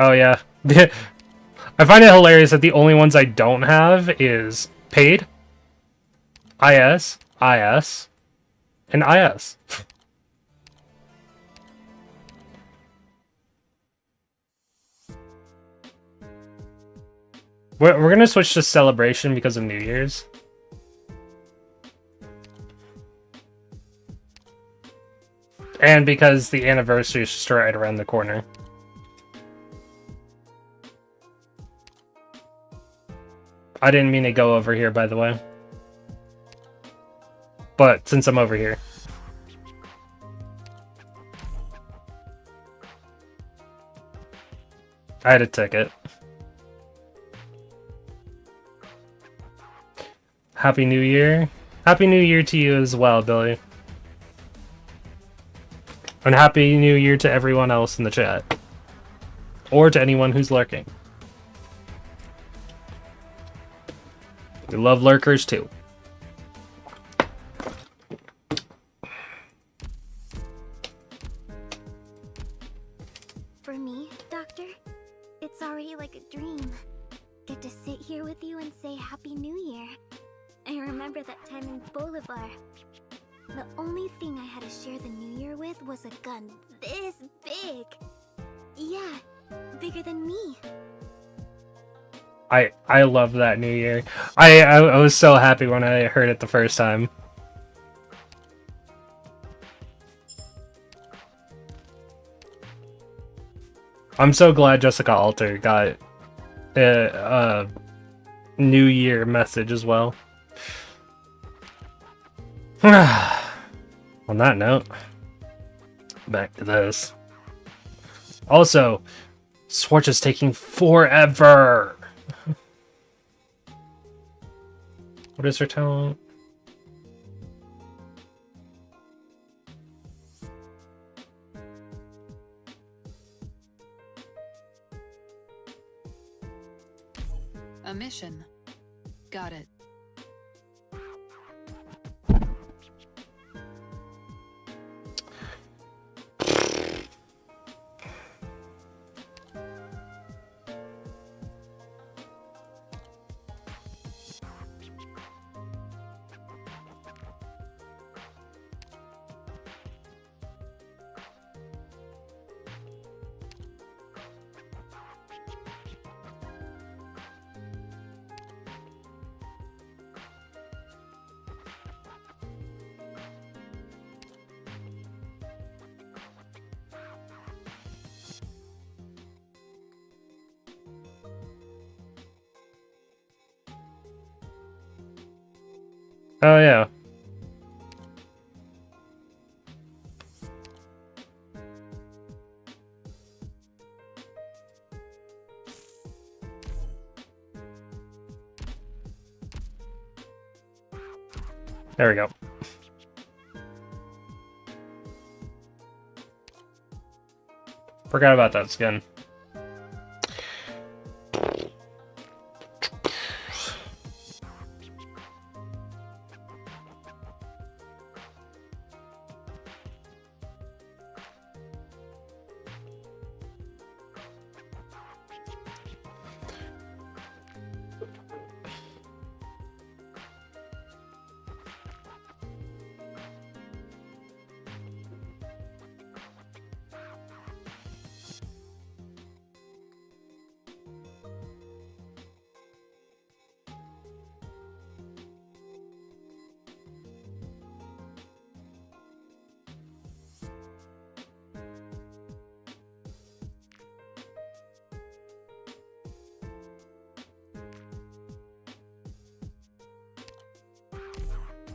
Oh yeah. I find it hilarious that the only ones I don't have is paid, IS, IS, and IS. We're gonna switch to celebration because of New Year's. And because the anniversary is just right around the corner. I didn't mean to go over here, by the way. But since I'm over here. I had a ticket. Happy New Year. Happy New Year to you as well, Billy. And Happy New Year to everyone else in the chat. Or to anyone who's lurking. We love lurkers too. For me, Doctor, it's already like a dream. Get to sit here with you and say Happy New Year. I remember that time in Bolivar. The only thing I had to share the New Year with was a gun this big. Yeah, bigger than me. I love that New Year. I was so happy when I heard it the first time. I'm so glad Jessica Alter got a New Year message as well. On that note, back to this. Also, Swartz is taking forever. What is her talent? A mission. Got it. Oh yeah. There we go. Forgot about that skin.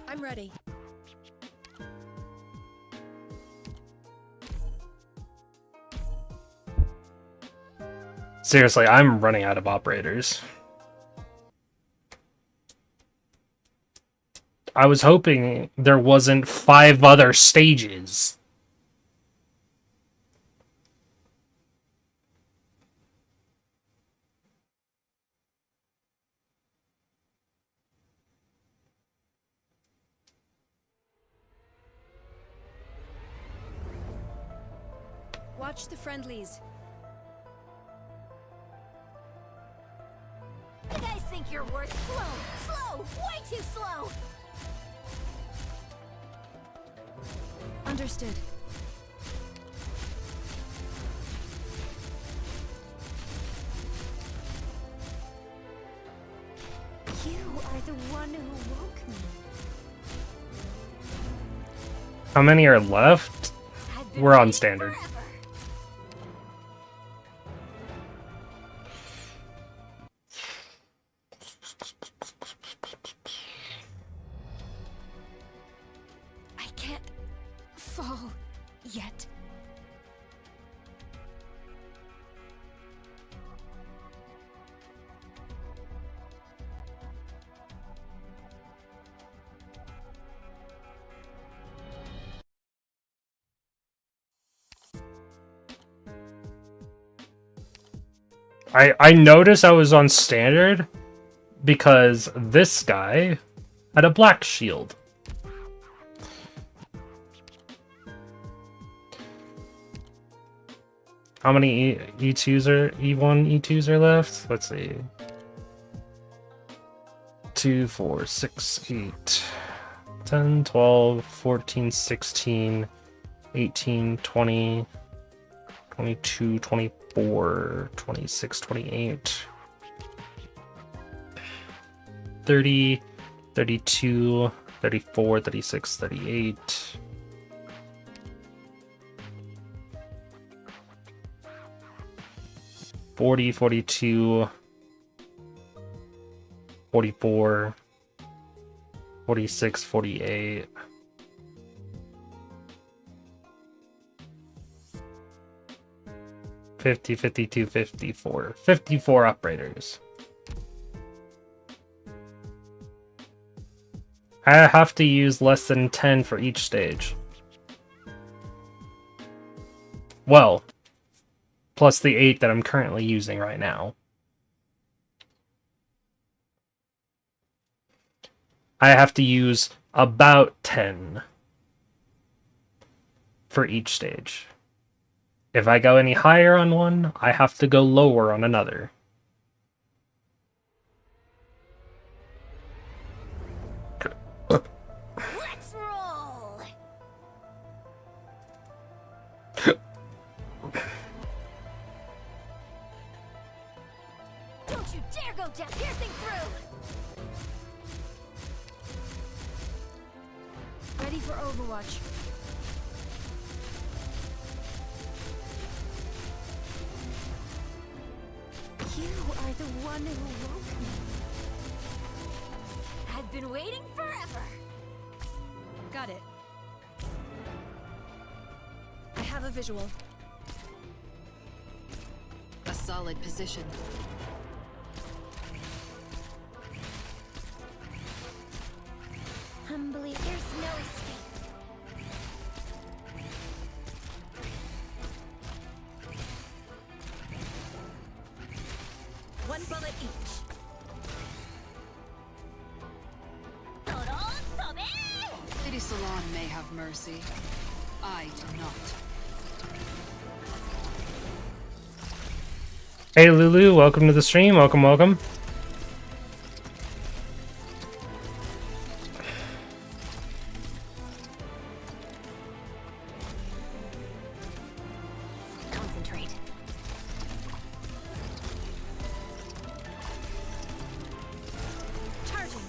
I'm ready. Seriously, I'm running out of operators. I was hoping there wasn't 5 other stages. Watch the friendlies. You guys think you're worth slow, way too slow. Understood. You are the one who woke me. How many are left? We're on standard. Forever. I can't fall yet. I noticed I was on standard because this guy had a black shield. How many E2s are E1 E2s are left? Let's see. 2, 4, 6, 8, 10, 12, 14, 16, 18, 20, 22, 24, 26, 28, 30, 32, 34, 36, 38. 40, 42, 44, 46, 48. $50, $52, $54. 54 operators. I have to use less than 10 for each stage. Well, plus the 8 that I'm currently using right now. I have to use about 10 for each stage. If I go any higher on one, I have to go lower on another. Let's roll. Don't you dare go down, piercing through. Ready for Overwatch. You are the one who woke me. I've been waiting forever. Got it. I have a visual. A solid position. Humbly, there's no escape. One bullet each. City Salon may have mercy. I do not. Hey Lulu, welcome to the stream. Welcome, welcome. Concentrate. Charging.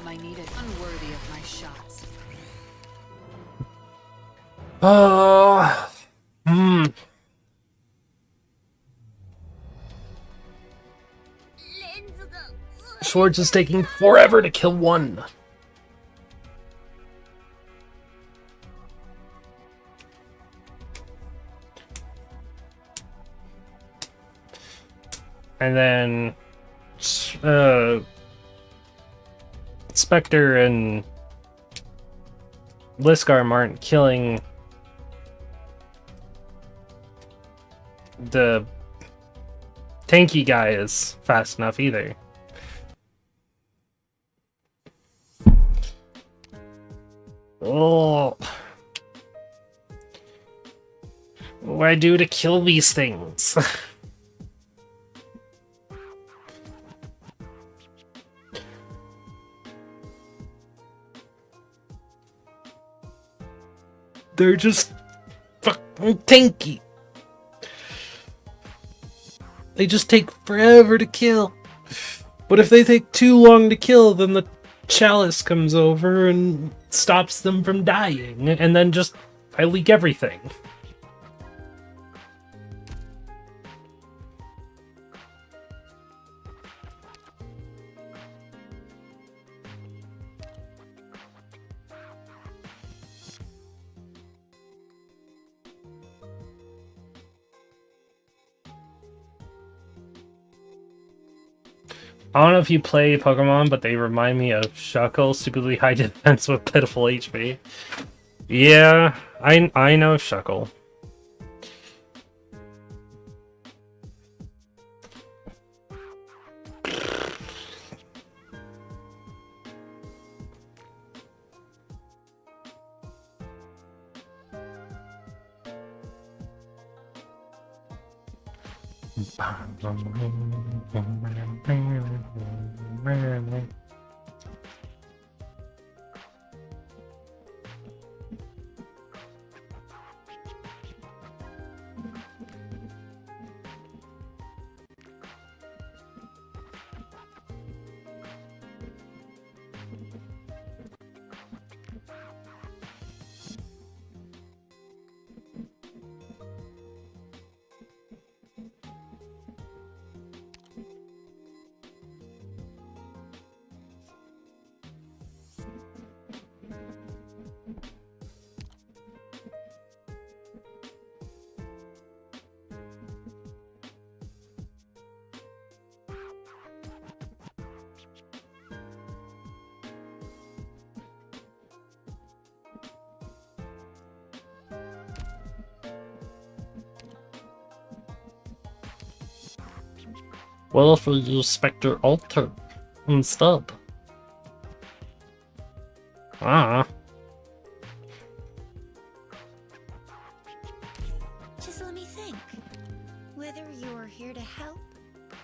I needed. Unworthy of my shots. Schwartz is taking forever to kill one. And then Spectre and Liskarm aren't killing the tanky guys fast enough either. Oh. What do I do to kill these things? They're just fucking tanky. They just take forever to kill. But if they take too long to kill, then the Chalice comes over and stops them from dying. And then just I leak everything. I don't know if you play Pokemon, but they remind me of Shuckle, stupidly high defense with pitiful HP. Yeah, I know Shuckle. What if we use Spectre Alter instead? Ah. Just let me think. Whether you're here to help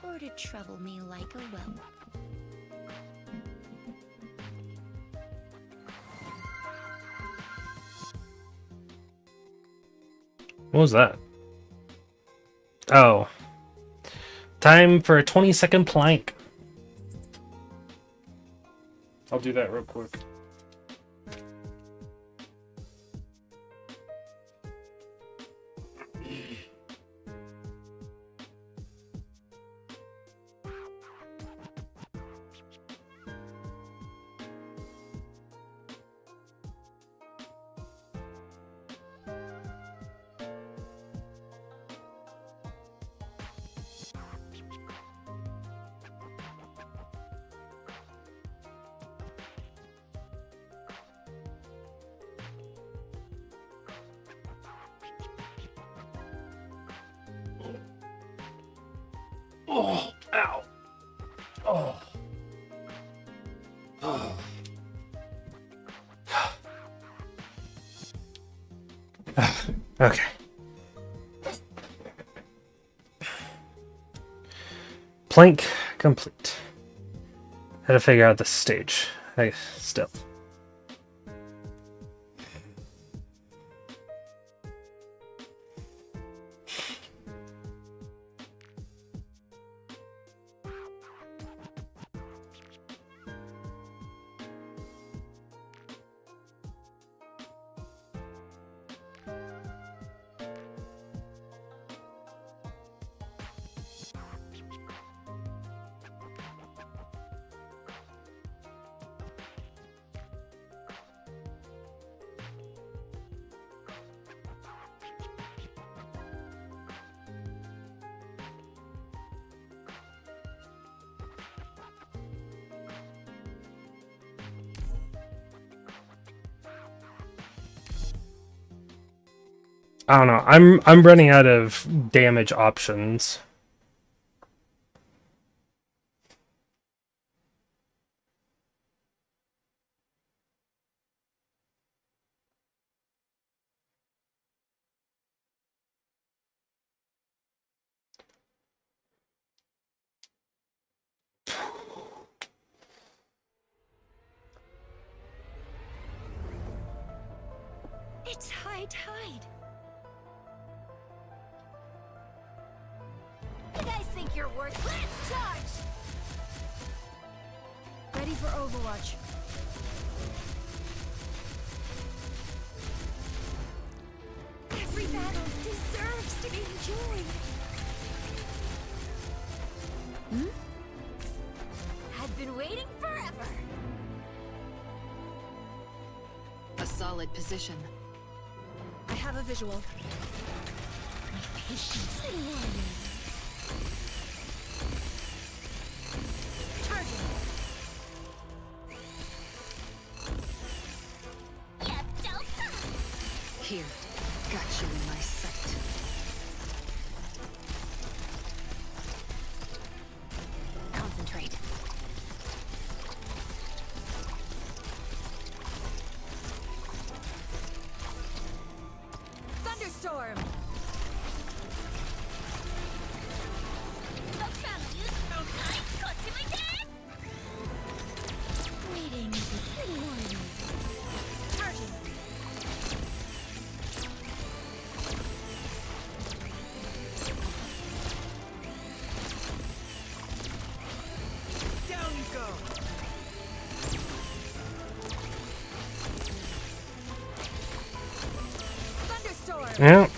or to trouble me like a whelp. What was that? Oh. Time for a 20-second plank. I'll do that real quick. Oh, ow. Oh. Oh. Okay. Plank complete. Had to figure out the stage. Still. I don't know. I'm running out of damage options. It's high tide. You guys think you're worth? Let's charge! Ready for Overwatch. Every battle deserves to be enjoyed. I've been waiting forever. A solid position. I have a visual. Patience and learning. Charging. Yep, don't. Here, got you in my sight. Concentrate. Thunderstorm. Waiting is a good warning. Charging. Down you go! Thunderstorm. Yep,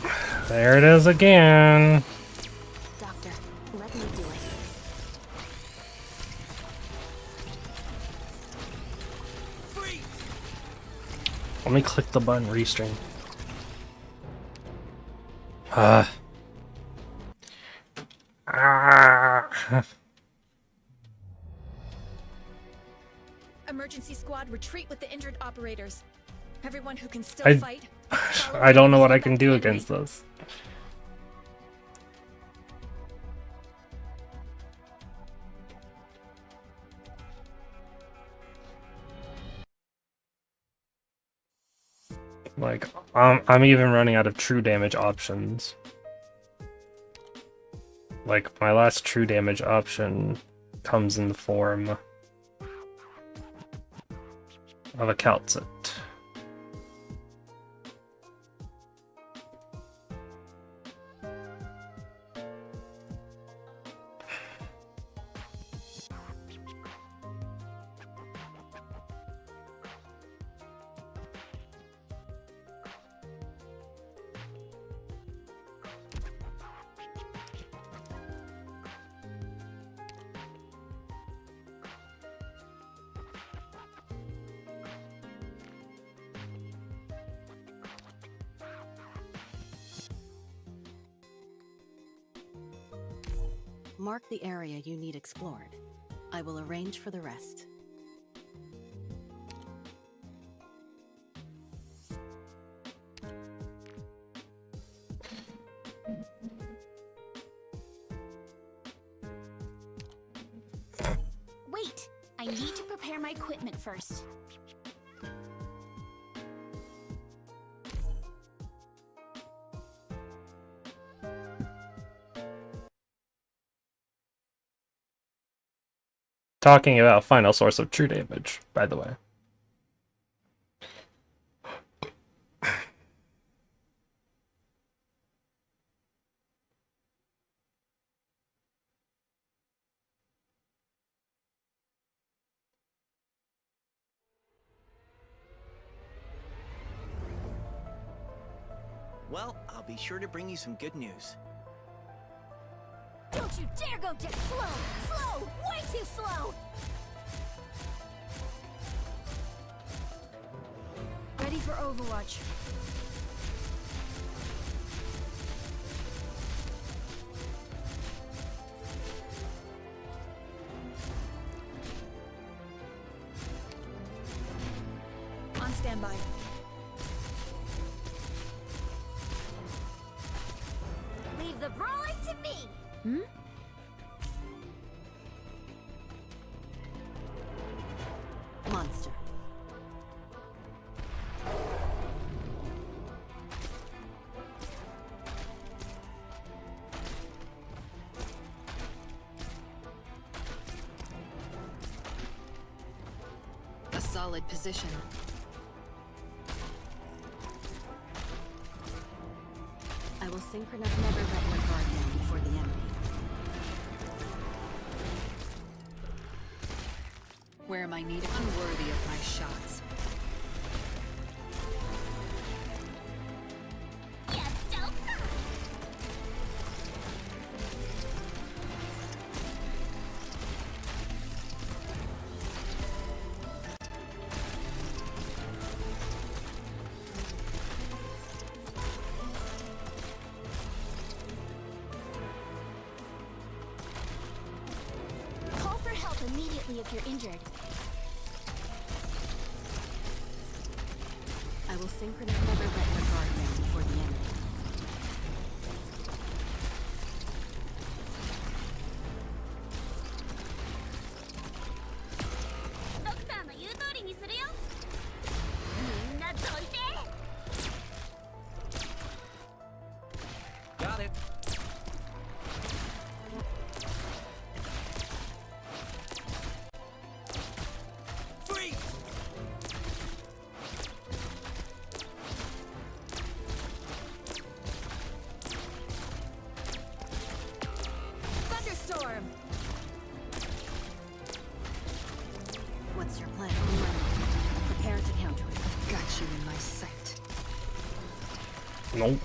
there it is again. Doctor, let me do it. Freeze! Let me click the button restream. Ah. Emergency squad, retreat with the injured operators. Everyone who can still I- fight. I don't know what I can do against this. Like, I'm even running out of true damage options. Like, my last true damage option comes in the form of a calcit. Mark the area you need explored. I will arrange for the rest. Wait! I need to prepare my equipment first. Talking about final source of true damage, by the way. Well, I'll be sure to bring you some good news. Don't you dare go down! Slow! Slow! Way too slow! Ready for Overwatch. On standby. Leave the brawling to me! Hmm? Monster. A solid position. I will synchronize, never let your guard down before the enemy. Where am I needed? Unworthy of my shots. Call for help immediately if you're injured. I will synchronize, never let your guard down before the enemy. Got it. Freeze! Thunderstorm! What's your plan? Prepare to counter it. I've got you in my sight. Nope.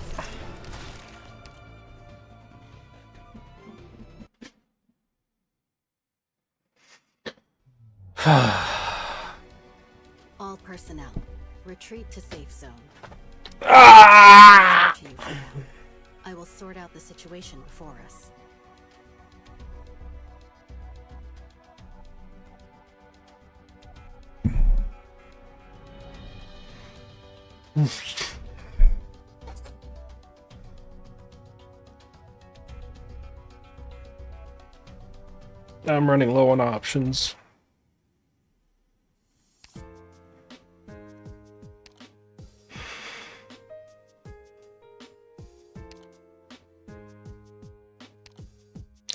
All personnel, retreat to safe zone. Ah! To you for now. I will sort out the situation before us. I'm running low on options.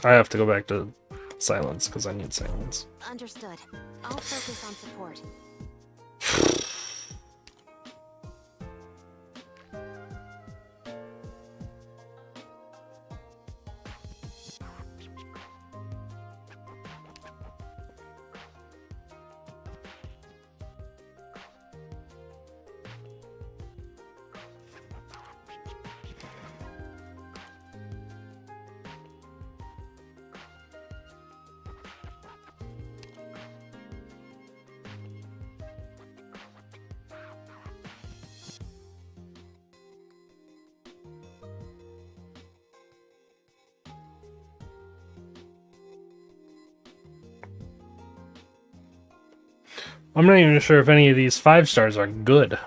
I have to go back to silence because I need silence. Understood. I'll focus on support. I'm not even sure if any of these 5 stars are good.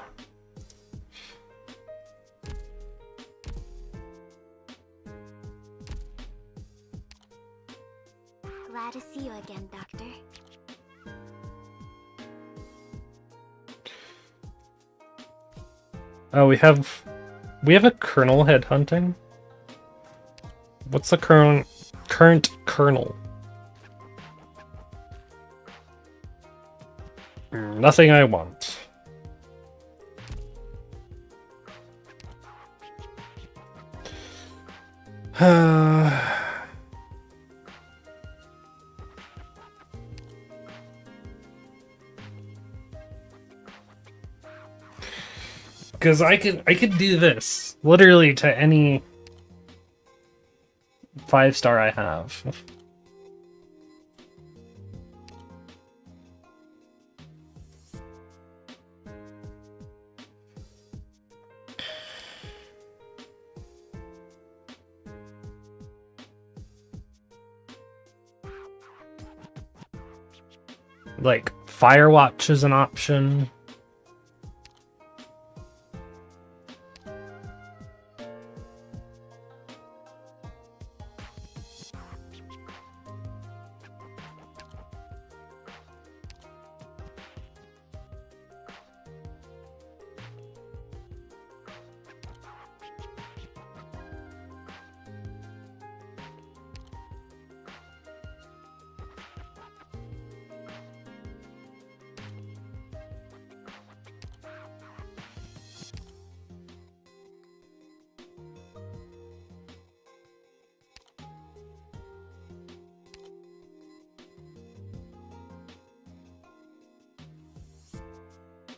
Glad to see you again, Doctor. Oh, we have a kernel headhunting. What's the current kernel? Nothing I want. Because I could do this literally to any 5-star I have. Like, Firewatch is an option.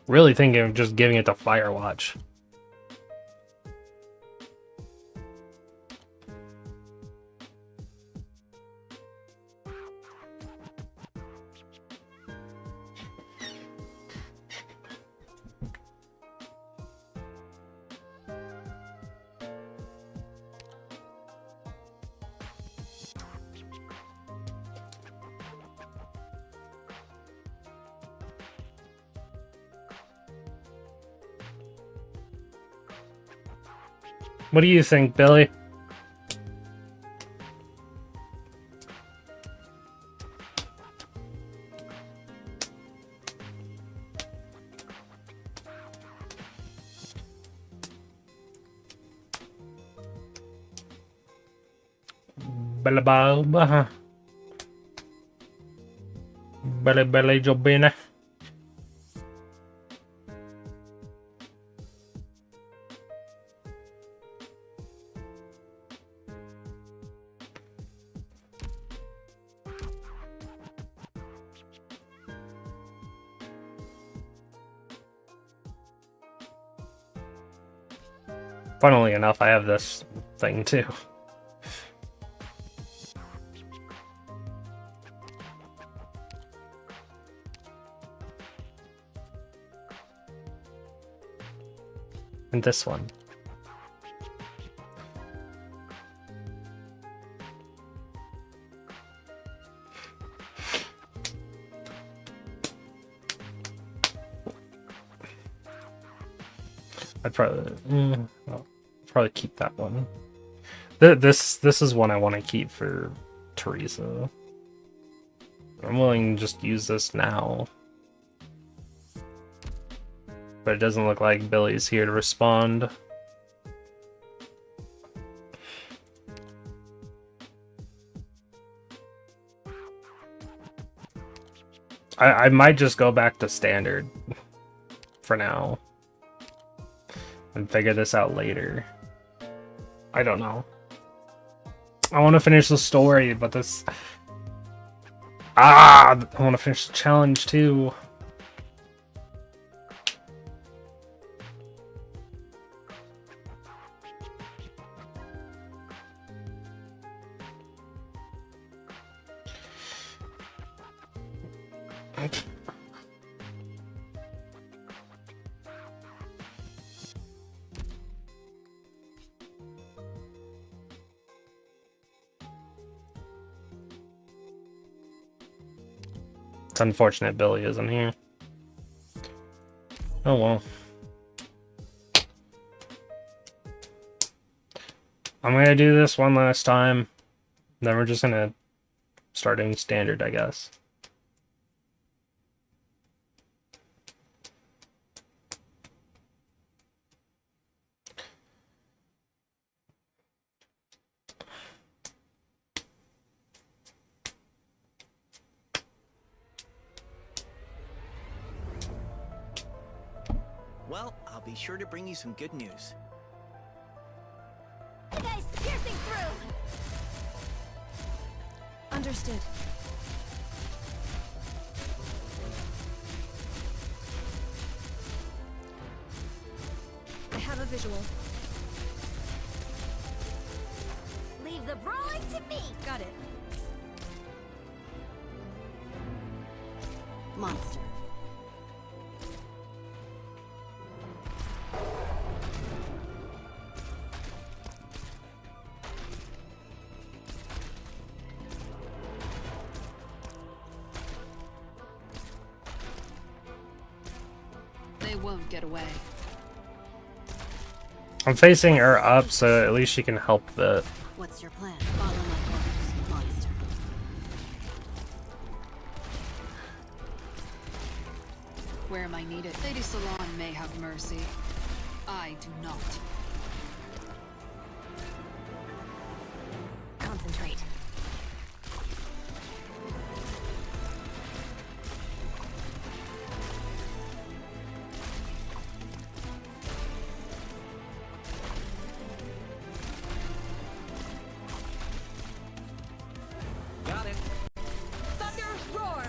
Really thinking of just giving it to Firewatch. What do you think, Billy? Balabalba. Bale Jobina. Funnily enough, I have this thing too. And this one. I'd probably keep that one. This is one I want to keep for Teresa. I'm willing to just use this now. But it doesn't look like Billy's here to respond. I might just go back to standard for now and figure this out later. I don't know. I want to finish the story, but this... I want to finish the challenge too. It's unfortunate Billy isn't here. Oh well. I'm gonna do this one last time. Then we're just gonna start doing standard, I guess. Well, I'll be sure to bring you some good news. Guys, piercing through! Understood. I have a visual. Leave the brawling to me! Got it. Monster. They won't get away. I'm facing her up, so at least she can help a bit. What's your plan? Follow my orders, monster. Where am I needed? Lady Salon may have mercy. I do not. Concentrate. Got it. Thunder roar!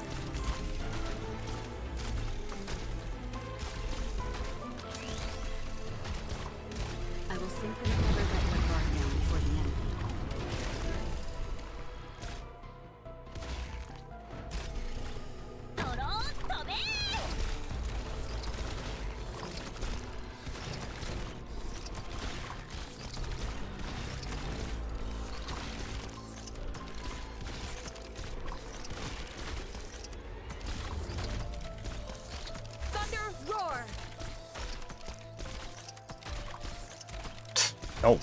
will simply never let your guard down before the enemy. Oh.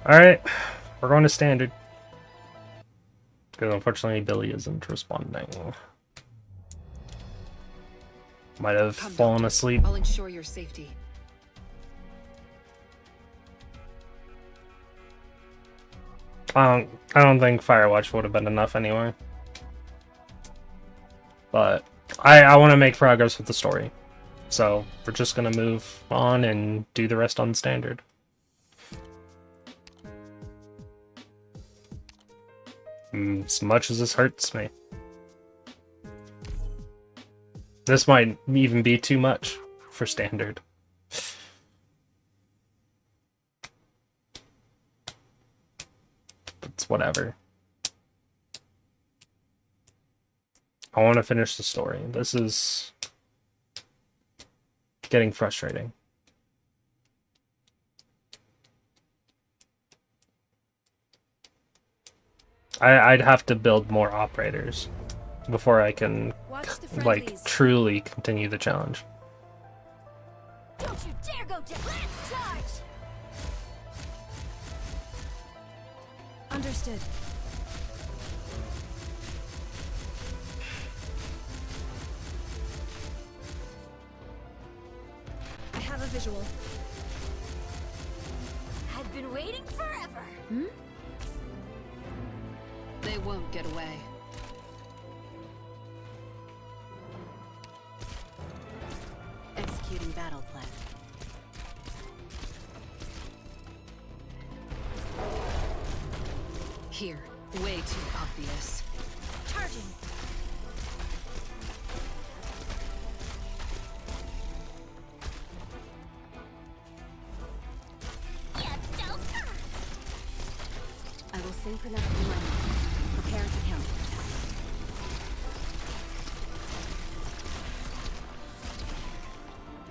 Alright. We're going to standard. Because unfortunately Billy isn't responding. Might have fallen asleep. I'll ensure your safety. I don't think Firewatch would have been enough anyway. But I want to make progress with the story. So we're just going to move on and do the rest on standard. As much as this hurts me. This might even be too much for standard. It's whatever. I want to finish the story. This is getting frustrating. I'd have to build more operators before I can, like, truly continue the challenge. Don't you dare go down! Let's charge! Understood. I have a visual. I've been waiting forever. Hmm? They won't get away. Executing battle plan. Here, way too obvious. Charging. I will synchronize the line. Prepare to counter.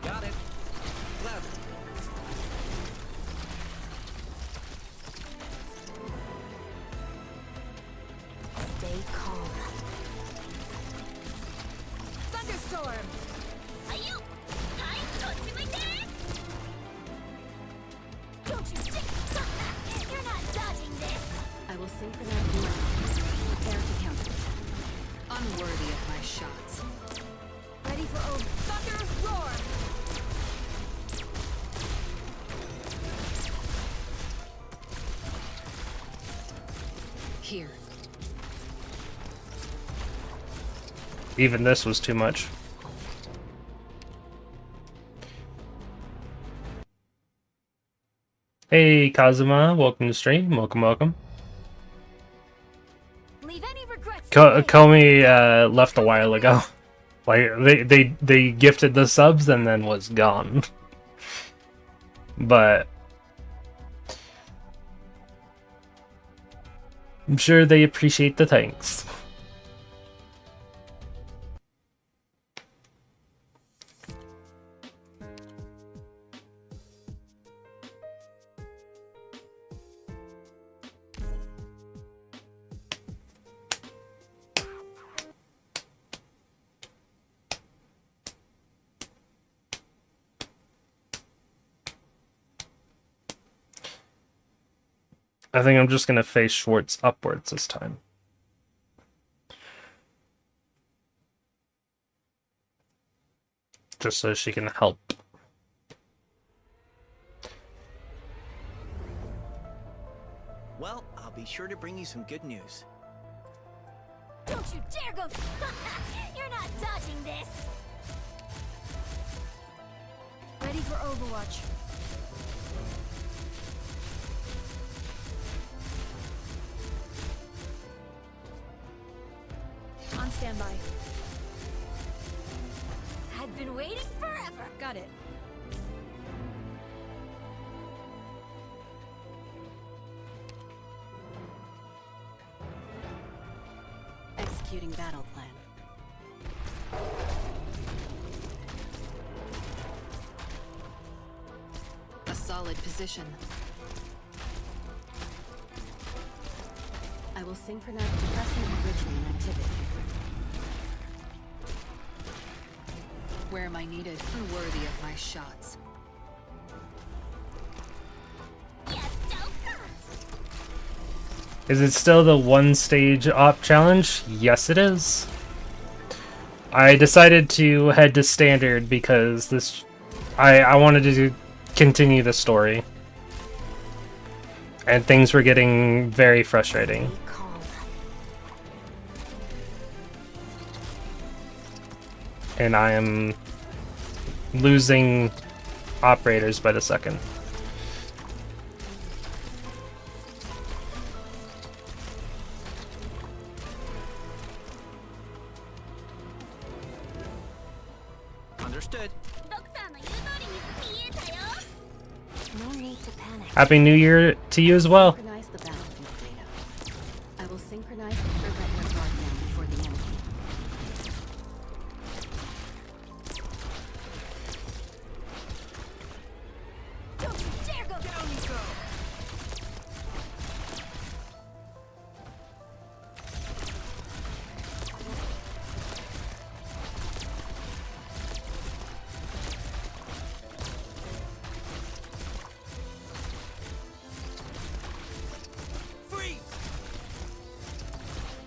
Got it. Left. Stay calm. Thunderstorm! Don't you think? You're not dodging this. I will synchronize the line. Prepare to counter. Unworthy of my shots. Ready for thunder roar! Here. Even this was too much. Hey Kazuma, welcome to stream. Welcome. Leave any regrets. Komi left a while ago. Like they gifted the subs and then was gone. But I'm sure they appreciate the thanks. I think I'm just going to face Schwartz upwards this time. Just so she can help. Well, I'll be sure to bring you some good news. Don't you dare go. You're not dodging this. Ready for Overwatch. On standby. I've been waiting forever. Got it. Executing battle plan. A solid position. I will synchronize depressing enrichment activity. Where am I needed? Unworthy of my shots. Is it still the one stage op challenge? Yes, it is. I decided to head to standard because this I wanted to continue the story. And things were getting very frustrating. And I am losing operators by the second. Understood. No need to panic. Happy New Year to you as well. Synchronize the battlefield data. I will synchronize the prevent your guard down before the enemy. Don't you dare go down, you go.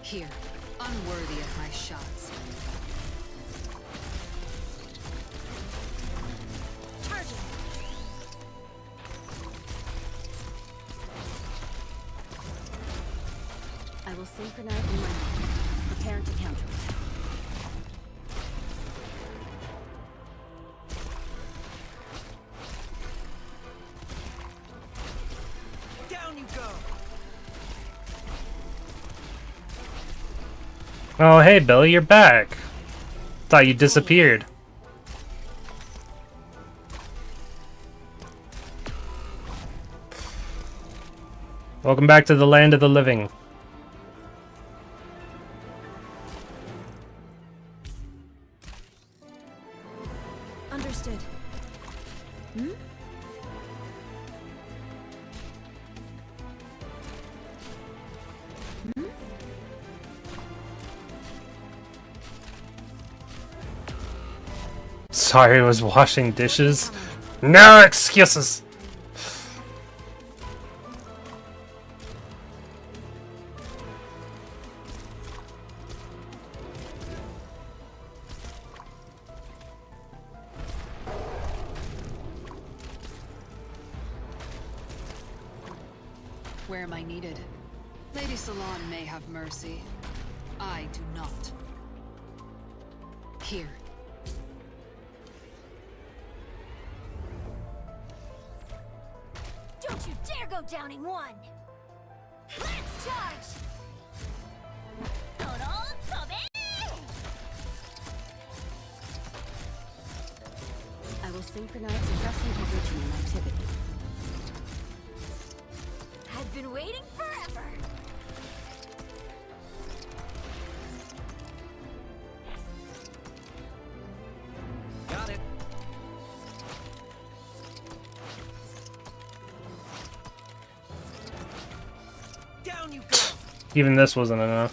Here, unworthy of my shots. Charging. I will synchronize in my mind. Prepare to counterattack. Down you go. Oh, hey, Billy, you're back. Thought you disappeared. Welcome back to the land of the living. Understood. Hmm? Sorry, I was washing dishes. No excuses! Where am I needed? Lady Salon may have mercy. I do not. Here. Don't you dare go down in one! Let's charge! I will synchronize suppressing enrichment activity. I've been waiting forever! Got it. Down you go. Even this wasn't enough.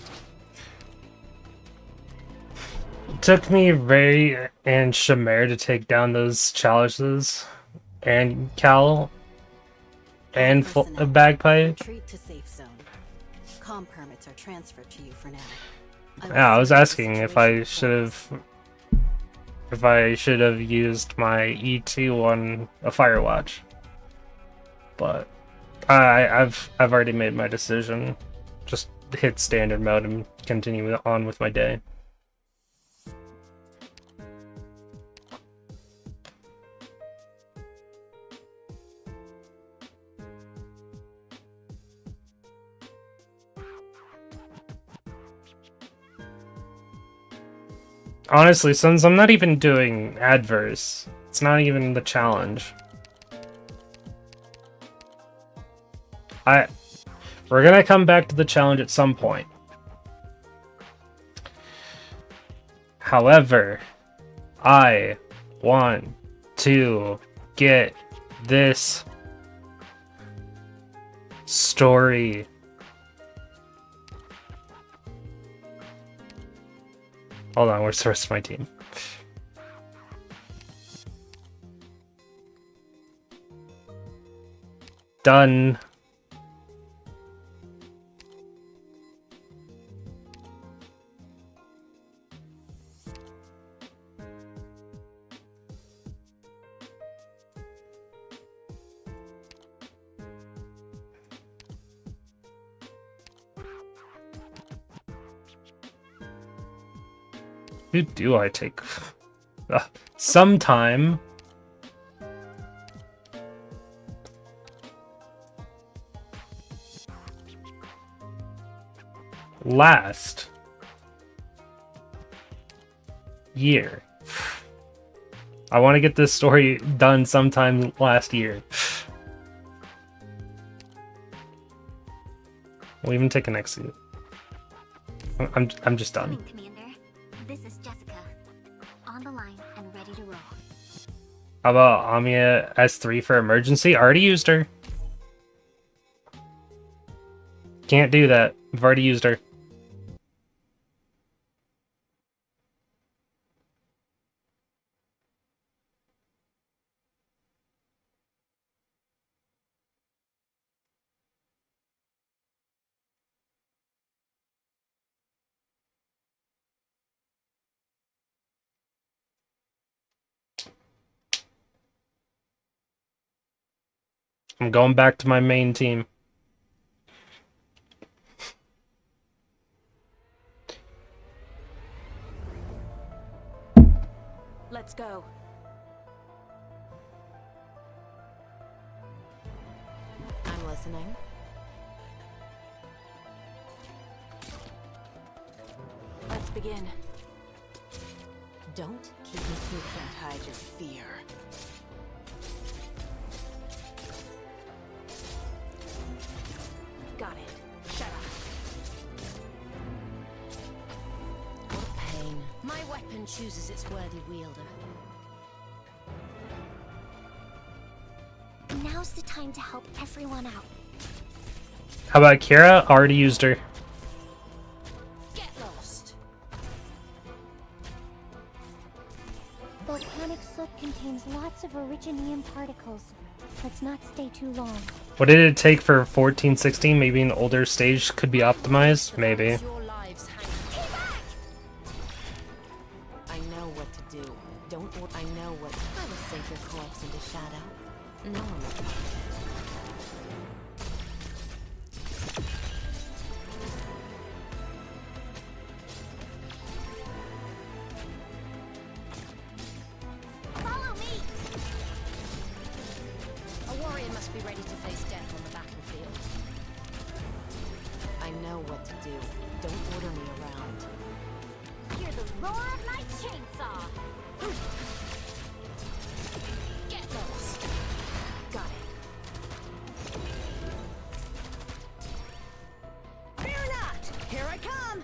It took me Ray and Shamir to take down those challenges, and Cal, and Personnel, Bagpipe. retreat to safe zone. Comm permits are transferred to you for now. will Yeah, I was synchronize asking if situation I should have used my E2 on a Firewatch, but I've already made my decision. Just hit standard mode and continue on with my day. Honestly, since I'm not even doing adverse, it's not even the challenge. We're gonna come back to the challenge at some point. However, I want to get this story. Hold on, where's the rest of my team? Done. Who do I take? Sometime. Last year. I want to get this story done sometime last year. We'll even take an exit. I'm just done. Commander, this is Jessica. On the line and ready to roll. How about Amiya S3 for emergency? Already used her. Can't do that. I've already used her. I'm going back to my main team. Let's go. I'm listening. Let's begin. Don't keep me secret. Can't hide your fear. Got it. Shut up. What pain. My weapon chooses its worthy wielder. Now's the time to help everyone out. How about Kira? Already used her. Get lost. Volcanic soot contains lots of originium particles. Let's not stay too long. What did it take for 1416? Maybe an older stage could be optimized? Maybe. I know what to do. Don't. I know what. I will sink your corpse into shadow. Normal. Follow me! A warrior must be ready to face death on the battlefield. I know what to do. Don't order me around. Hear the roar of my chainsaw! Get lost! Got it. Fear not! Here I come!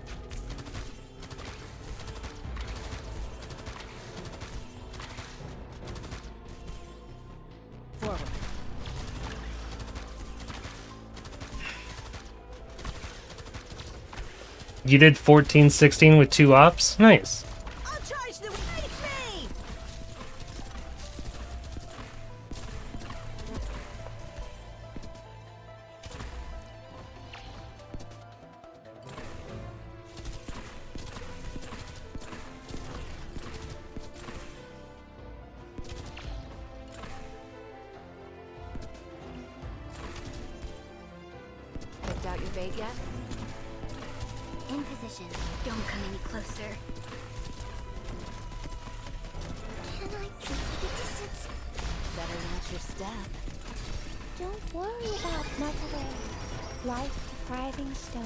Forward. You did 1416 with 2 ops? Nice. I'll charge the face me! Picked out your bait yet? In position. Don't come any closer. Can I keep the distance? Better watch your step. Don't worry about metal. Life-depriving stone.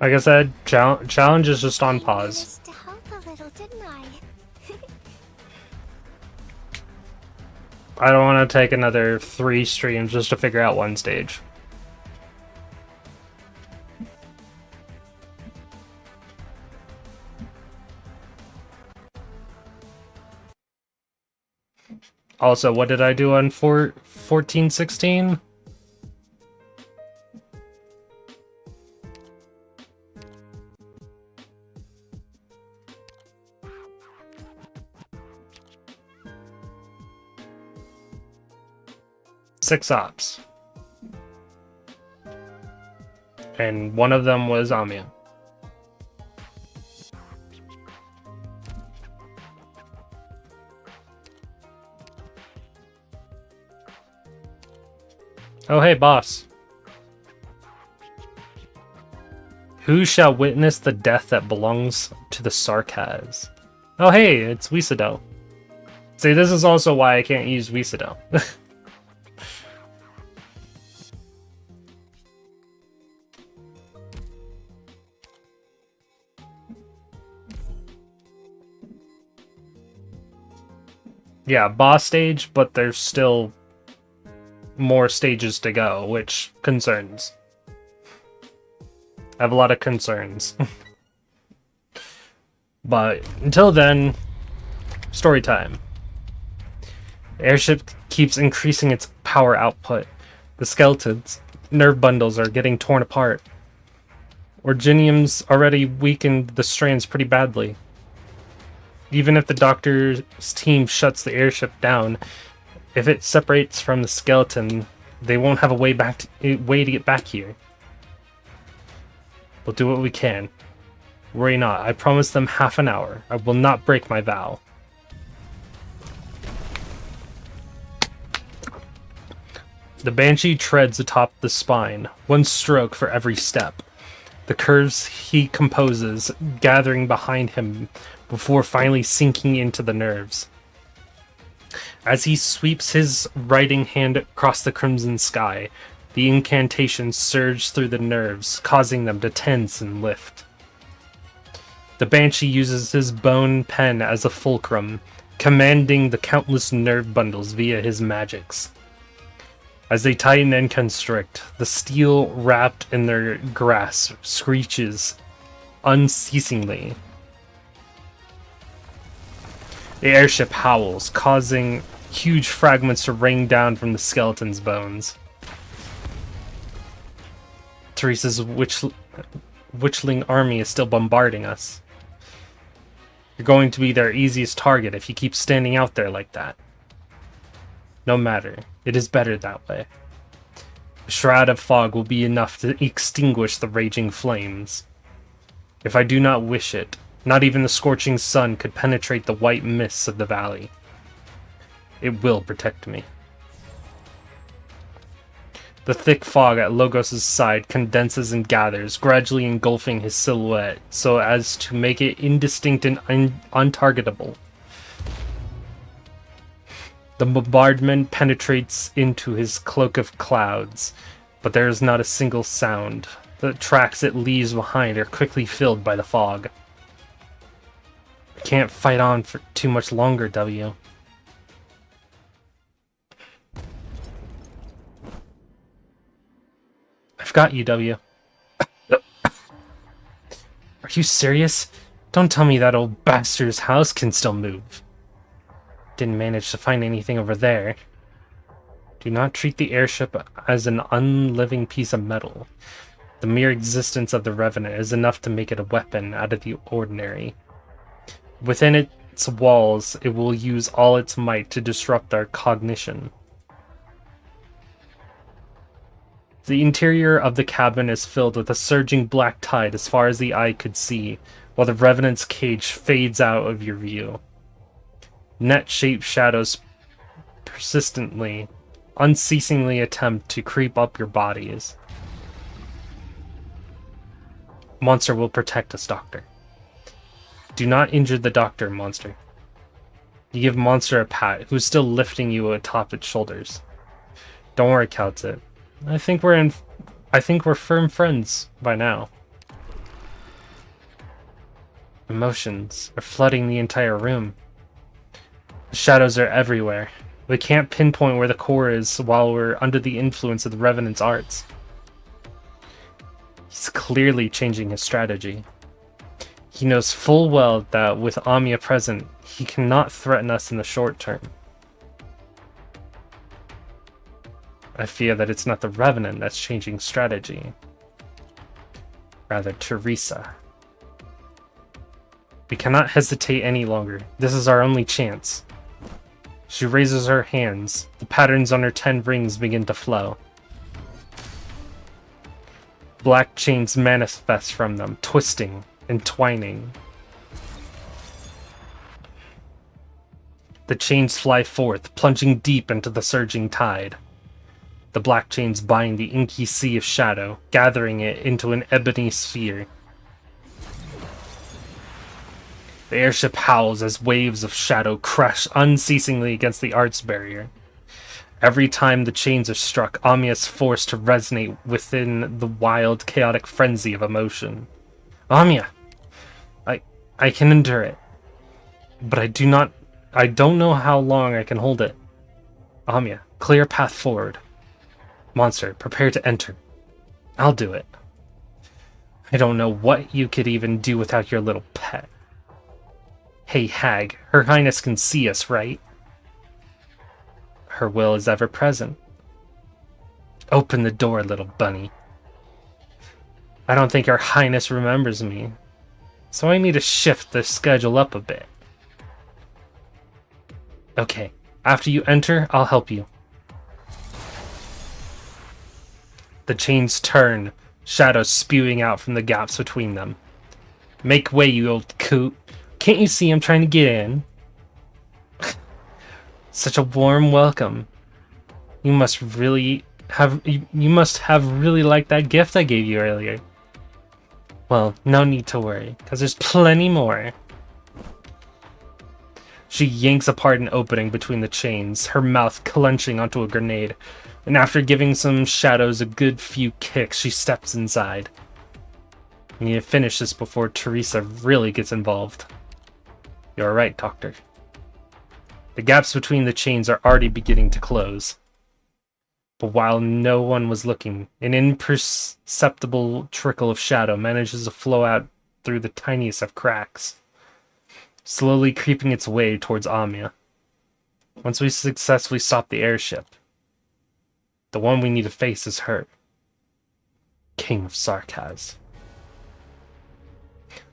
Like I said, challenge is just on pause. To help a little, didn't I? I don't want to take another 3 streams just to figure out one stage. Also, what did I do on 14-16? Six ops. And one of them was Amiya. Oh hey, boss. Who shall witness the death that belongs to the Sarkaz? Oh hey, it's Wisado. See, this is also why I can't use Wisado. Yeah, boss stage, but there's still more stages to go, which concerns. I have a lot of concerns. But until then, story time. The airship keeps increasing its power output. The skeleton's nerve bundles are getting torn apart. Orginium's already weakened the strands pretty badly. Even if the doctor's team shuts the airship down, if it separates from the skeleton, they won't have a way to get back here. We'll do what we can. Worry not, I promise them half an hour. I will not break my vow. The Banshee treads atop the spine, one stroke for every step. The curves he composes, gathering behind him before finally sinking into the nerves. As he sweeps his writing hand across the crimson sky, the incantations surge through the nerves, causing them to tense and lift. The Banshee uses his bone pen as a fulcrum, commanding the countless nerve bundles via his magics. As they tighten and constrict, the steel wrapped in their grasp screeches unceasingly. The airship howls, causing huge fragments to rain down from the skeleton's bones. Teresa's witchling army is still bombarding us. You're going to be their easiest target if you keep standing out there like that. No matter, it is better that way. A shroud of fog will be enough to extinguish the raging flames. If I do not wish it, not even the scorching sun could penetrate the white mists of the valley. It will protect me. The thick fog at Logos' side condenses and gathers, gradually engulfing his silhouette so as to make it indistinct and untargetable. The bombardment penetrates into his cloak of clouds, but there is not a single sound. The tracks it leaves behind are quickly filled by the fog. I can't fight on for too much longer, W. I've got you, W. Are you serious? Don't tell me that old bastard's house can still move. Didn't manage to find anything over there. Do not treat the airship as an unliving piece of metal. The mere existence of the Revenant is enough to make it a weapon out of the ordinary. Within its walls, it will use all its might to disrupt our cognition. The interior of the cabin is filled with a surging black tide as far as the eye could see, while the Revenant's cage fades out of your view. Net-shaped shadows persistently, unceasingly attempt to creep up your bodies. Monster will protect us, Doctor. Do not injure the Doctor, Monster. You give Monster a pat, who's still lifting you atop its shoulders. Don't worry, Kaltzit. I think we're firm friends by now. Emotions are flooding the entire room. The shadows are everywhere. We can't pinpoint where the core is while we're under the influence of the Revenant's arts. He's clearly changing his strategy. He knows full well that with Amiya present, he cannot threaten us in the short term. I fear that it's not the Revenant that's changing strategy. Rather, Teresa. We cannot hesitate any longer. This is our only chance. She raises her hands. The patterns on her 10 rings begin to flow. Black chains manifest from them, twisting, entwining. The chains fly forth, plunging deep into the surging tide. The black chains bind the inky sea of shadow, gathering it into an ebony sphere. The airship howls as waves of shadow crash unceasingly against the arts barrier. Every time the chains are struck, Amiya is forced to resonate within the wild, chaotic frenzy of emotion. Amiya! I can endure it. But I don't know how long I can hold it. Amiya, clear path forward. Monster, prepare to enter. I'll do it. I don't know what you could even do without your little pet. Hey, hag, Her Highness can see us, right? Her will is ever present. Open the door, little bunny. I don't think Her Highness remembers me, so I need to shift the schedule up a bit. Okay, after you enter, I'll help you. The chains turn, shadows spewing out from the gaps between them. Make way, you old coot. Can't you see I'm trying to get in? Such a warm welcome. You must have really liked that gift I gave you earlier. Well, no need to worry, because there's plenty more. She yanks apart an opening between the chains, her mouth clenching onto a grenade, and after giving some shadows a good few kicks, she steps inside. We need to finish this before Teresa really gets involved. You're right, Doctor. The gaps between the chains are already beginning to close. But while no one was looking, an imperceptible trickle of shadow manages to flow out through the tiniest of cracks, slowly creeping its way towards Amiya. Once we successfully stop the airship, the one we need to face is her. King of Sarkaz.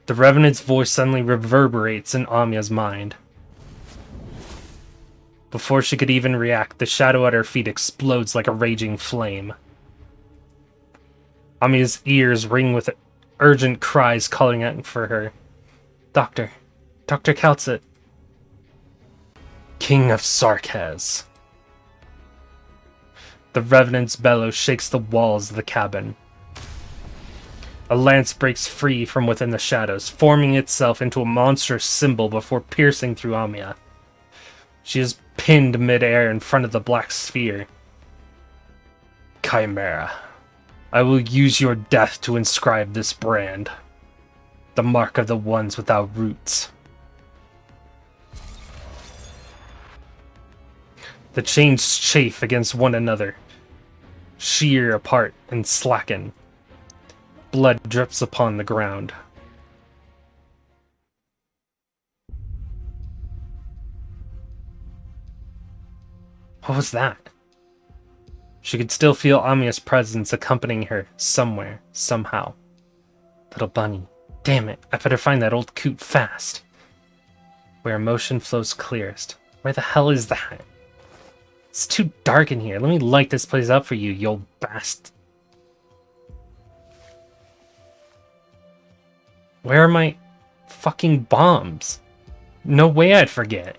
The Revenant's voice suddenly reverberates in Amiya's mind. Before she could even react, the shadow at her feet explodes like a raging flame. Amiya's ears ring with urgent cries calling out for her. Doctor Kaltzit. King of Sarkaz. The Revenant's bellow shakes the walls of the cabin. A lance breaks free from within the shadows, forming itself into a monstrous symbol before piercing through Amiya. She is pinned mid-air in front of the black sphere. Chimera, I will use your death to inscribe this brand. The mark of the ones without roots. The chains chafe against one another, shear apart and slacken. Blood drips upon the ground. What was that? She could still feel Amiya's presence accompanying her somewhere, somehow. Little bunny. Damn it, I better find that old coot fast. Where emotion flows clearest. Where the hell is that? It's too dark in here. Let me light this place up for you, you old bastard. Where are my fucking bombs? No way I'd forget.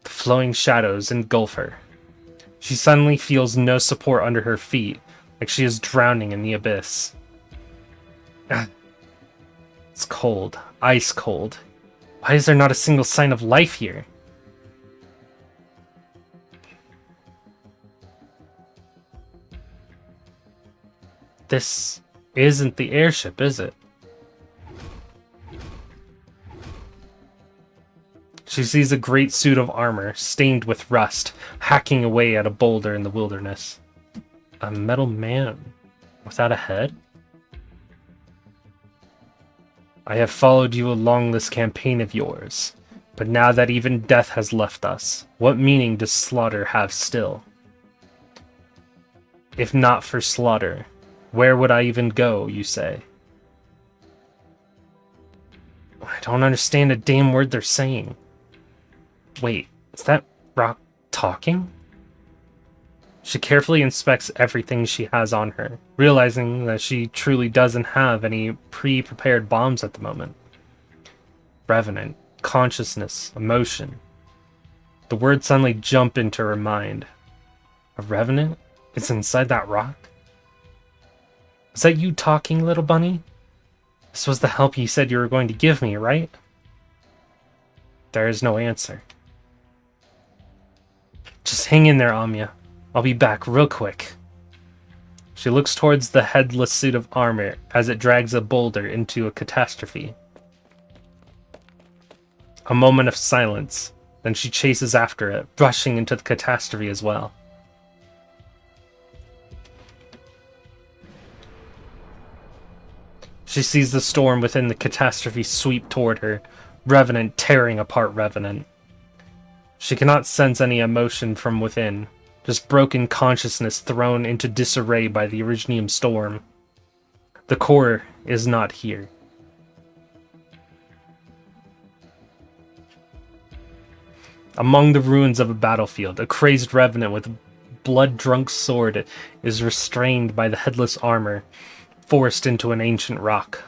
The flowing shadows engulf her. She suddenly feels no support under her feet, like she is drowning in the abyss. It's cold, ice cold. Why is there not a single sign of life here? This isn't the airship, is it? She sees a great suit of armor, stained with rust, hacking away at a boulder in the wilderness. A metal man without a head? I have followed you along this campaign of yours, but now that even death has left us, what meaning does slaughter have still? If not for slaughter, where would I even go, you say? I don't understand a damn word they're saying. Wait, is that rock talking? She carefully inspects everything she has on her, realizing that she truly doesn't have any pre-prepared bombs at the moment. Revenant, consciousness, emotion. The words suddenly jump into her mind. A revenant? It's inside that rock? Is that you talking, little bunny? This was the help you said you were going to give me, right? There is no answer. Just hang in there, Anya. I'll be back real quick. She looks towards the headless suit of armor as it drags a boulder into a catastrophe. A moment of silence, then she chases after it, rushing into the catastrophe as well. She sees the storm within the catastrophe sweep toward her, Revenant tearing apart Revenant. She cannot sense any emotion from within, just broken consciousness thrown into disarray by the Originium storm. The core is not here. Among the ruins of a battlefield, a crazed Revenant with a blood-drunk sword is restrained by the headless armor, forced into an ancient rock.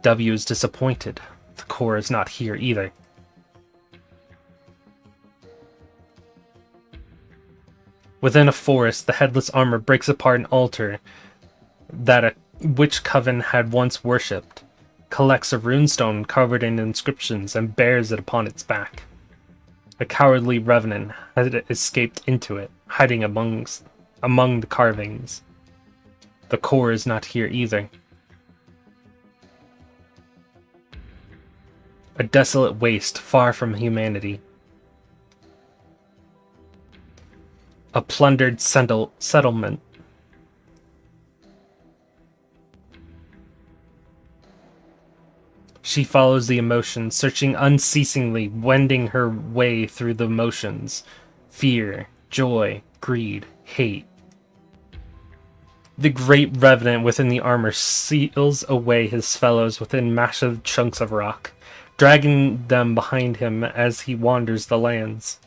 W is disappointed. The core is not here either. Within a forest, the headless armor breaks apart an altar that a witch coven had once worshipped, collects a runestone covered in inscriptions, and bears it upon its back. A cowardly revenant had escaped into it, hiding among the carvings. The core is not here either. A desolate waste far from humanity. A plundered settlement. She follows the emotions, searching unceasingly, wending her way through the emotions. Fear, joy, greed, hate. The great revenant within the armor seals away his fellows within massive chunks of rock, dragging them behind him as he wanders the lands.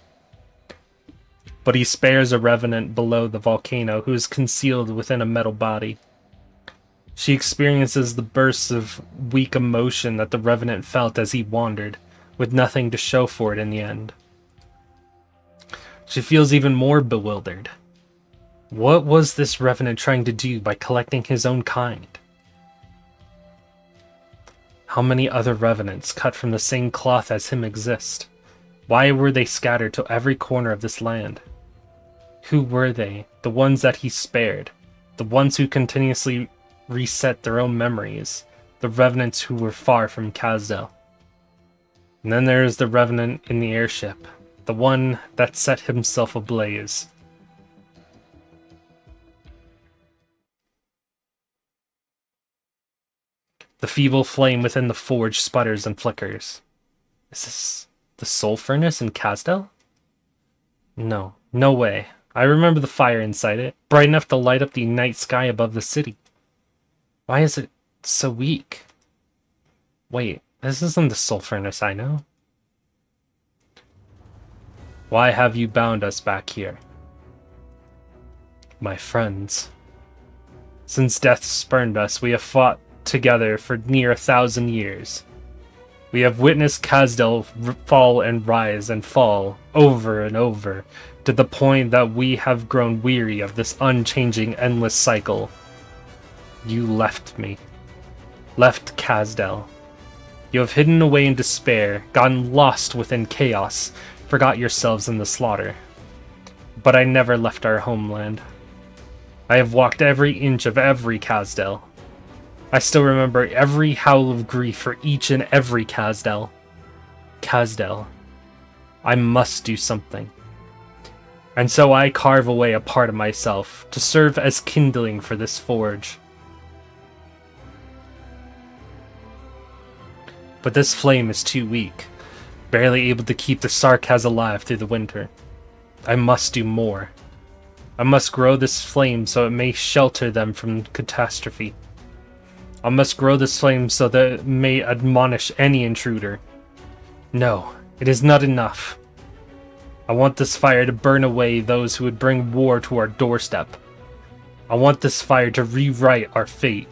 But he spares a revenant below the volcano who is concealed within a metal body. She experiences the bursts of weak emotion that the revenant felt as he wandered, with nothing to show for it in the end. She feels even more bewildered. What was this revenant trying to do by collecting his own kind? How many other revenants cut from the same cloth as him exist? Why were they scattered to every corner of this land? Who were they? The ones that he spared. The ones who continuously reset their own memories. The revenants who were far from Kazdel. And then there is the revenant in the airship. The one that set himself ablaze. The feeble flame within the forge sputters and flickers. Is this the soul furnace in Kazdel? No, no way. I remember the fire inside it, bright enough to light up the night sky above the city. Why is it so weak? Wait, this isn't the soul furnace I know. Why have you bound us back here? My friends. Since death spurned us, we have fought together for near 1,000 years. We have witnessed Kazdel fall and rise and fall over and over, to the point that we have grown weary of this unchanging, endless cycle. You left me. Left Kazdel. You have hidden away in despair, gotten lost within chaos, forgot yourselves in the slaughter. But I never left our homeland. I have walked every inch of every Kazdel. I still remember every howl of grief for each and every Kazdel. Kazdel, I must do something. And so I carve away a part of myself to serve as kindling for this forge. But this flame is too weak, barely able to keep the Sarkaz alive through the winter. I must do more. I must grow this flame so it may shelter them from catastrophe. I must grow this flame so that it may admonish any intruder. No, it is not enough. I want this fire to burn away those who would bring war to our doorstep. I want this fire to rewrite our fate.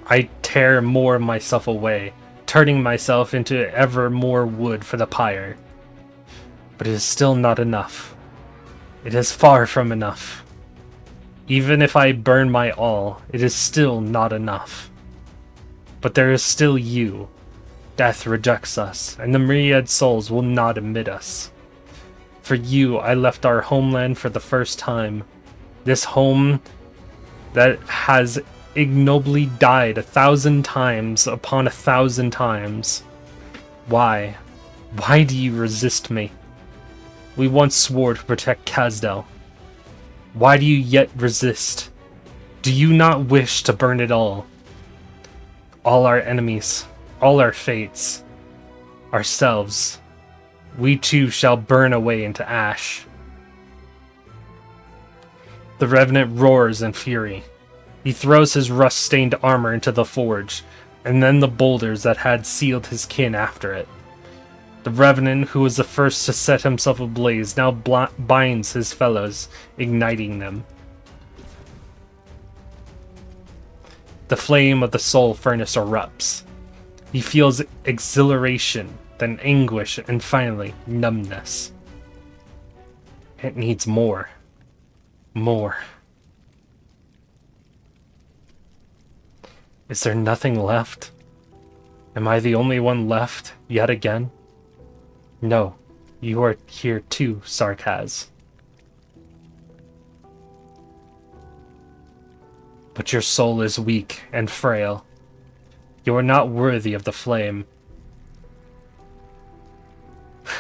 I tear more of myself away, turning myself into ever more wood for the pyre. But it is still not enough. It is far from enough. Even if I burn my all, it is still not enough. But there is still you. Death rejects us, and the myriad souls will not admit us. For you, I left our homeland for the first time. This home that has ignobly died 1,000 times upon 1,000 times. Why? Why do you resist me? We once swore to protect Kazdel. Why do you yet resist? Do you not wish to burn it all? All our enemies, all our fates, ourselves, we too shall burn away into ash. The Revenant roars in fury. He throws his rust-stained armor into the forge, and then the boulders that had sealed his kin after it. The Revenant, who was the first to set himself ablaze, now binds his fellows, igniting them. The flame of the soul furnace erupts. He feels exhilaration, then anguish, and finally numbness. It needs more. More. Is there nothing left? Am I the only one left, yet again? No, you are here too, Sarkaz. But your soul is weak and frail. You are not worthy of the flame.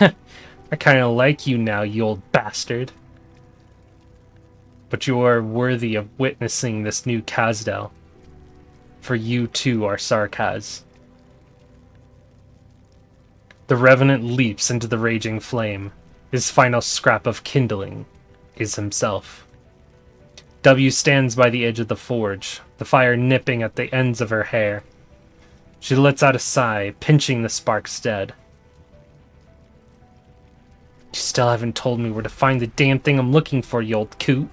I kinda like you now, you old bastard. But you are worthy of witnessing this new Kazdel. For you too are Sarkaz. The Revenant leaps into the raging flame. His final scrap of kindling is himself. W stands by the edge of the forge, the fire nipping at the ends of her hair. She lets out a sigh, pinching the sparks dead. You still haven't told me where to find the damn thing I'm looking for, you old coot.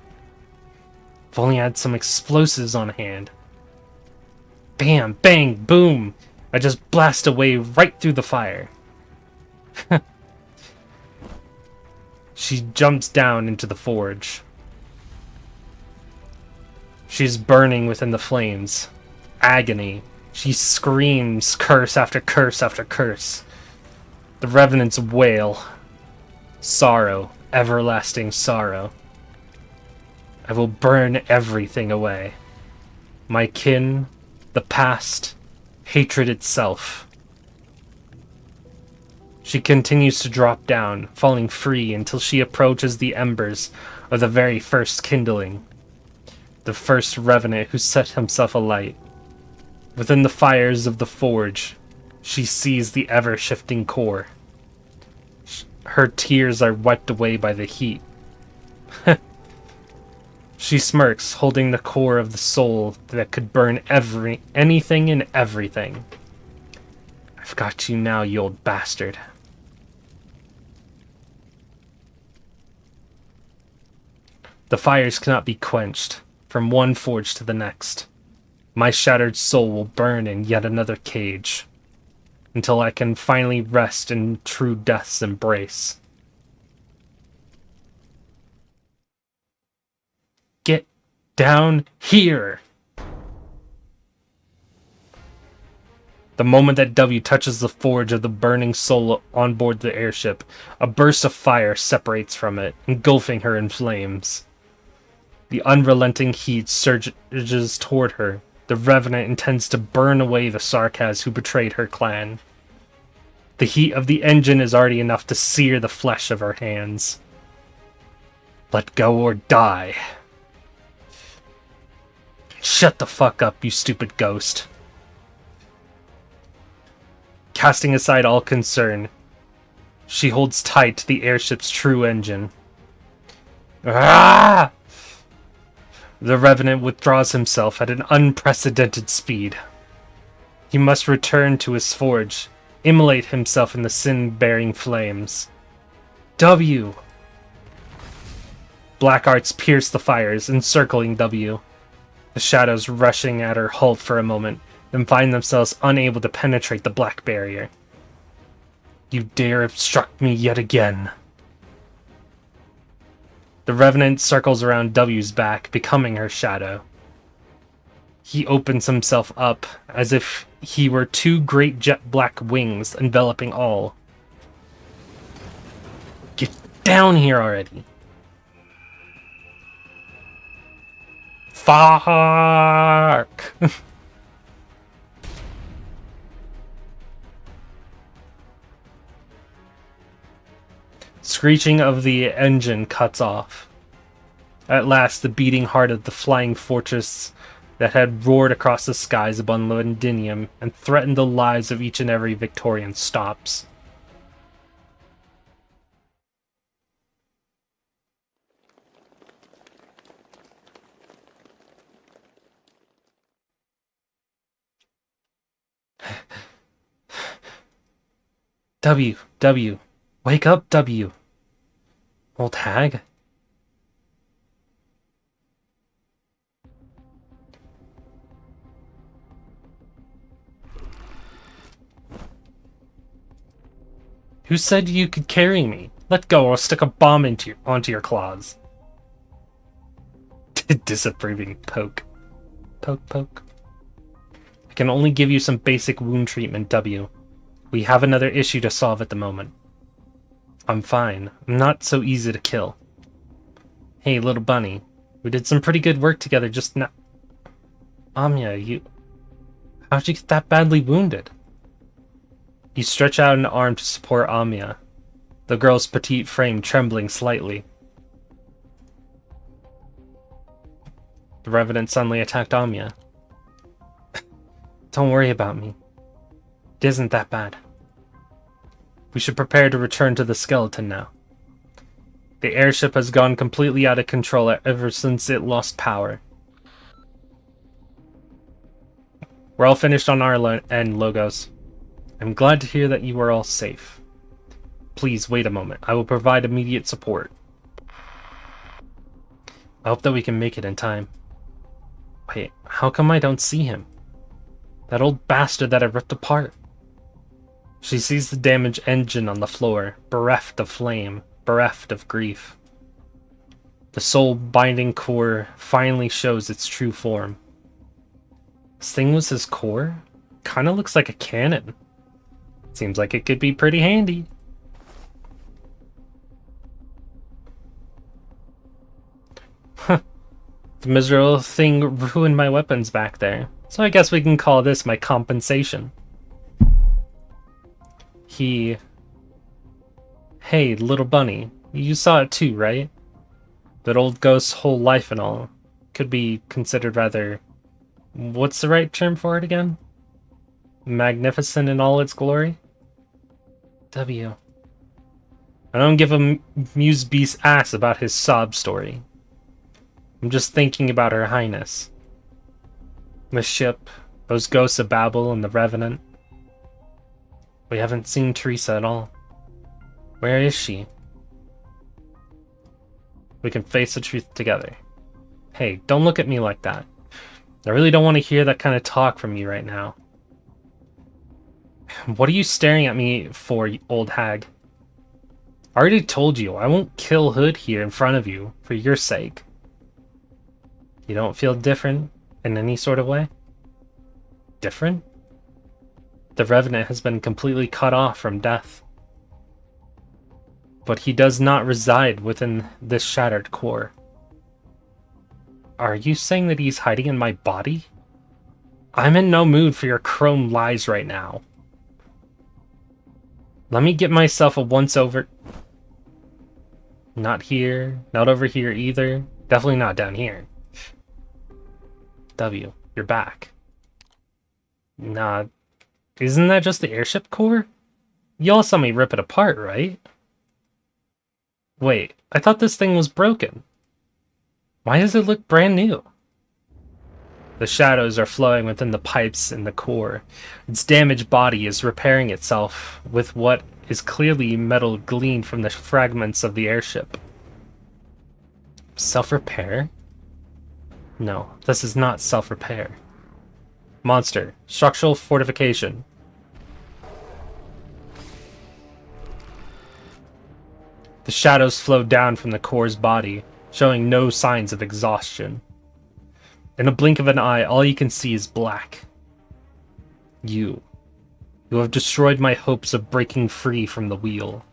If only I had some explosives on hand. Bam, bang, boom! I just blast away right through the fire. She jumps down into the forge. She's burning within the flames. Agony. She screams curse after curse after curse. The Revenants wail. Sorrow. Everlasting sorrow. I will burn everything away. My kin, the past, hatred itself. She continues to drop down, falling free until she approaches the embers of the very first kindling. The first Revenant who set himself alight. Within the fires of the forge, she sees the ever-shifting core. Her tears are wiped away by the heat. She smirks, holding the core of the soul that could burn anything and everything. I've got you now, you old bastard. The fires cannot be quenched, from one forge to the next. My shattered soul will burn in yet another cage, until I can finally rest in true death's embrace. Get down here! The moment that W touches the forge of the burning soul on board the airship, a burst of fire separates from it, engulfing her in flames. The unrelenting heat surges toward her, The Revenant intends to burn away the Sarkaz who betrayed her clan. The heat of the engine is already enough to sear the flesh of her hands. Let go or die. Shut the fuck up, you stupid ghost. Casting aside all concern, she holds tight to the airship's true engine. Ah! The Revenant withdraws himself at an unprecedented speed. He must return to his forge, immolate himself in the sin-bearing flames. W! Black arts pierce the fires, encircling W. The shadows rushing at her halt for a moment, then find themselves unable to penetrate the black barrier. You dare obstruct me yet again. The Revenant circles around W's back, becoming her shadow. He opens himself up, as if he were two great jet black wings enveloping all. Get down here already! Fuck! Screeching of the engine cuts off. At last, the beating heart of the flying fortress that had roared across the skies above Londinium and threatened the lives of each and every Victorian stops. W. Wake up, W. Old hag? Who said you could carry me? Let go or I'll stick a bomb onto your claws. Disapproving poke. Poke. I can only give you some basic wound treatment, W. We have another issue to solve at the moment. I'm fine. I'm not so easy to kill. Hey, little bunny. We did some pretty good work together just now. Amiya, how'd you get that badly wounded? You stretch out an arm to support Amiya, the girl's petite frame trembling slightly. The Revenant suddenly attacked Amiya. Don't worry about me. It isn't that bad. We should prepare to return to the skeleton now. The airship has gone completely out of control ever since it lost power. We're all finished on our end, Logos. I'm glad to hear that you are all safe. Please wait a moment. I will provide immediate support. I hope that we can make it in time. Wait, how come I don't see him? That old bastard that I ripped apart. She sees the damaged engine on the floor, bereft of flame, bereft of grief. The soul-binding core finally shows its true form. This thing was his core? Kinda looks like a cannon. Seems like it could be pretty handy. Huh. The miserable thing ruined my weapons back there, so I guess we can call this my compensation. Hey, little bunny, you saw it too, right? That old ghost's whole life and all could be considered rather... What's the right term for it again? Magnificent in all its glory? W. I don't give a muse beast's ass about his sob story. I'm just thinking about Her Highness. The ship, those ghosts of Babel and the Revenant. We haven't seen Teresa at all. Where is she? We can face the truth together. Hey, don't look at me like that. I really don't want to hear that kind of talk from you right now. What are you staring at me for, you old hag? I already told you, I won't kill Hood here in front of you, for your sake. You don't feel different in any sort of way? Different? The Revenant has been completely cut off from death. But he does not reside within this shattered core. Are you saying that he's hiding in my body? I'm in no mood for your chrome lies right now. Let me get myself a once-over... Not here. Not over here either. Definitely not down here. W, you're back. Nah. Isn't that just the airship core? Y'all saw me rip it apart, right? Wait, I thought this thing was broken. Why does it look brand new? The shadows are flowing within the pipes in the core. Its damaged body is repairing itself with what is clearly metal gleaned from the fragments of the airship. Self-repair? No, this is not self-repair. Monster. Structural fortification. The shadows flow down from the core's body, showing no signs of exhaustion. In a blink of an eye, all you can see is black. You. You have destroyed my hopes of breaking free from the wheel.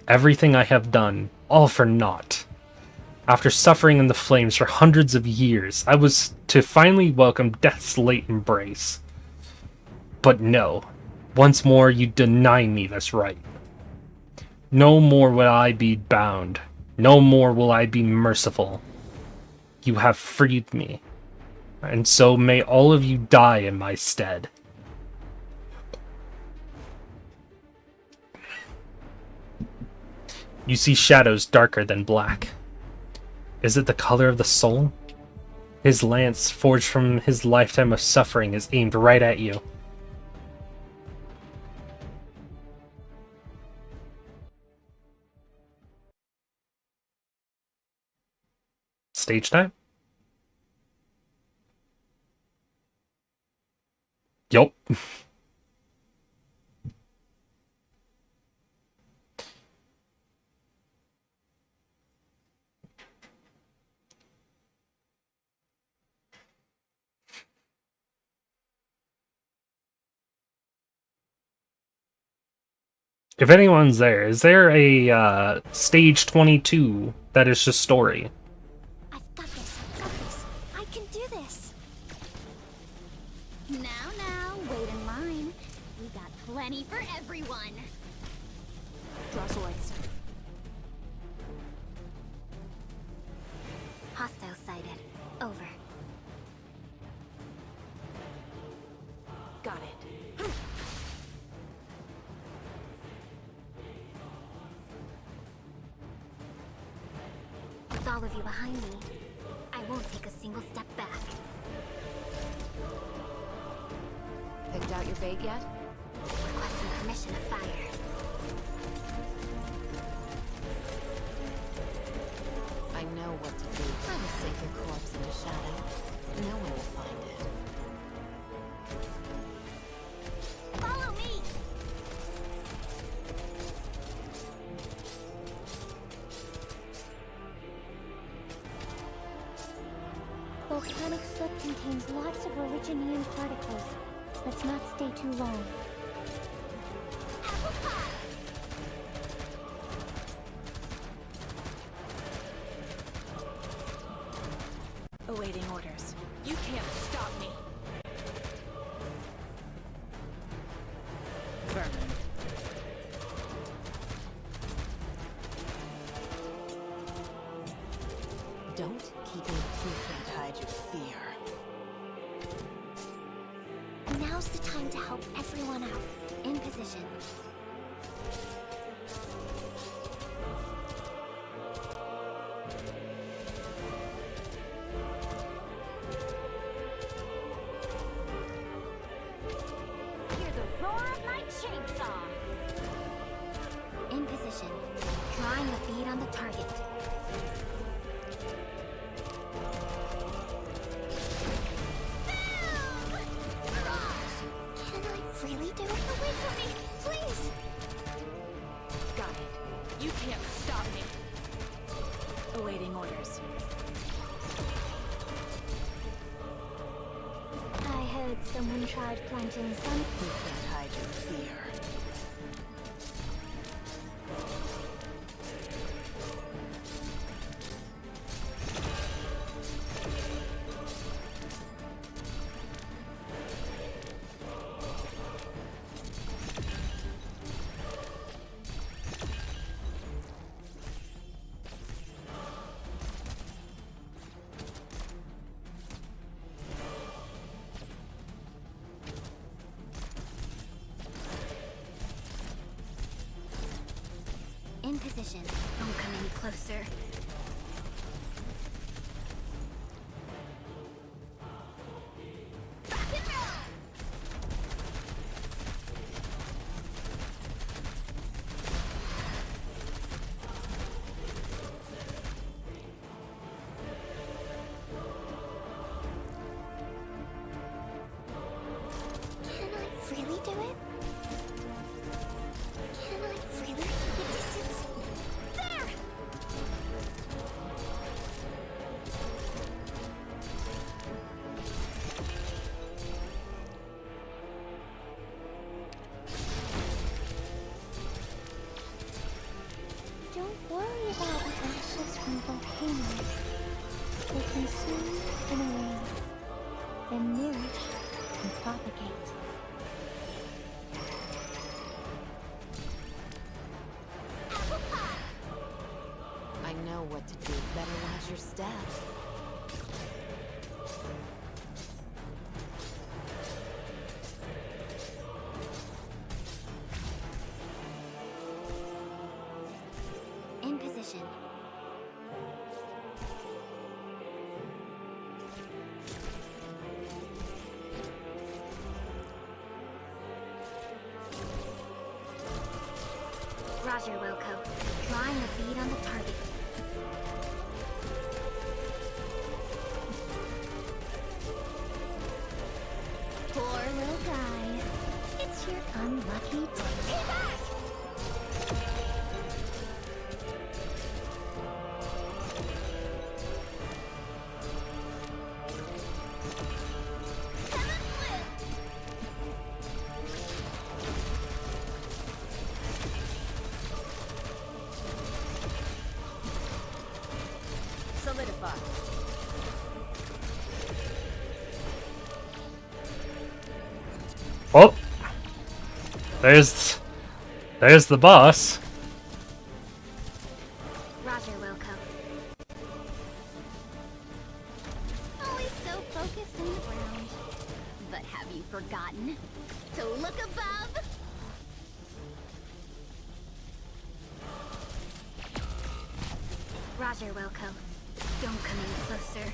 Everything I have done, all for naught. After suffering in the flames for hundreds of years, I was to finally welcome death's late embrace. But no, once more you deny me this right. No more will I be bound. No more will I be merciful. You have freed me, and so may all of you die in my stead. You see shadows darker than black. Is it the color of the soul? His lance, forged from his lifetime of suffering, is aimed right at you. Stage time? Yup. If anyone's there, is there a stage 22 that is just story? I've got this. I can do this. Now, wait in line. We got plenty for everyone. Drosselites. Hostile sighted. Over. Got it. With all of you behind me, I won't take a single step back. Picked out your bait yet? Requesting permission to fire. I know what to do. I will sink your corpse into shadow. No one will find it. Follow me! Volcanic soot contains lots of originium particles. Let's not stay too long. Awaiting orders. You can't stop me. Vermin. Don't keep me. You can't hide your fear. Now's the time to help everyone out. In position. Hear the roar of my chainsaw. In position. Drawing a bead on the target. Really do it? Away from me, please! Got it. You can't stop me. Awaiting orders. I heard someone tried planting some... You can't hide your fear. position. Don't come any closer. Rock and roll! Can I really do it? Can I really keep a distance? There! Don't worry about the ashes from volcanoes. They consume and erase, then nourish and propagate. I know what to do. Better watch your steps. In position. Roger, Wilco. Drawing a bead on the target. Poor little guy. It's your unlucky day. Stay back! Solidify. Oh, there's the boss. Roger, Wilco. Always so focused on the ground. But have you forgotten to look above? Roger, Wilco. Don't come any closer.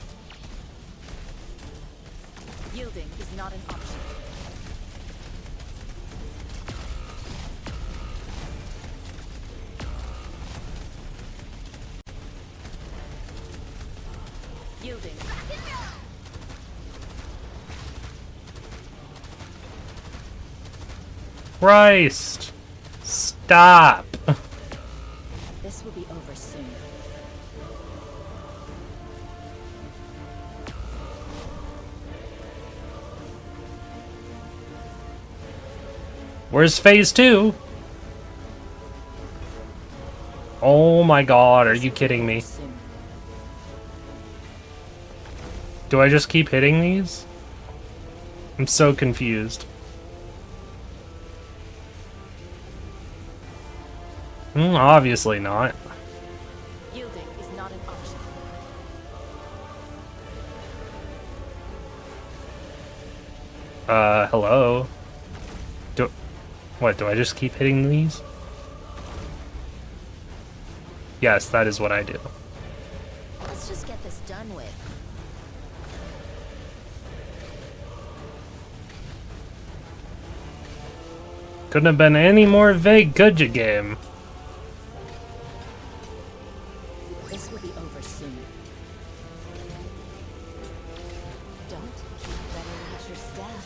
Yielding is not an option. Yielding. Christ! Stop! This will be over soon. Where's phase 2? Oh my god, are you kidding me? Do I just keep hitting these? I'm so confused. Obviously not. Yielding is not an option. Hello? What, do I just keep hitting these? Yes, that is what I do. Let's just get this done with. Couldn't have been any more vague, could you, game? This will be over soon. Don't better watch your step.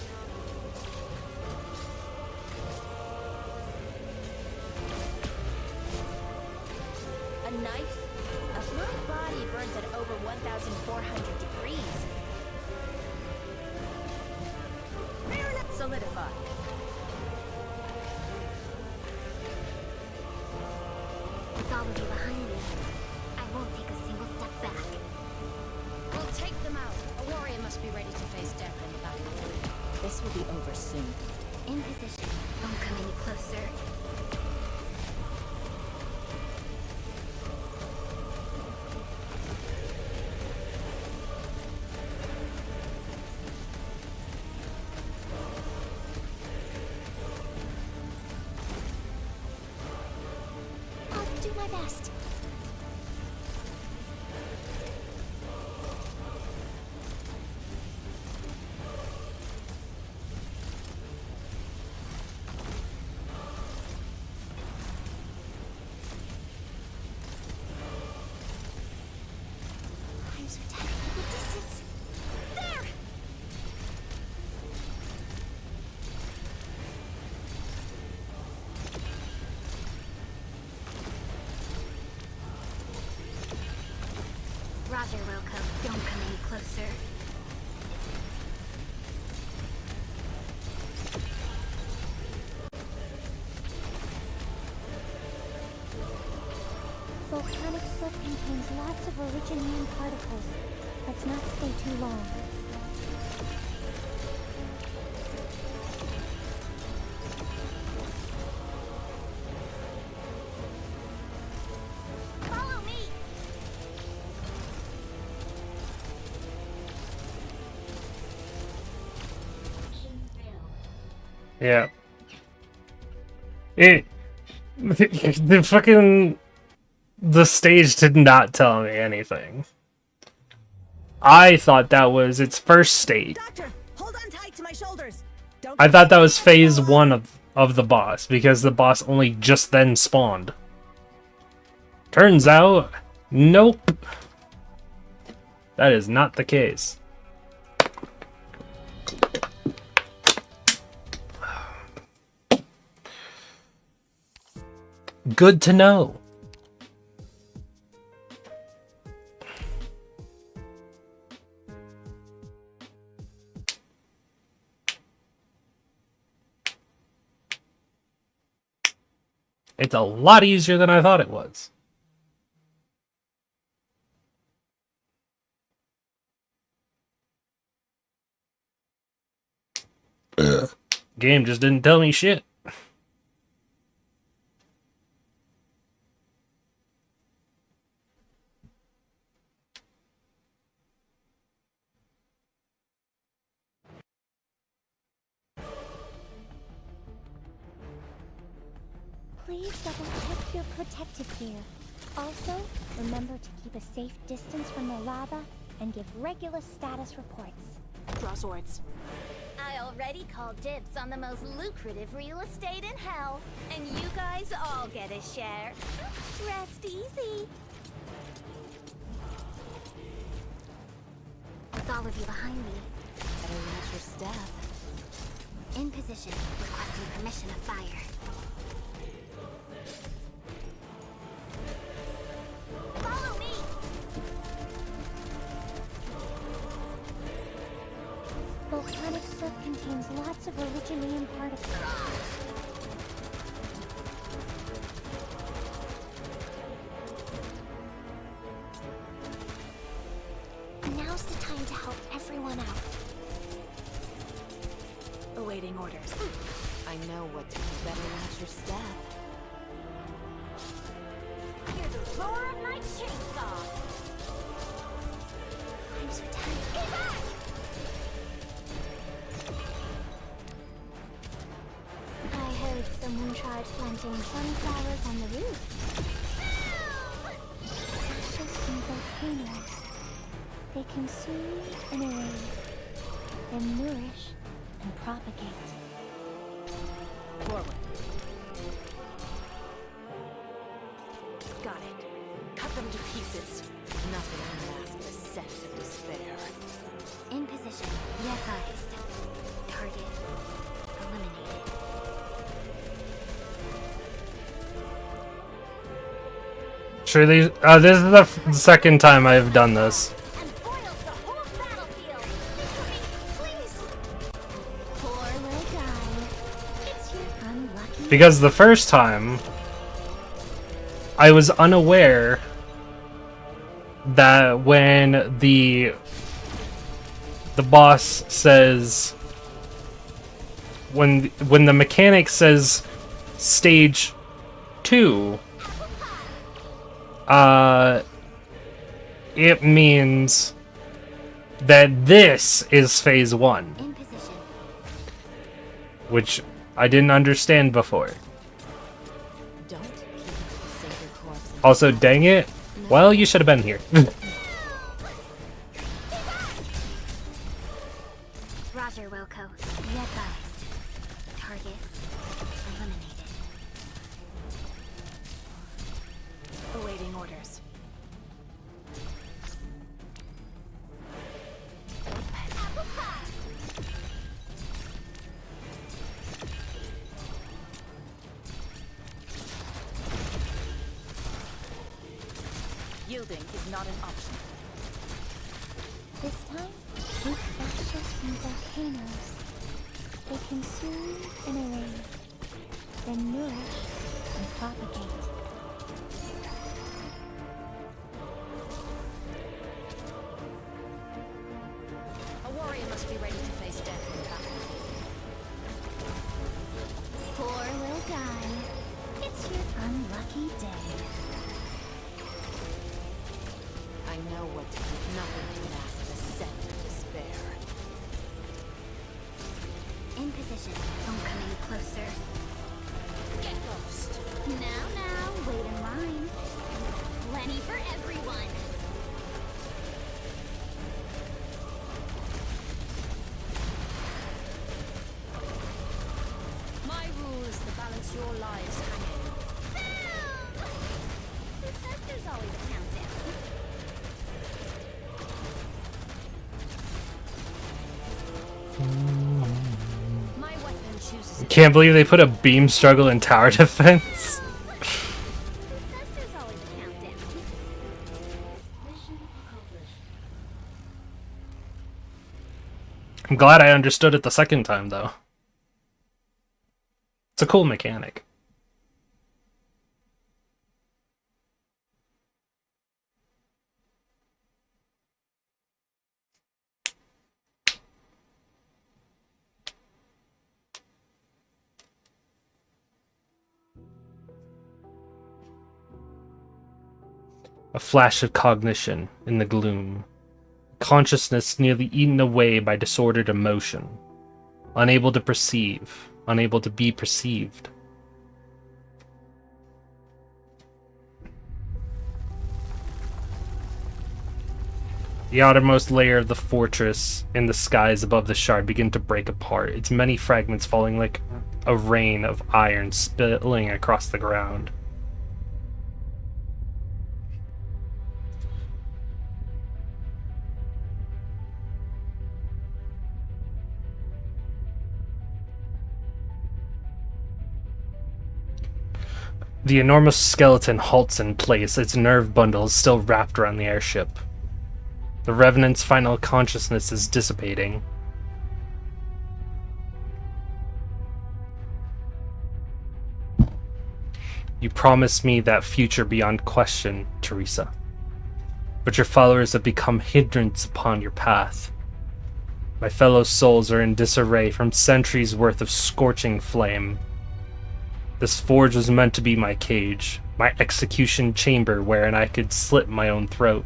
A knife? My body burns at over 1,400 degrees. Solidify. With all of you behind me, I won't take a single step back. We'll take them out. A warrior must be ready to face death in the battlefield. This will be over soon. In position. Don't come any closer. I'll do my my best. I'm so tired of the distance. There! Roger, Wilco. Don't come any closer. Volcanic soot contains lots of originium particles. Let's not stay too long. Follow me! Yeah. The fucking... The stage did not tell me anything. I thought that was its first stage. Doctor, hold on tight to my shoulders. Don't I thought that was phase 1 of the boss, because the boss only just then spawned. Turns out, nope. That is not the case. Good to know. It's a lot easier than I thought it was. Game just didn't tell me shit. Please double check your protective gear. Also, remember to keep a safe distance from the lava and give regular status reports. draw swords. I already called dibs on the most lucrative real estate in hell, and you guys all get a share. Rest easy. With all of you behind me, Better watch your step. in position, requesting permission to fire. Follow me! Volcanic soot contains lots of originium particles. Now's the time to help everyone out. Awaiting orders. I know what to do. Better watch your step. Hear the roar of my chainsaw! I'm so tired. Get back! I heard someone tried planting sunflowers on the roof. Ashes from volcanoes. They consume and erase, then nourish and propagate. Forward. Got it. Cut them to pieces. Nothing can mask the scent of despair. In position, be advised. Target eliminated. Sure, this is the second time I've done this. And boils the whole battlefield! Please! Poor little guy. It's your unlucky. Because the first time, I was unaware that when the boss says, when the mechanic says stage 2, it means that this is phase 1, In position. which I didn't understand before. Don't keep the sacred corpse in Also, dang it. Well, you should have been here. Roger, Wilco. Be advised. Target eliminated. Awaiting orders. Yielding is not an option. This time, big fractures from volcanoes. They consume and erase, then nourish and propagate. A warrior must be ready to face death in battle. Poor little guy. It's your unlucky day. I know what to do. Nothing can mask the scent of despair. In position. Don't come any closer. Get lost. Now, wait in line. Plenty for everyone. My rule is to balance your lives hanging. Who says there's always a countdown? My weapon chooses. Can't believe they put a beam struggle in tower defense. Who says there's always a countdown? I'm glad I understood it the second time, though. It's a cool mechanic. A flash of cognition in the gloom. Consciousness nearly eaten away by disordered emotion. Unable to perceive. Unable to be perceived. The outermost layer of the fortress in the skies above the shard begin to break apart, its many fragments falling like a rain of iron spilling across the ground. The enormous skeleton halts in place, its nerve bundles still wrapped around the airship. The Revenant's final consciousness is dissipating. You promised me that future beyond question, Teresa. But your followers have become hindrance upon your path. My fellow souls are in disarray from centuries worth of scorching flame. This forge was meant to be my cage, my execution chamber wherein I could slit my own throat.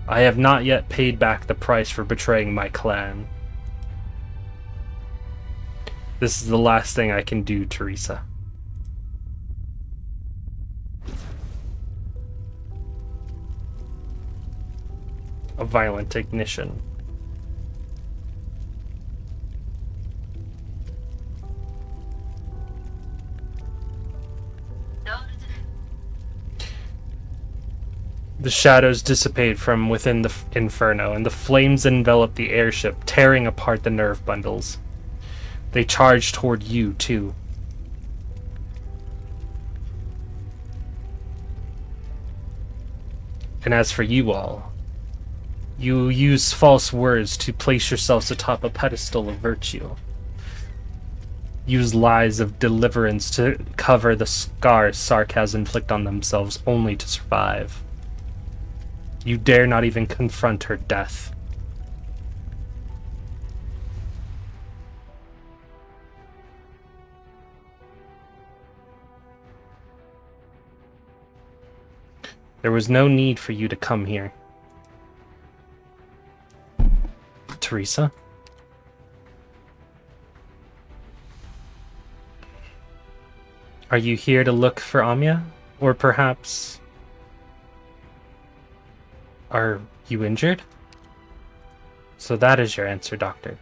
I have not yet paid back the price for betraying my clan. This is the last thing I can do, Teresa. A violent ignition. The shadows dissipate from within the inferno, and the flames envelop the airship, tearing apart the nerve bundles. They charge toward you, too. And as for you all, you use false words to place yourselves atop a pedestal of virtue. Use lies of deliverance to cover the scars Sark inflict on themselves only to survive. You dare not even confront her death. There was no need for you to come here. Teresa? Are you here to look for Anya? Or perhaps... Are you injured? So that is your answer, Doctor.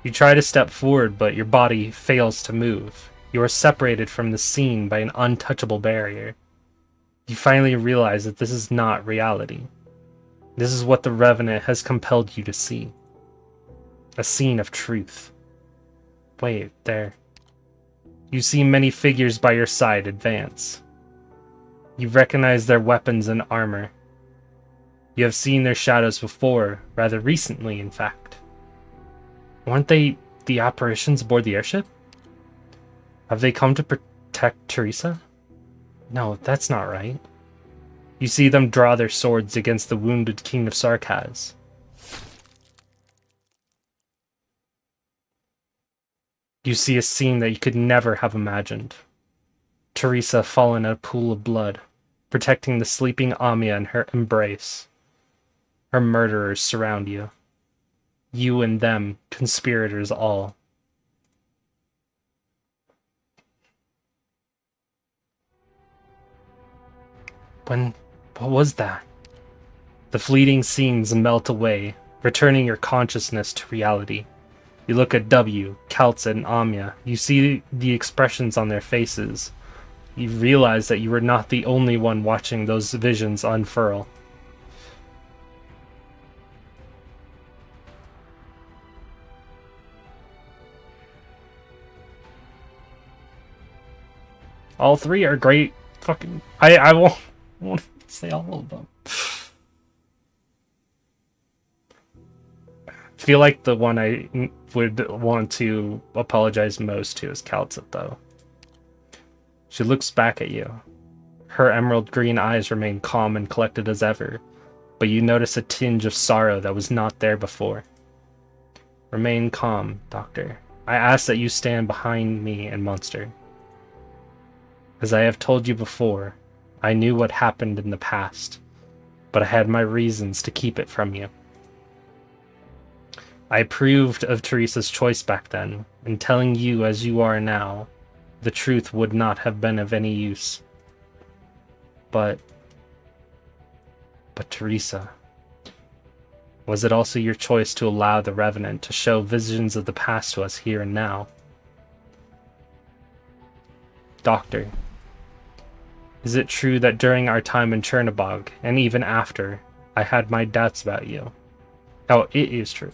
You try to step forward, but your body fails to move. You are separated from the scene by an untouchable barrier. You finally realize that this is not reality. This is what the Revenant has compelled you to see. A scene of truth. Wait, there. You see many figures by your side advance. You recognize their weapons and armor. You have seen their shadows before, rather recently, in fact. Weren't they the apparitions aboard the airship? Have they come to protect Teresa? No, that's not right. You see them draw their swords against the wounded King of Sarkaz. You see a scene that you could never have imagined. Teresa fallen in a pool of blood, protecting the sleeping Amiya in her embrace. Her murderers surround you. You and them, conspirators all. What was that? The fleeting scenes melt away, returning your consciousness to reality. You look at W, Kaltz, and Amiya. You see the expressions on their faces. You realize that you were not the only one watching those visions unfurl. All three are great fucking... I won't say all of them. I feel like the one I would want to apologize most to is Kaltzit, though. She looks back at you. Her emerald green eyes remain calm and collected as ever, but you notice a tinge of sorrow that was not there before. Remain calm, Doctor. I ask that you stand behind me and Monster. As I have told you before, I knew what happened in the past, but I had my reasons to keep it from you. I approved of Teresa's choice back then, and telling you as you are now, the truth would not have been of any use. But Teresa, was it also your choice to allow the Revenant to show visions of the past to us here and now? Doctor, is it true that during our time in Chernobog, and even after, I had my doubts about you? Oh, it is true.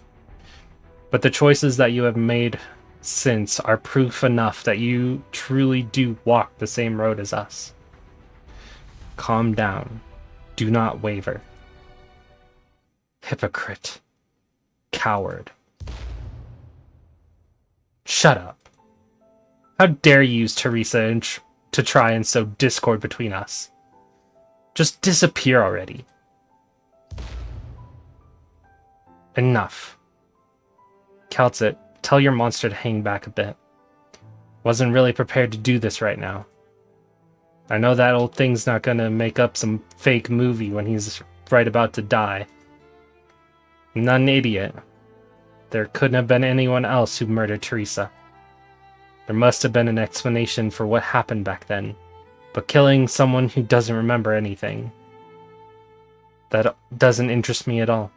But the choices that you have made since are proof enough that you truly do walk the same road as us. Calm down. Do not waver. Hypocrite. Coward. Shut up. How dare you use Teresa to try and sow discord between us? Just disappear already. Enough. Kaltzit, tell your monster to hang back a bit. Wasn't really prepared to do this right now. I know that old thing's not gonna make up some fake movie when he's right about to die. I'm not an idiot. There couldn't have been anyone else who murdered Teresa. There must have been an explanation for what happened back then, but killing someone who doesn't remember anything, that doesn't interest me at all.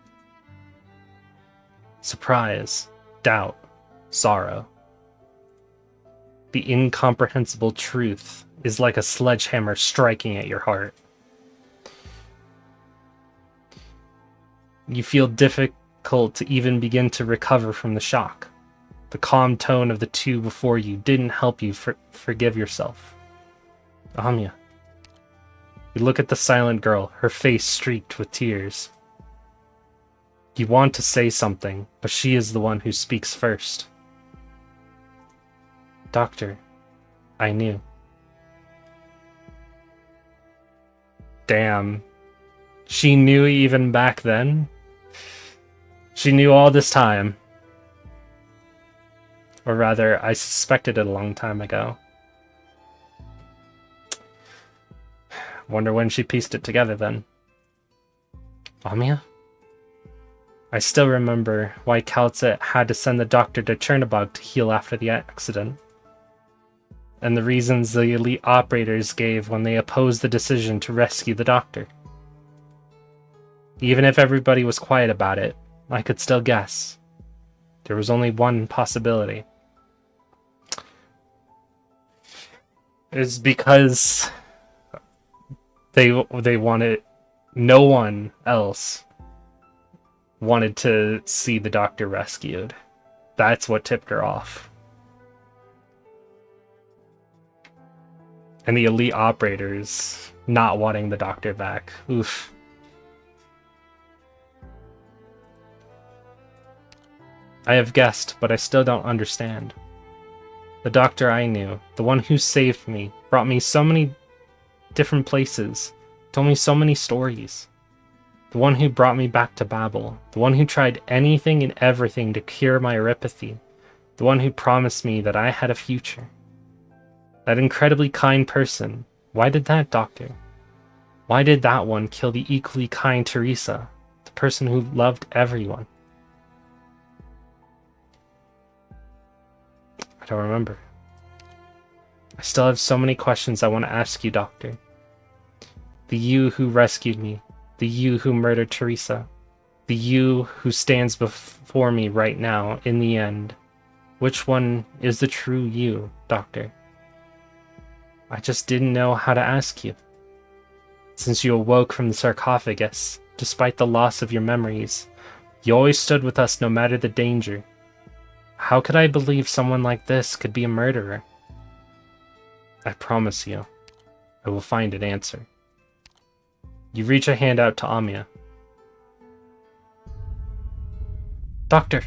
Surprise, doubt, sorrow. The incomprehensible truth is like a sledgehammer striking at your heart. You feel difficult to even begin to recover from the shock. The calm tone of the two before you didn't help you forgive yourself. Amiya. You look at the silent girl, her face streaked with tears. You want to say something, but she is the one who speaks first. Doctor, I knew. Damn. She knew even back then? She knew all this time. Or rather, I suspected it a long time ago. Wonder when she pieced it together then. Amiya? I still remember why Kaltzit had to send the doctor to Chernobog to heal after the accident. and the reasons the elite operators gave when they opposed the decision to rescue the doctor. Even if everybody was quiet about it, I could still guess. There was only one possibility. It's because they wanted, no one else wanted to see the doctor rescued. That's what tipped her off. And the elite operators not wanting the doctor back. Oof. I have guessed, but I still don't understand. The doctor I knew, the one who saved me, brought me so many different places, told me so many stories. The one who brought me back to Babel, the one who tried anything and everything to cure my erypathy, the one who promised me that I had a future. That incredibly kind person, why did that doctor? Why did that one kill the equally kind Teresa, the person who loved everyone? I don't remember. I still have so many questions I want to ask you, Doctor. The you who rescued me, the you who murdered Teresa, the you who stands before me right now in the end. Which one is the true you, Doctor? I just didn't know how to ask you. Since you awoke from the sarcophagus, despite the loss of your memories, you always stood with us no matter the danger. How could I believe someone like this could be a murderer? I promise you, I will find an answer. You reach a hand out to Amiya. Doctor!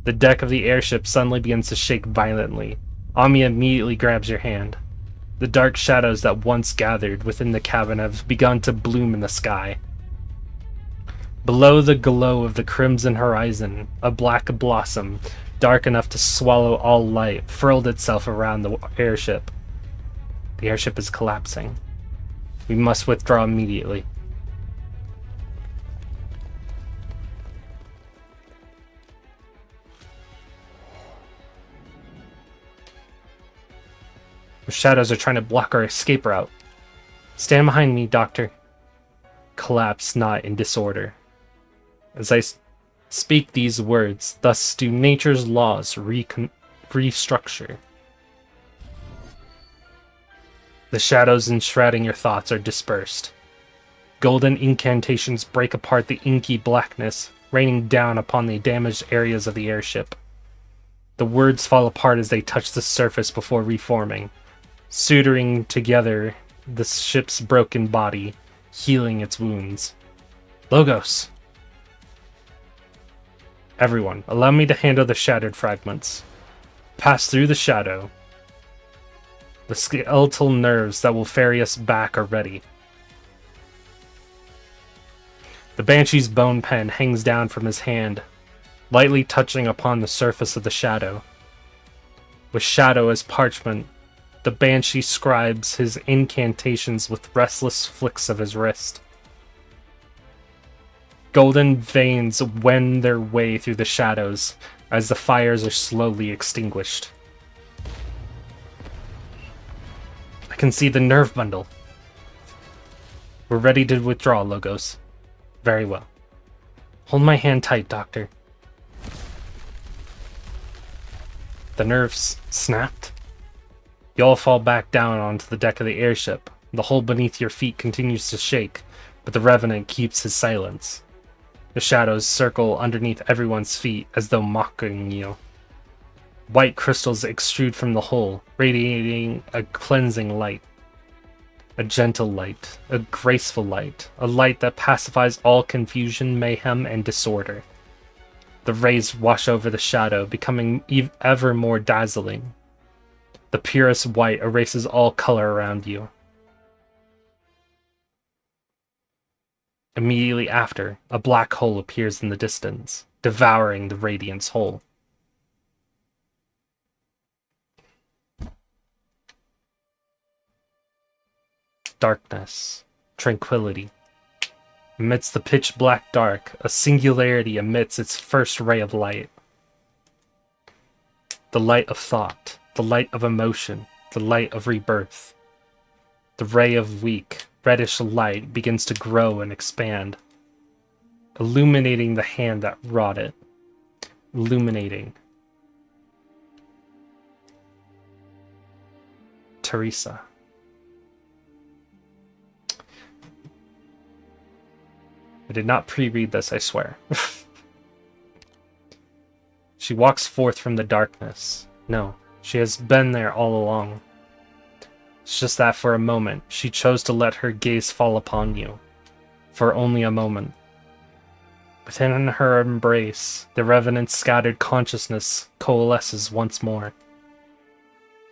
The deck of the airship suddenly begins to shake violently. Amiya immediately grabs your hand. The dark shadows that once gathered within the cabin have begun to bloom in the sky. Below the glow of the crimson horizon, a black blossom, dark enough to swallow all light, furled itself around the airship. The airship is collapsing. We must withdraw immediately. The shadows are trying to block our escape route. Stand behind me, Doctor. Collapse not in disorder. As I speak these words, thus do nature's laws restructure. The shadows enshrouding your thoughts are dispersed. Golden incantations break apart the inky blackness, raining down upon the damaged areas of the airship. The words fall apart as they touch the surface before reforming, suturing together the ship's broken body, healing its wounds. Logos! Everyone, allow me to handle the shattered fragments. Pass through the shadow. The skeletal nerves that will ferry us back are ready. The Banshee's bone pen hangs down from his hand, lightly touching upon the surface of the shadow. With shadow as parchment, the Banshee scribes his incantations with restless flicks of his wrist. Golden veins wend their way through the shadows as the fires are slowly extinguished. I can see the nerve bundle. We're ready to withdraw, Logos. Very well. Hold my hand tight, Doctor. The nerves snapped. You all fall back down onto the deck of the airship. The hole beneath your feet continues to shake, but the Revenant keeps his silence. The shadows circle underneath everyone's feet as though mocking you. White crystals extrude from the hole, radiating a cleansing light. A gentle light, a graceful light, a light that pacifies all confusion, mayhem, and disorder. The rays wash over the shadow, becoming ever more dazzling. The purest white erases all color around you. Immediately after, a black hole appears in the distance, devouring the Radiant's hole. Darkness, tranquility. Amidst the pitch black dark, a singularity emits its first ray of light. The light of thought, the light of emotion, the light of rebirth. The ray of weak, reddish light begins to grow and expand, illuminating the hand that wrought it. Illuminating Teresa. I did not pre-read this, I swear. She walks forth from the darkness. No, she has been there all along. It's just that for a moment, she chose to let her gaze fall upon you. For only a moment. Within her embrace, the Revenant's scattered consciousness coalesces once more.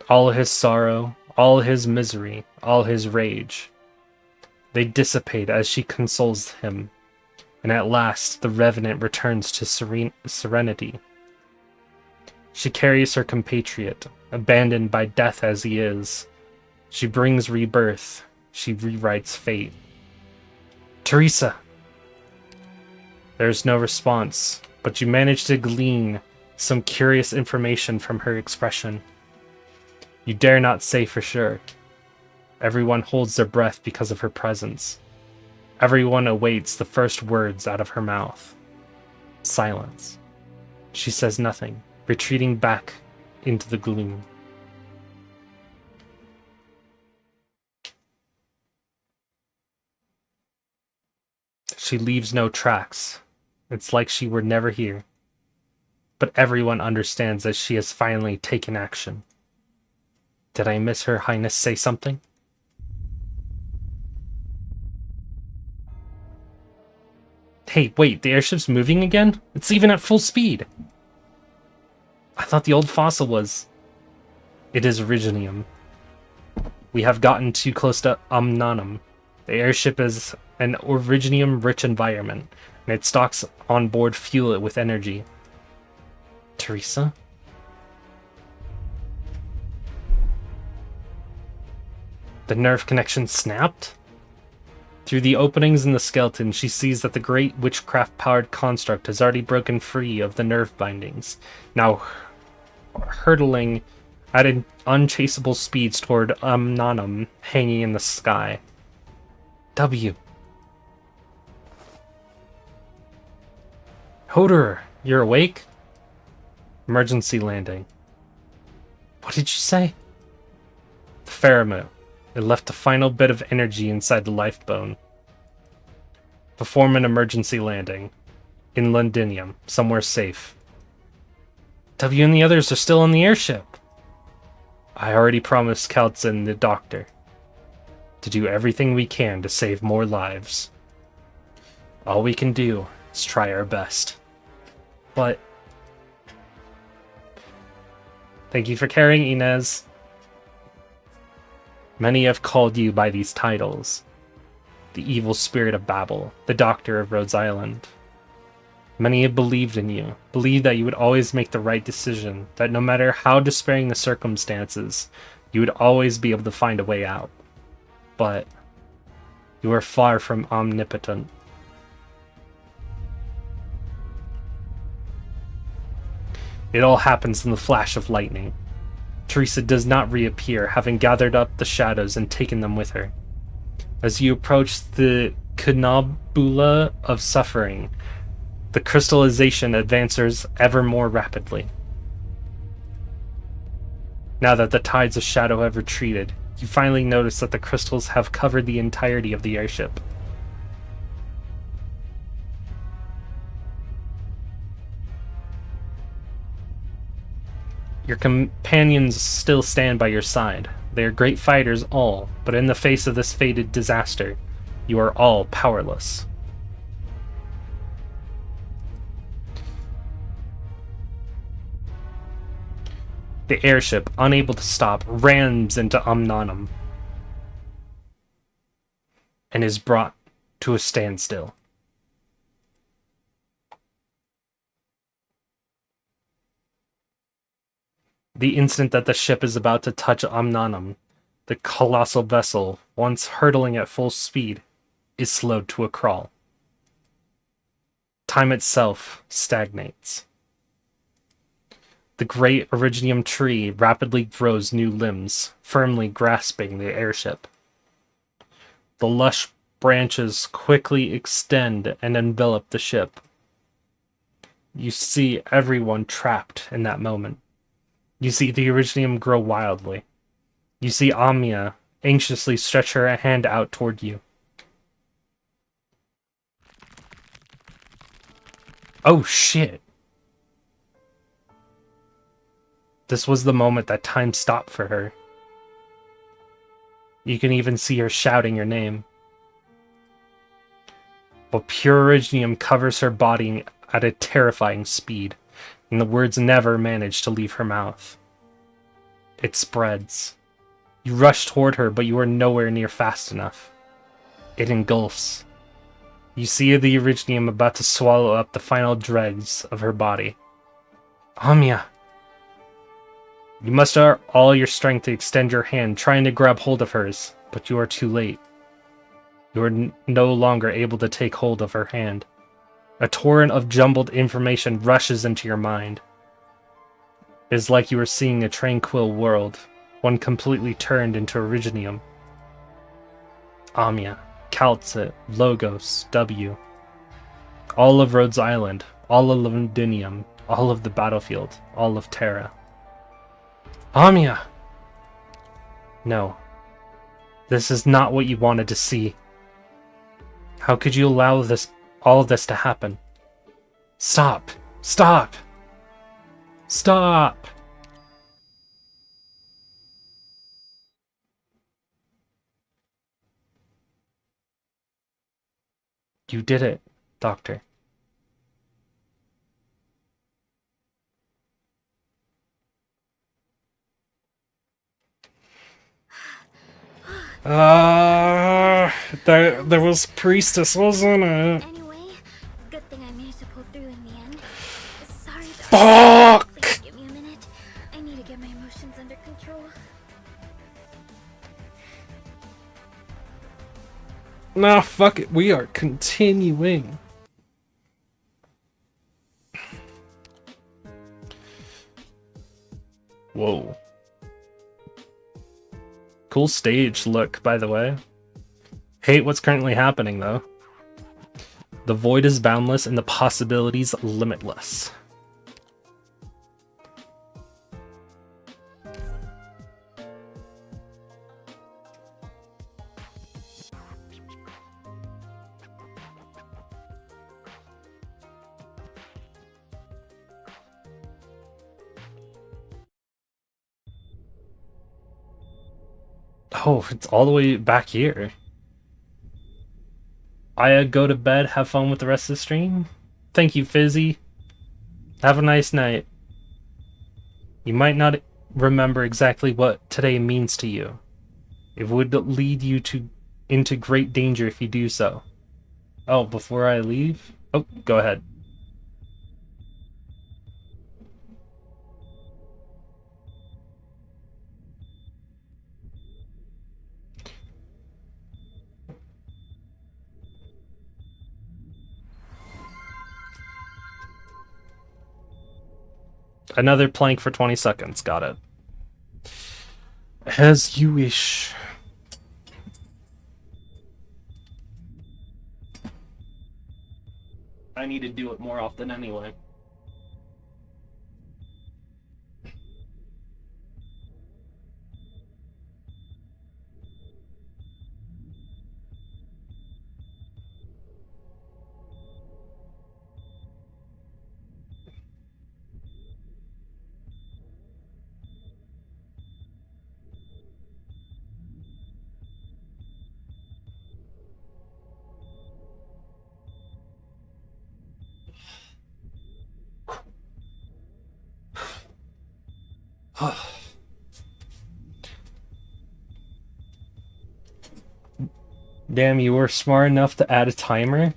All his sorrow, all his misery, all his rage. They dissipate as she consoles him, and at last the Revenant returns to serenity. She carries her compatriot, abandoned by death as he is. She brings rebirth. She rewrites fate. Teresa! There's no response, but you manage to glean some curious information from her expression. You dare not say for sure. Everyone holds their breath because of her presence. Everyone awaits the first words out of her mouth. Silence. She says nothing, retreating back into the gloom. She leaves no tracks. It's like she were never here. But everyone understands that she has finally taken action. Did I miss Her Highness say something? Hey, wait, the airship's moving again? It's even at full speed! I thought the old fossil was... It is Originium. We have gotten too close to Amnanum. The airship is an Originium-rich environment, and it stocks on board fuel it with energy. Teresa? The nerve connection snapped? Through the openings in the skeleton, she sees that the great witchcraft-powered construct has already broken free of the nerve bindings, now hurtling at unchaseable speeds toward Amnanum, hanging in the sky. W. Hoderer, you're awake? Emergency landing. What did you say? The Pheromone. It left a final bit of energy inside the life bone. Perform an emergency landing. In Londinium, somewhere safe. W and the others are still on the airship. I already promised Keltson, the doctor, to do everything we can to save more lives. All we can do is try our best. But... Thank you for caring, Inez. Many have called you by these titles. The evil spirit of Babel, the doctor of Rhodes Island. Many have believed in you, believed that you would always make the right decision, that no matter how despairing the circumstances, you would always be able to find a way out. But you are far from omnipotent. It all happens in the flash of lightning. Teresa does not reappear, having gathered up the shadows and taken them with her. As you approach the Kunabula of suffering, the crystallization advances ever more rapidly. Now that the tides of shadow have retreated, you finally notice that the crystals have covered the entirety of the airship. Your companions still stand by your side. They are great fighters all, but in the face of this fated disaster, you are all powerless. The airship, unable to stop, rams into Amnanum and is brought to a standstill. The instant that the ship is about to touch Amnanum, the colossal vessel, once hurtling at full speed, is slowed to a crawl. Time itself stagnates. The great Originium tree rapidly grows new limbs, firmly grasping the airship. The lush branches quickly extend and envelop the ship. You see everyone trapped in that moment. You see the Originium grow wildly. You see Amia anxiously stretch her hand out toward you. Oh shit! This was the moment that time stopped for her. You can even see her shouting your name. But pure Originium covers her body at a terrifying speed, and the words never manage to leave her mouth. It spreads. You rush toward her, but you are nowhere near fast enough. It engulfs. You see the Originium about to swallow up the final dregs of her body. Amia! You muster all your strength to extend your hand, trying to grab hold of hers, but you are too late. You are no longer able to take hold of her hand. A torrent of jumbled information rushes into your mind. It is like you are seeing a tranquil world, one completely turned into Originium. Amia, Calcit, Logos, W. All of Rhodes Island, all of Londinium, all of the battlefield, all of Terra. Amia! No. This is not what you wanted to see. How could you allow all of this to happen? Stop! Stop! Stop! You did it, Doctor. There was Priestess, wasn't it? Anyway, good thing I managed to pull through in the end. Sorry. Fuck! Please give me a minute. I need to get my emotions under control. Nah, fuck it. We are continuing. Whoa. Cool stage look, by the way. Hate what's currently happening, though. The void is boundless and the possibilities limitless. Oh, it's all the way back here. Aya, go to bed, have fun with the rest of the stream. Thank you, Fizzy. Have a nice night. You might not remember exactly what today means to you. It would lead you into great danger if you do so. Oh, before I leave? Oh, go ahead. Another plank for 20 seconds. Got it. As you wish. I need to do it more often anyway. Damn, you were smart enough to add a timer?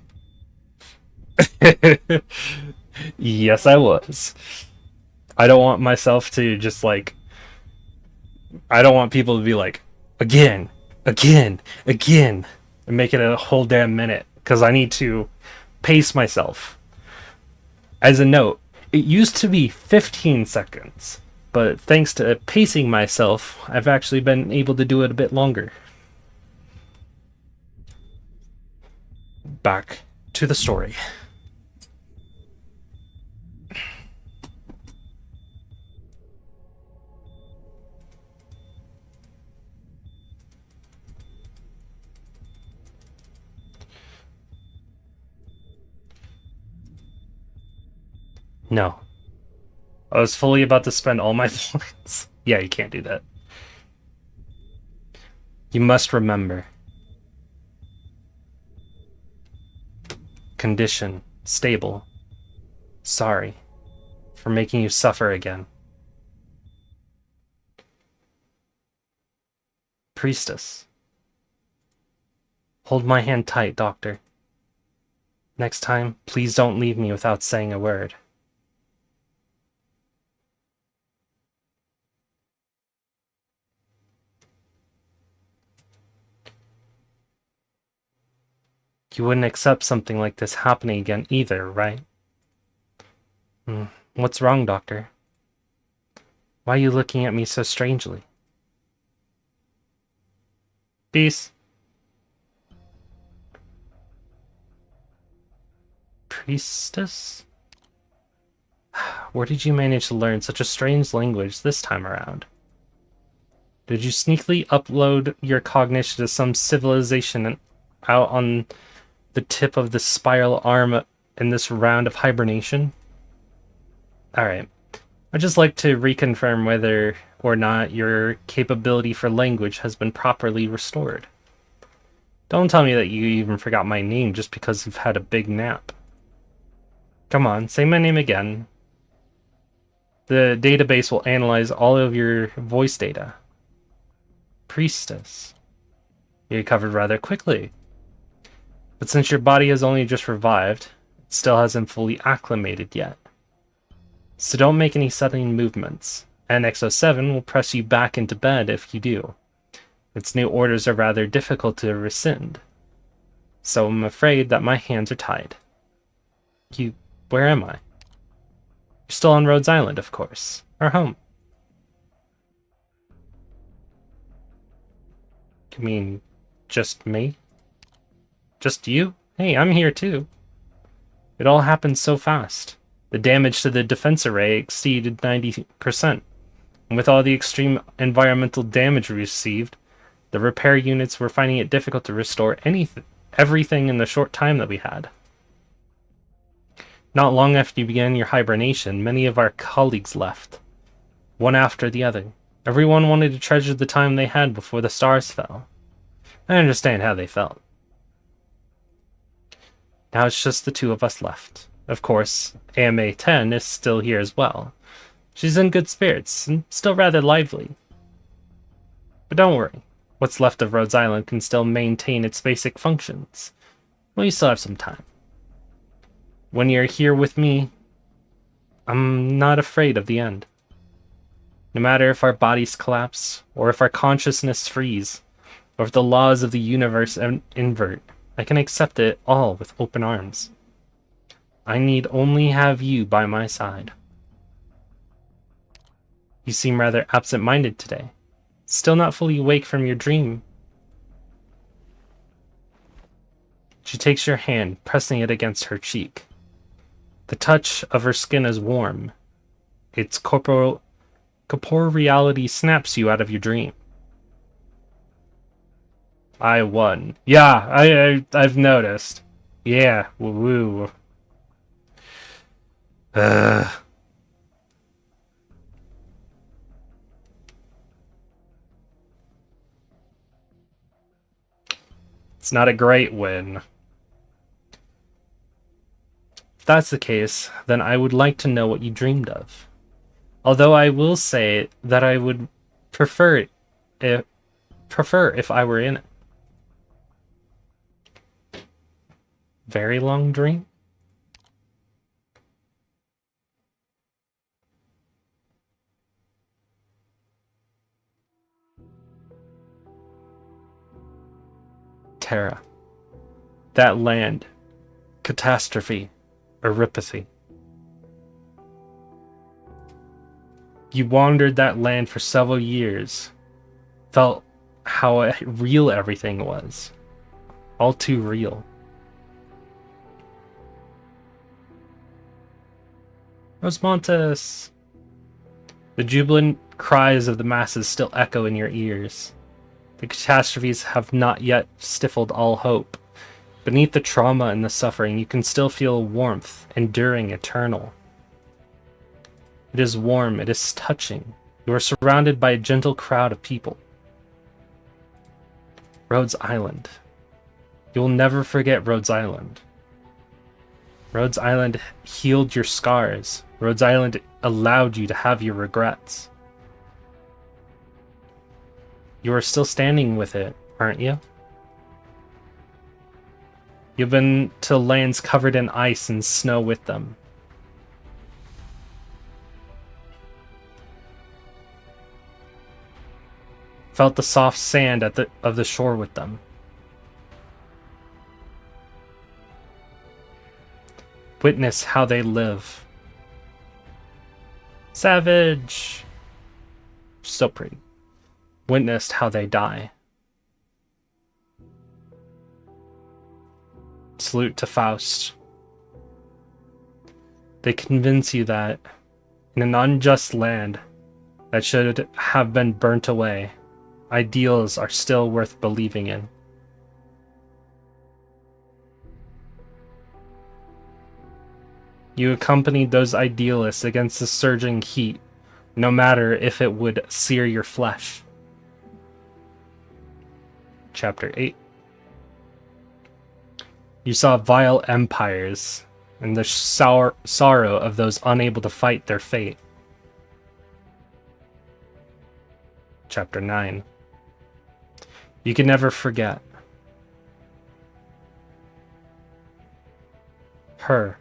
Yes, I was. I don't want myself to just like... I don't want people to be like, again, again, again, and make it a whole damn minute, because I need to pace myself. As a note, It used to be 15 seconds, but thanks to pacing myself, I've actually been able to do it a bit longer. Back to the story. No. I was fully about to spend all my points. Yeah, you can't do that. You must remember. Condition. Stable. Sorry. For making you suffer again. Priestess. Hold my hand tight, Doctor. Next time, please don't leave me without saying a word. You wouldn't accept something like this happening again either, right? What's wrong, Doctor? Why are you looking at me so strangely? Peace. Priestess? Where did you manage to learn such a strange language this time around? Did you sneakily upload your cognition to some civilization out on the tip of the spiral arm in this round of hibernation? Alright. I'd just like to reconfirm whether or not your capability for language has been properly restored. Don't tell me that you even forgot my name just because you've had a big nap. Come on, say my name again. The database will analyze all of your voice data. Priestess. You recovered rather quickly. But since your body has only just revived, it still hasn't fully acclimated yet. So don't make any sudden movements. NX07 will press you back into bed if you do. Its new orders are rather difficult to rescind. So I'm afraid that my hands are tied. Where am I? You're still on Rhodes Island, of course. Our home. You mean, just me? Just you? Hey, I'm here too. It all happened so fast. The damage to the defense array exceeded 90%. And with all the extreme environmental damage we received, the repair units were finding it difficult to restore everything in the short time that we had. Not long after you began your hibernation, many of our colleagues left. One after the other. Everyone wanted to treasure the time they had before the stars fell. I understand how they felt. Now it's just the two of us left. Of course, AMA 10 is still here as well. She's in good spirits, and still rather lively. But don't worry, what's left of Rhodes Island can still maintain its basic functions. We still have some time. When you're here with me, I'm not afraid of the end. No matter if our bodies collapse, or if our consciousness freeze, or if the laws of the universe invert, I can accept it all with open arms. I need only have you by my side. You seem rather absent-minded today. Still not fully awake from your dream. She takes your hand, pressing it against her cheek. The touch of her skin is warm. Its corporeality snaps you out of your dream. I won. Yeah, I've noticed. Yeah, woo. It's not a great win. If that's the case, then I would like to know what you dreamed of. Although I will say that I would prefer if I were in it. Very long dream? Terra. That land. Catastrophe. Eripathy. You wandered that land for several years, felt how real everything was. All too real. Rosmontes! The jubilant cries of the masses still echo in your ears. The catastrophes have not yet stifled all hope. Beneath the trauma and the suffering, you can still feel warmth, enduring, eternal. It is warm, it is touching. You are surrounded by a gentle crowd of people. Rhodes Island. You will never forget Rhodes Island. Rhodes Island healed your scars. Rhodes Island allowed you to have your regrets. You are still standing with it, aren't you? You've been to lands covered in ice and snow with them. Felt the soft sand of the shore with them. Witness how they live. Savage! So pretty. Witnessed how they die. Salute to Faust. They convince you that in an unjust land that should have been burnt away, ideals are still worth believing in. You accompanied those idealists against the surging heat, no matter if it would sear your flesh. Chapter 8. You saw vile empires and the sorrow of those unable to fight their fate. Chapter 9. You can never forget. Her.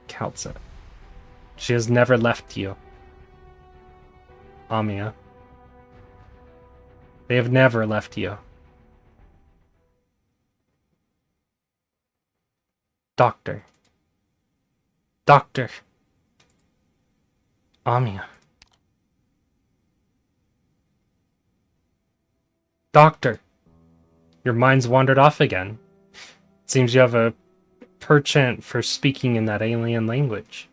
Counts it. She has never left you. Amia. They have never left you. Doctor. Doctor. Amia. Doctor. Your mind's wandered off again. It seems you have a penchant for speaking in that alien language.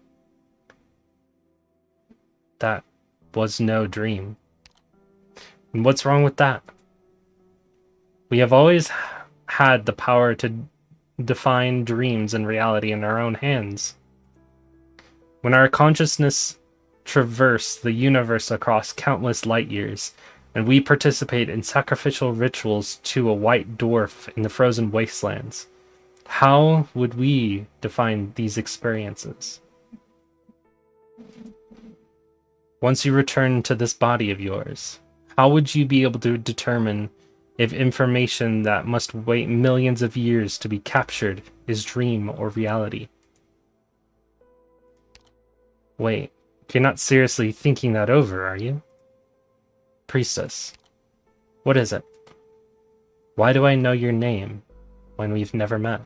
That was no dream. And what's wrong with that? We have always had the power to define dreams and reality in our own hands. When our consciousness traverse the universe across countless light years, and we participate in sacrificial rituals to a white dwarf in the frozen wastelands, how would we define these experiences? Once you return to this body of yours, how would you be able to determine if information that must wait millions of years to be captured is dream or reality? Wait, you're not seriously thinking that over, are you? Priestess, what is it? Why do I know your name when we've never met?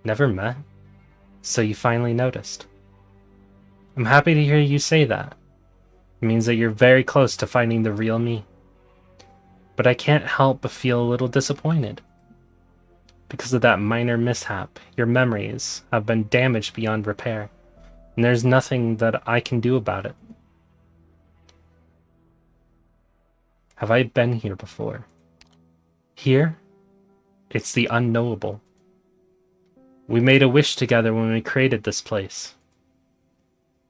Never met? So you finally noticed. I'm happy to hear you say that. It means that you're very close to finding the real me. But I can't help but feel a little disappointed. Because of that minor mishap, your memories have been damaged beyond repair, and there's nothing that I can do about it. Have I been here before? Here? It's the unknowable. We made a wish together when we created this place.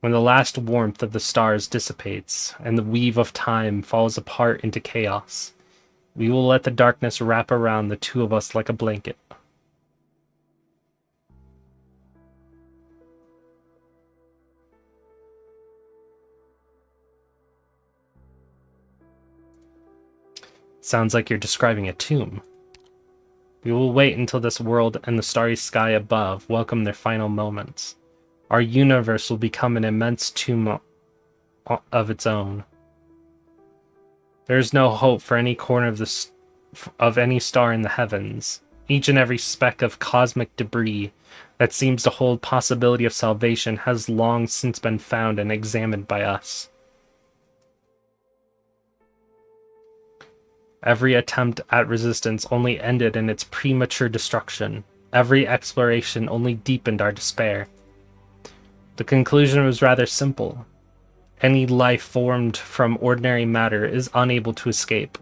When the last warmth of the stars dissipates, and the weave of time falls apart into chaos, we will let the darkness wrap around the two of us like a blanket. Sounds like you're describing a tomb. We will wait until this world and the starry sky above welcome their final moments. Our universe will become an immense tomb of its own. There is no hope for any corner of any star in the heavens. Each and every speck of cosmic debris that seems to hold possibility of salvation has long since been found and examined by us. Every attempt at resistance only ended in its premature destruction. Every exploration only deepened our despair. The conclusion was rather simple. Any life formed from ordinary matter is unable to escape.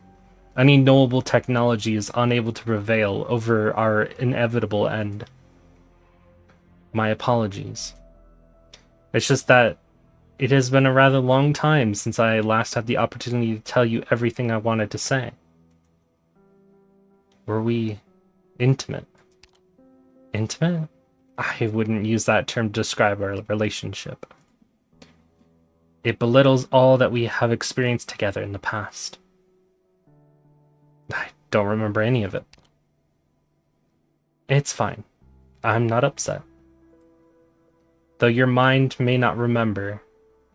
Any knowable technology is unable to prevail over our inevitable end. My apologies. It's just that it has been a rather long time since I last had the opportunity to tell you everything I wanted to say. Were we intimate? Intimate? I wouldn't use that term to describe our relationship. It belittles all that we have experienced together in the past. I don't remember any of it. It's fine. I'm not upset. Though your mind may not remember,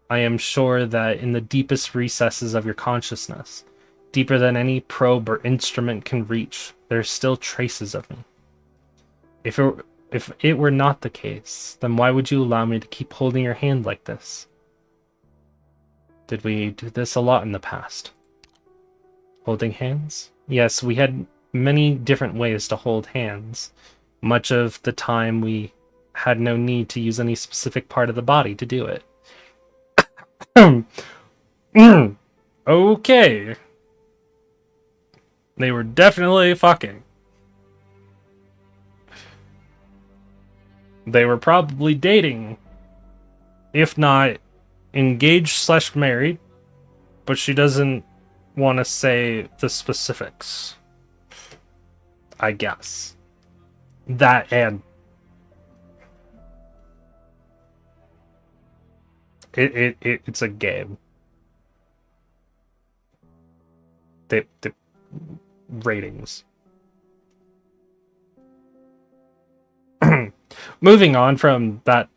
I am sure that in the deepest recesses of your consciousness, deeper than any probe or instrument can reach, there are still traces of me. If it were not the case, then why would you allow me to keep holding your hand like this? Did we do this a lot in the past? Holding hands? Yes, we had many different ways to hold hands. Much of the time we had no need to use any specific part of the body to do it. Okay. They were definitely fucking. They were probably dating, if not engaged/married, but she doesn't want to say the specifics. I guess. That and it's a game. The ratings. Moving on from that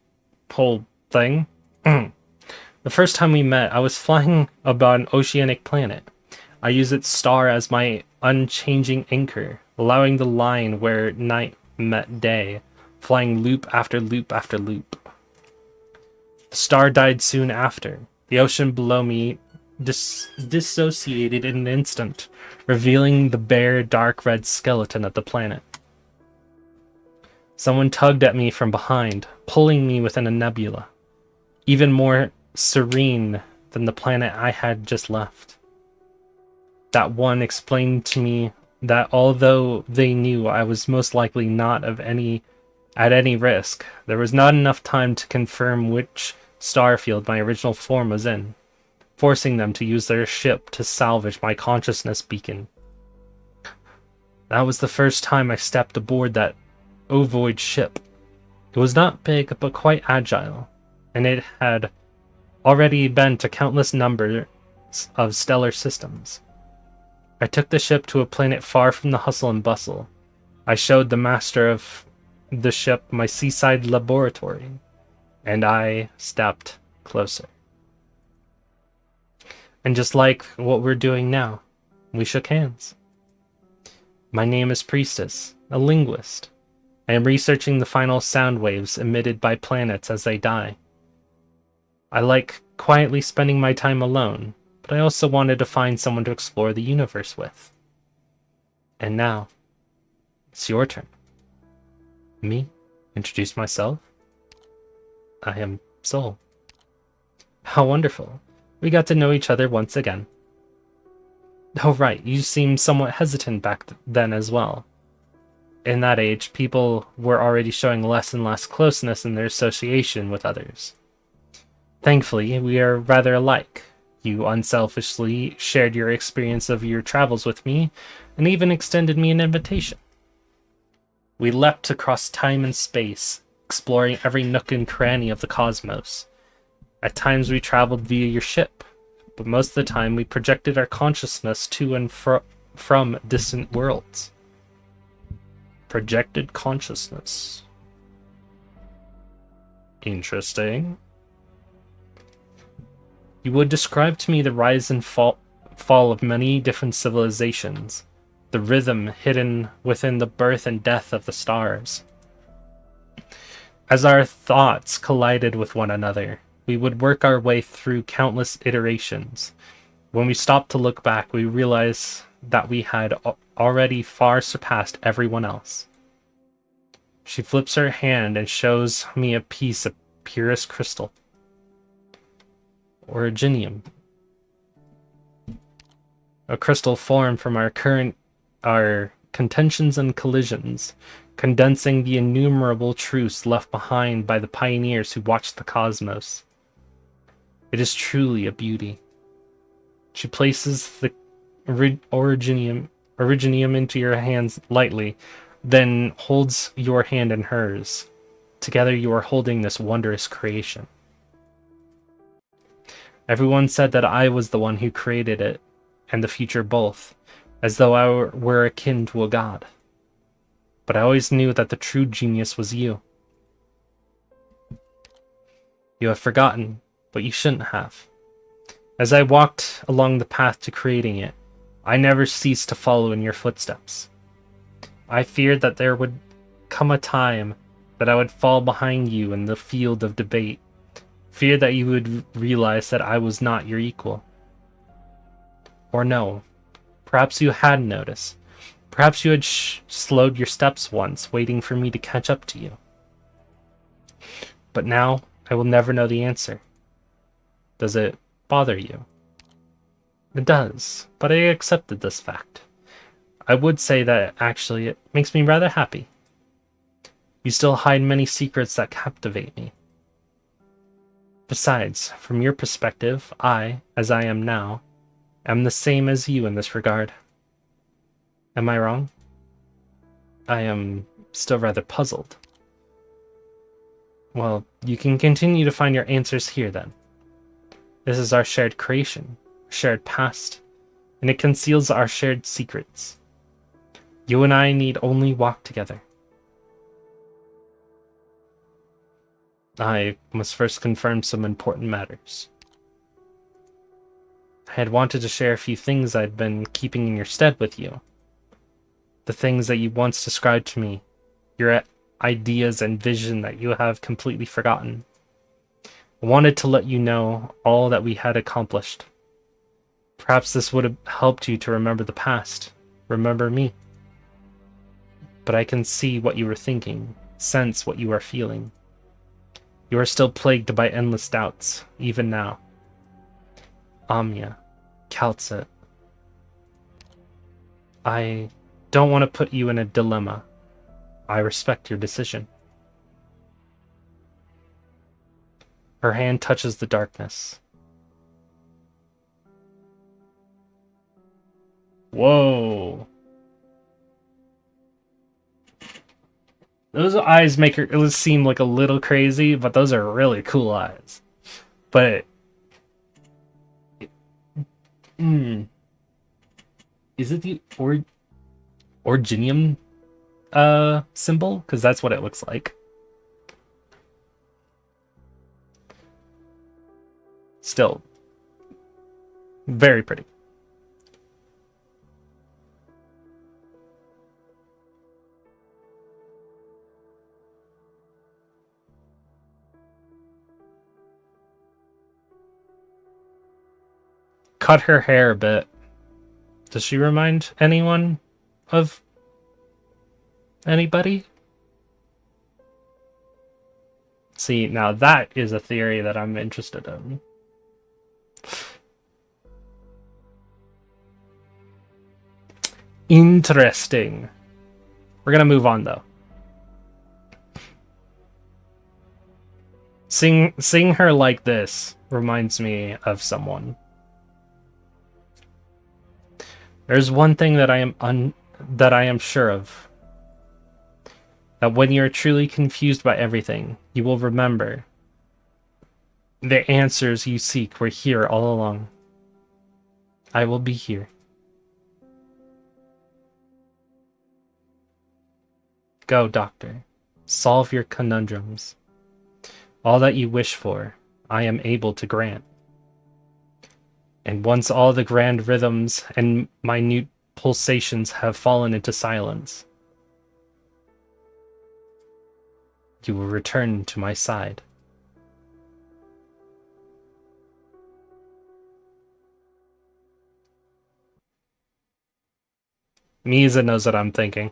whole thing. The first time we met, I was flying about an oceanic planet. I used its star as my unchanging anchor, allowing the line where night met day, flying loop after loop after loop. The star died soon after. The ocean below me dissociated in an instant, revealing the bare, dark red skeleton of the planet. Someone tugged at me from behind, pulling me within a nebula, even more serene than the planet I had just left. That one explained to me that although they knew I was most likely not at any risk, there was not enough time to confirm which star field my original form was in, forcing them to use their ship to salvage my consciousness beacon. That was the first time I stepped aboard that ovoid ship. It was not big, but quite agile, and it had already been to countless numbers of stellar systems. I took the ship to a planet far from the hustle and bustle. I showed the master of the ship my seaside laboratory, and I stepped closer. And just like what we're doing now, we shook hands. My name is Priestess, a linguist. I am researching the final sound waves emitted by planets as they die. I like quietly spending my time alone, but I also wanted to find someone to explore the universe with. And now, it's your turn. Me? Introduce myself? I am Soul. How wonderful. We got to know each other once again. Oh right, you seemed somewhat hesitant back then as well. In that age, people were already showing less and less closeness in their association with others. Thankfully, we are rather alike. You unselfishly shared your experience of your travels with me, and even extended me an invitation. We leapt across time and space, exploring every nook and cranny of the cosmos. At times we traveled via your ship, but most of the time we projected our consciousness to and from distant worlds. Projected consciousness. Interesting. You would describe to me the rise and fall of many different civilizations, the rhythm hidden within the birth and death of the stars. As our thoughts collided with one another, we would work our way through countless iterations. When we stopped to look back, we realized that we had already far surpassed everyone else. She flips her hand and shows me a piece of purest crystal. Originium. A crystal formed from our contentions and collisions, condensing the innumerable truths left behind by the pioneers who watched the cosmos. It is truly a beauty. She places the originium into your hands lightly, then holds your hand in hers. Together you are holding this wondrous creation. Everyone said that I was the one who created it, and the future both, as though I were akin to a god. But I always knew that the true genius was you. You have forgotten, but you shouldn't have. As I walked along the path to creating it, I never ceased to follow in your footsteps. I feared that there would come a time that I would fall behind you in the field of debate, feared that you would realize that I was not your equal. Or no, perhaps you had noticed. Perhaps you had slowed your steps once, waiting for me to catch up to you. But now, I will never know the answer. Does it bother you? It does, but I accepted this fact. I would say that actually it makes me rather happy. You still hide many secrets that captivate me. Besides, from your perspective, I, as I am now, am the same as you in this regard. Am I wrong? I am still rather puzzled. Well, you can continue to find your answers here then. This is our shared creation, shared past, and it conceals our shared secrets. You and I need only walk together. I must first confirm some important matters. I had wanted to share a few things I'd been keeping in your stead with you. The things that you once described to me, your ideas and vision that you have completely forgotten. I wanted to let you know all that we had accomplished. Perhaps this would have helped you to remember the past, remember me. But I can see what you were thinking, sense what you are feeling. You are still plagued by endless doubts, even now. Amya, Kaltset. I don't want to put you in a dilemma. I respect your decision. Her hand touches the darkness. Whoa. Those eyes make it seem like a little crazy, but those are really cool eyes. But is it the Originium symbol? Because that's what it looks like. Still, very pretty. Cut her hair a bit. Does she remind anyone of anybody? See, now that is a theory that I'm interested in. Interesting. We're gonna move on though. Seeing her like this reminds me of someone. There's one thing that I am sure of. That when you're truly confused by everything, you will remember the answers you seek were here all along. I will be here. Go, Doctor. Solve your conundrums. All that you wish for, I am able to grant. And once all the grand rhythms and minute pulsations have fallen into silence, you will return to my side. Misa knows what I'm thinking.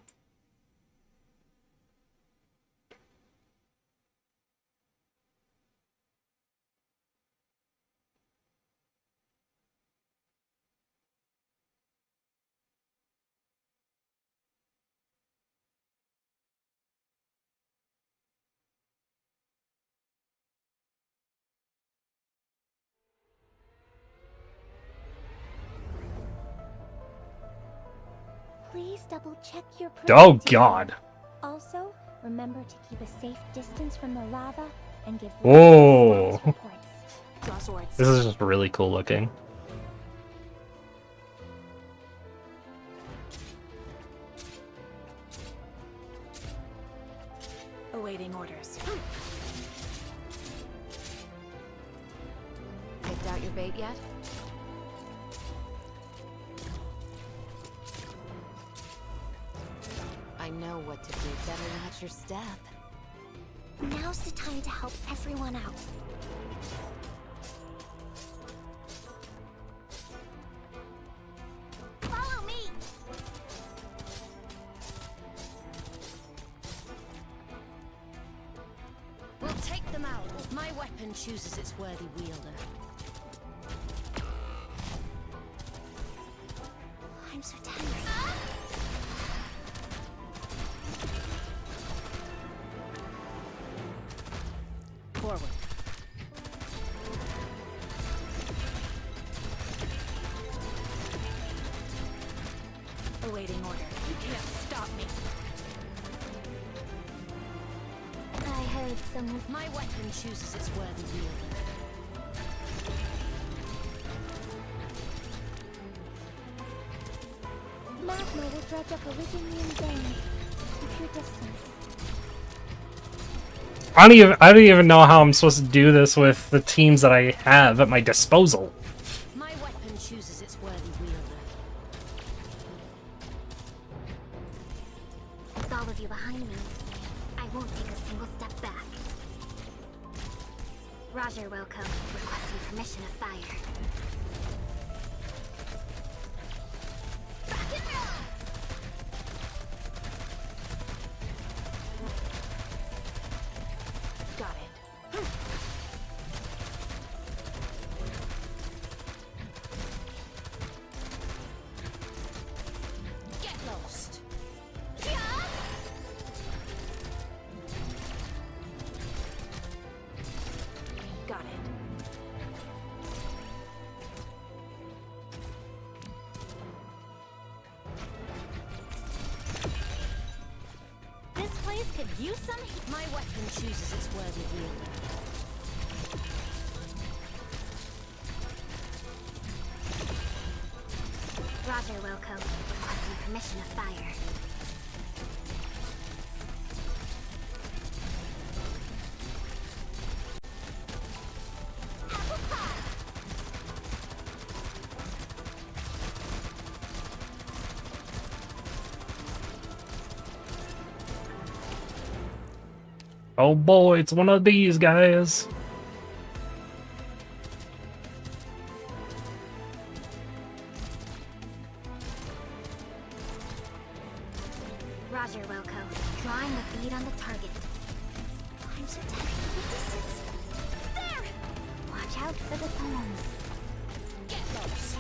Please double check your Oh protein. God. Also, remember to keep a safe distance from the lava and give Whoa. status reports. Draw swords. This is just really cool looking. Awaiting orders. Picked out your bait yet? I know what to do. Better watch your step. Now's the time to help everyone out. Follow me! We'll take them out. My weapon chooses its worthy wielder. I'm so tense. Forward. Awaiting order. You can't stop me. I heard someone. My weapon chooses its worthy wielder. Magma will dredge up Originian veins. Keep your distance. I don't even know how I'm supposed to do this with the teams that I have at my disposal. My weapon chooses its worthy wielder. With all of you behind me, I won't take a single step back. Roger, Wilco. Requesting permission to fire. Rock and roll! Got it. Get lost. Got it. This place could use some heat. My weapon chooses its worthy wielder. Roger, Wilco. Requesting permission to fire. Oh boy, it's one of these guys. Roger, Wilco. Drawing the bead on the target. I'm so tired of the distance. There! Watch out for the thorns. Get lost.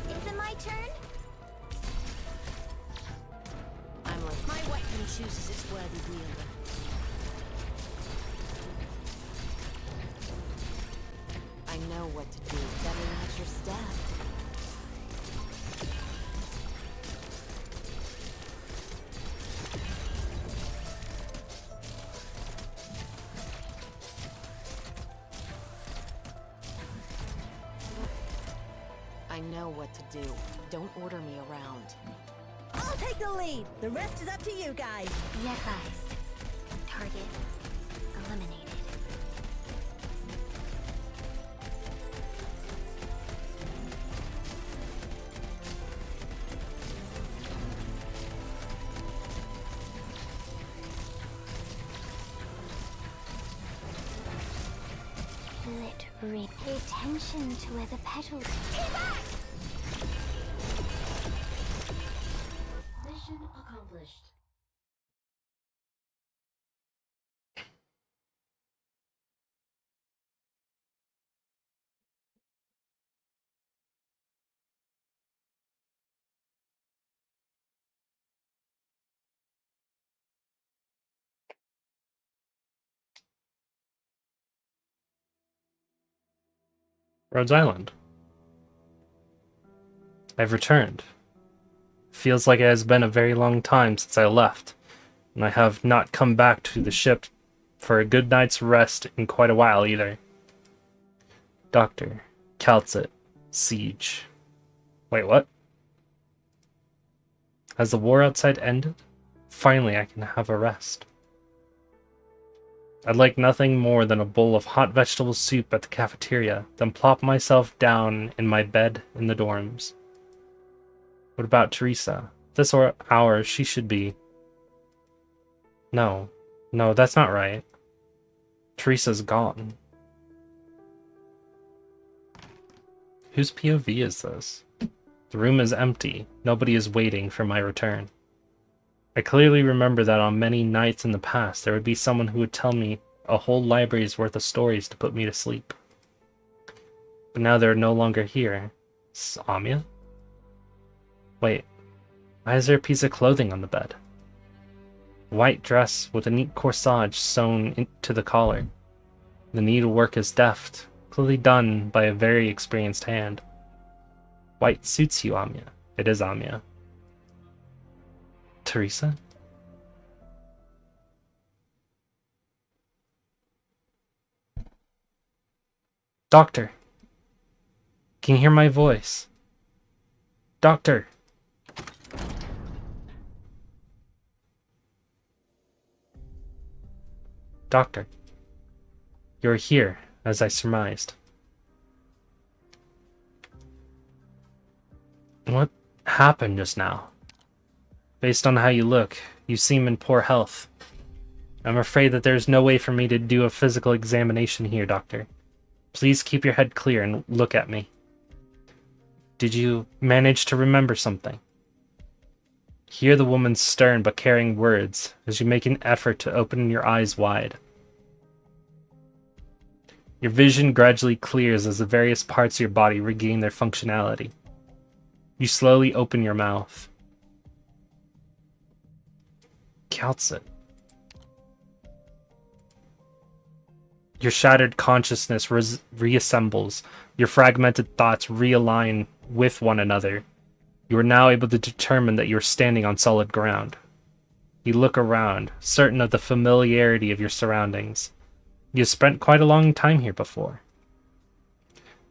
Is it my turn? I'm listening. My weapon chooses its worthy wielder. I know what to do. Better watch your step. I know what to do. Don't order me around. I'll take the lead. The rest is up to you guys. Be advised. Target eliminated. Pay attention to where the petals. Mission accomplished. Rhodes Island. I've returned. Feels like it has been a very long time since I left, and I have not come back to the ship for a good night's rest in quite a while either. Doctor, Calcit, Siege. Wait, what? Has the war outside ended? Finally, I can have a rest. I'd like nothing more than a bowl of hot vegetable soup at the cafeteria, then plop myself down in my bed in the dorms. What about Teresa? This hour, she should be... No, that's not right. Teresa's gone. Whose POV is this? The room is empty. Nobody is waiting for my return. I clearly remember that on many nights in the past, there would be someone who would tell me a whole library's worth of stories to put me to sleep. But now they're no longer here. Amia? Wait, why is there a piece of clothing on the bed? A white dress with a neat corsage sewn into the collar. The needlework is deft, clearly done by a very experienced hand. White suits you, Amia. It is Amia. Teresa? Doctor! Can you hear my voice? Doctor! Doctor. You're here, as I surmised. What happened just now? Based on how you look, you seem in poor health. I'm afraid that there's no way for me to do a physical examination here, Doctor. Please keep your head clear and look at me. Did you manage to remember something? Hear the woman's stern but caring words as you make an effort to open your eyes wide. Your vision gradually clears as the various parts of your body regain their functionality. You slowly open your mouth. Calcit. Your shattered consciousness reassembles. Your fragmented thoughts realign with one another. You are now able to determine that you are standing on solid ground. You look around, certain of the familiarity of your surroundings. You have spent quite a long time here before.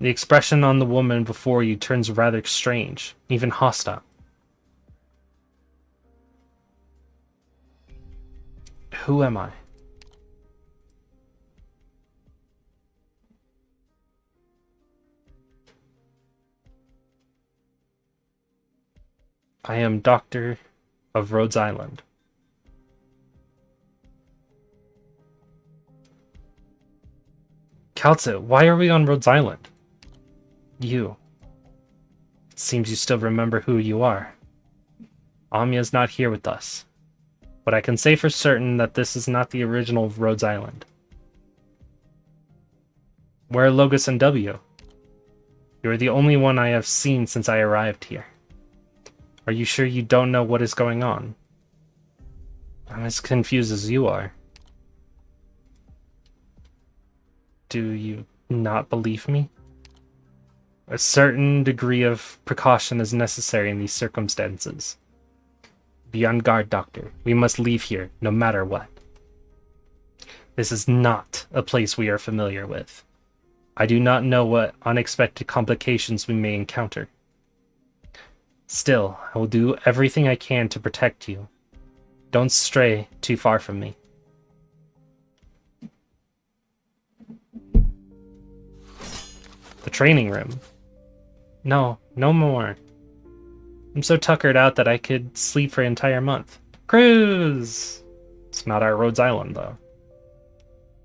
The expression on the woman before you turns rather strange, even hostile. Who am I? I am Doctor of Rhodes Island. Calcit, why are we on Rhodes Island? You. It seems you still remember who you are. Amia's not here with us. But I can say for certain that this is not the original Rhodes Island. Where are Logos and W? You are the only one I have seen since I arrived here. Are you sure you don't know what is going on? I'm as confused as you are. Do you not believe me? A certain degree of precaution is necessary in these circumstances. Be on guard, Doctor. We must leave here, no matter what. This is not a place we are familiar with. I do not know what unexpected complications we may encounter. Still, I will do everything I can to protect you. Don't stray too far from me. The training room. No more. I'm so tuckered out that I could sleep for an entire month. Cruz! It's not our Rhodes Island, though.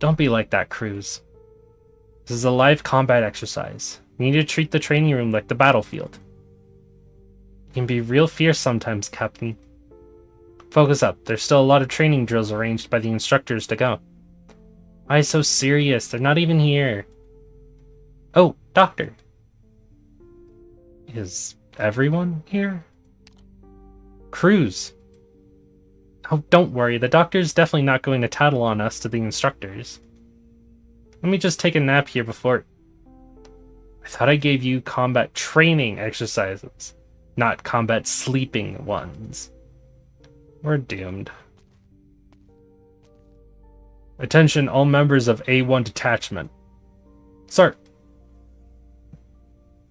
Don't be like that, Cruz. This is a live combat exercise. You need to treat the training room like the battlefield. You can be real fierce sometimes, Captain. Focus up. There's still a lot of training drills arranged by the instructors to go. Why so serious? They're not even here. Oh, Doctor. Is everyone here? Cruz. Oh, don't worry. The doctor's definitely not going to tattle on us to the instructors. Let me just take a nap here before... I thought I gave you combat training exercises, not combat sleeping ones. We're doomed. Attention, all members of A1 detachment. Start.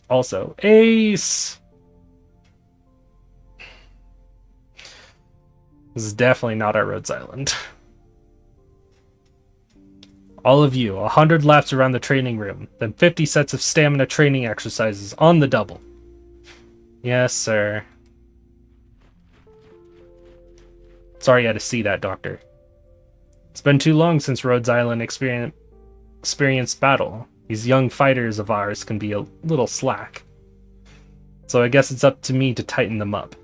Also, Ace! This is definitely not our Rhodes Island. All of you, 100 laps around the training room, then 50 sets of stamina training exercises on the double. Yes, sir. Sorry you had to see that, Doctor. It's been too long since Rhodes Island experienced battle. These young fighters of ours can be a little slack. So I guess it's up to me to tighten them up.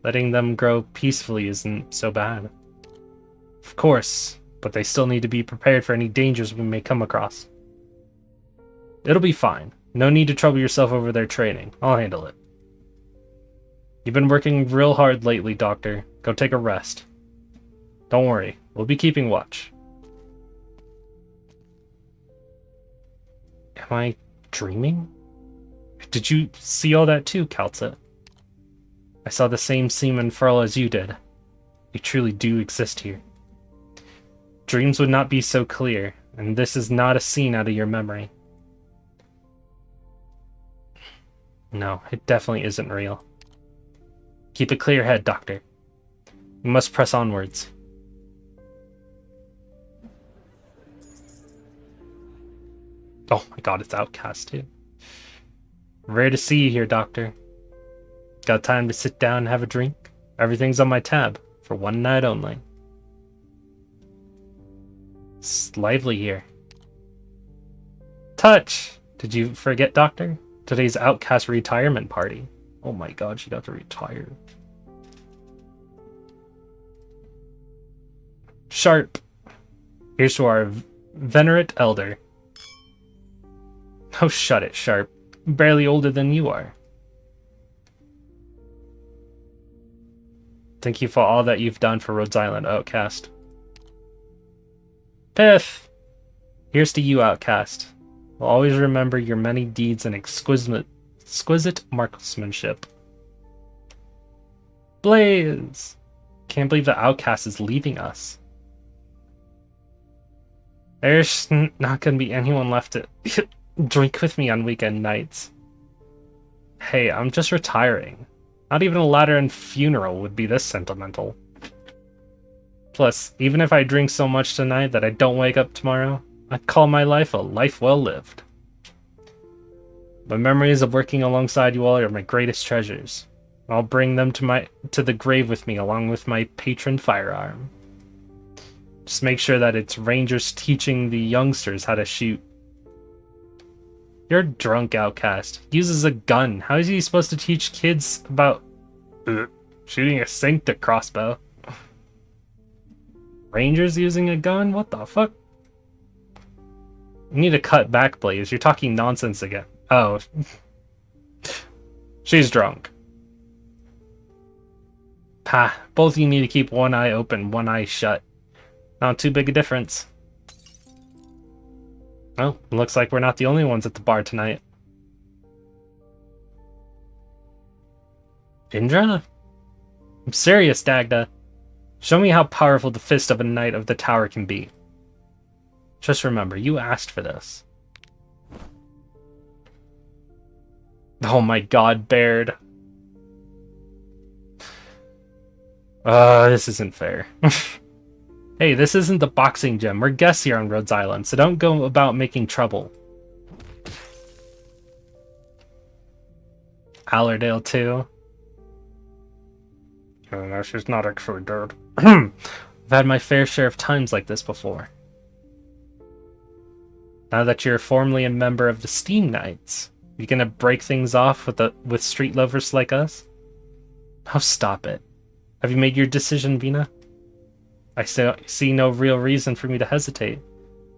Letting them grow peacefully isn't so bad. Of course, but they still need to be prepared for any dangers we may come across. It'll be fine. No need to trouble yourself over their training. I'll handle it. You've been working real hard lately, Doctor. Go take a rest. Don't worry, we'll be keeping watch. Am I dreaming? Did you see all that too, Kaltza? I saw the same seam unfurl as you did. You truly do exist here. Dreams would not be so clear, and this is not a scene out of your memory. No, it definitely isn't real. Keep a clear head, Doctor. You must press onwards. Oh my god, it's Outcast too. Rare to see you here, Doctor. Got time to sit down and have a drink? Everything's on my tab, for one night only. It's lively here. Touch! Did you forget, Doctor? Today's Outcast retirement party. Oh my god, she got to retire. Sharp. Here's to our venerate elder. Oh, shut it, Sharp. Barely older than you are. Thank you for all that you've done for Rhodes Island, Outcast. Pith! Here's to you, Outcast. We'll always remember your many deeds and exquisite marksmanship. Blaze! Can't believe the Outcast is leaving us. There's not gonna be anyone left to drink with me on weekend nights. Hey, I'm just retiring. Not even a Lateran funeral would be this sentimental. Plus, even if I drink so much tonight that I don't wake up tomorrow, I'd call my life a life well lived. My memories of working alongside you all are my greatest treasures. I'll bring them to the grave with me along with my patron firearm. Just make sure that it's Rangers teaching the youngsters how to shoot. You're a drunk, Outcast. He uses a gun. How is he supposed to teach kids about shooting a synced crossbow? Rangers using a gun? What the fuck? You need to cut back, Blaze. You're talking nonsense again. Oh. She's drunk. Pah. Both of you need to keep one eye open, one eye shut. Not too big a difference. Well, looks like we're not the only ones at the bar tonight. Indra? I'm serious, Dagda. Show me how powerful the fist of a knight of the tower can be. Just remember, you asked for this. Oh my god, Baird. This isn't fair. Hey, this isn't the boxing gym. We're guests here on Rhodes Island, so don't go about making trouble. Allerdale, too. Oh, no, she's not actually dead. I've had my fair share of times like this before. Now that you're formally a member of the Steam Knights, you gonna break things off with street lovers like us? Oh, stop it. Have you made your decision, Vina? I see no real reason for me to hesitate.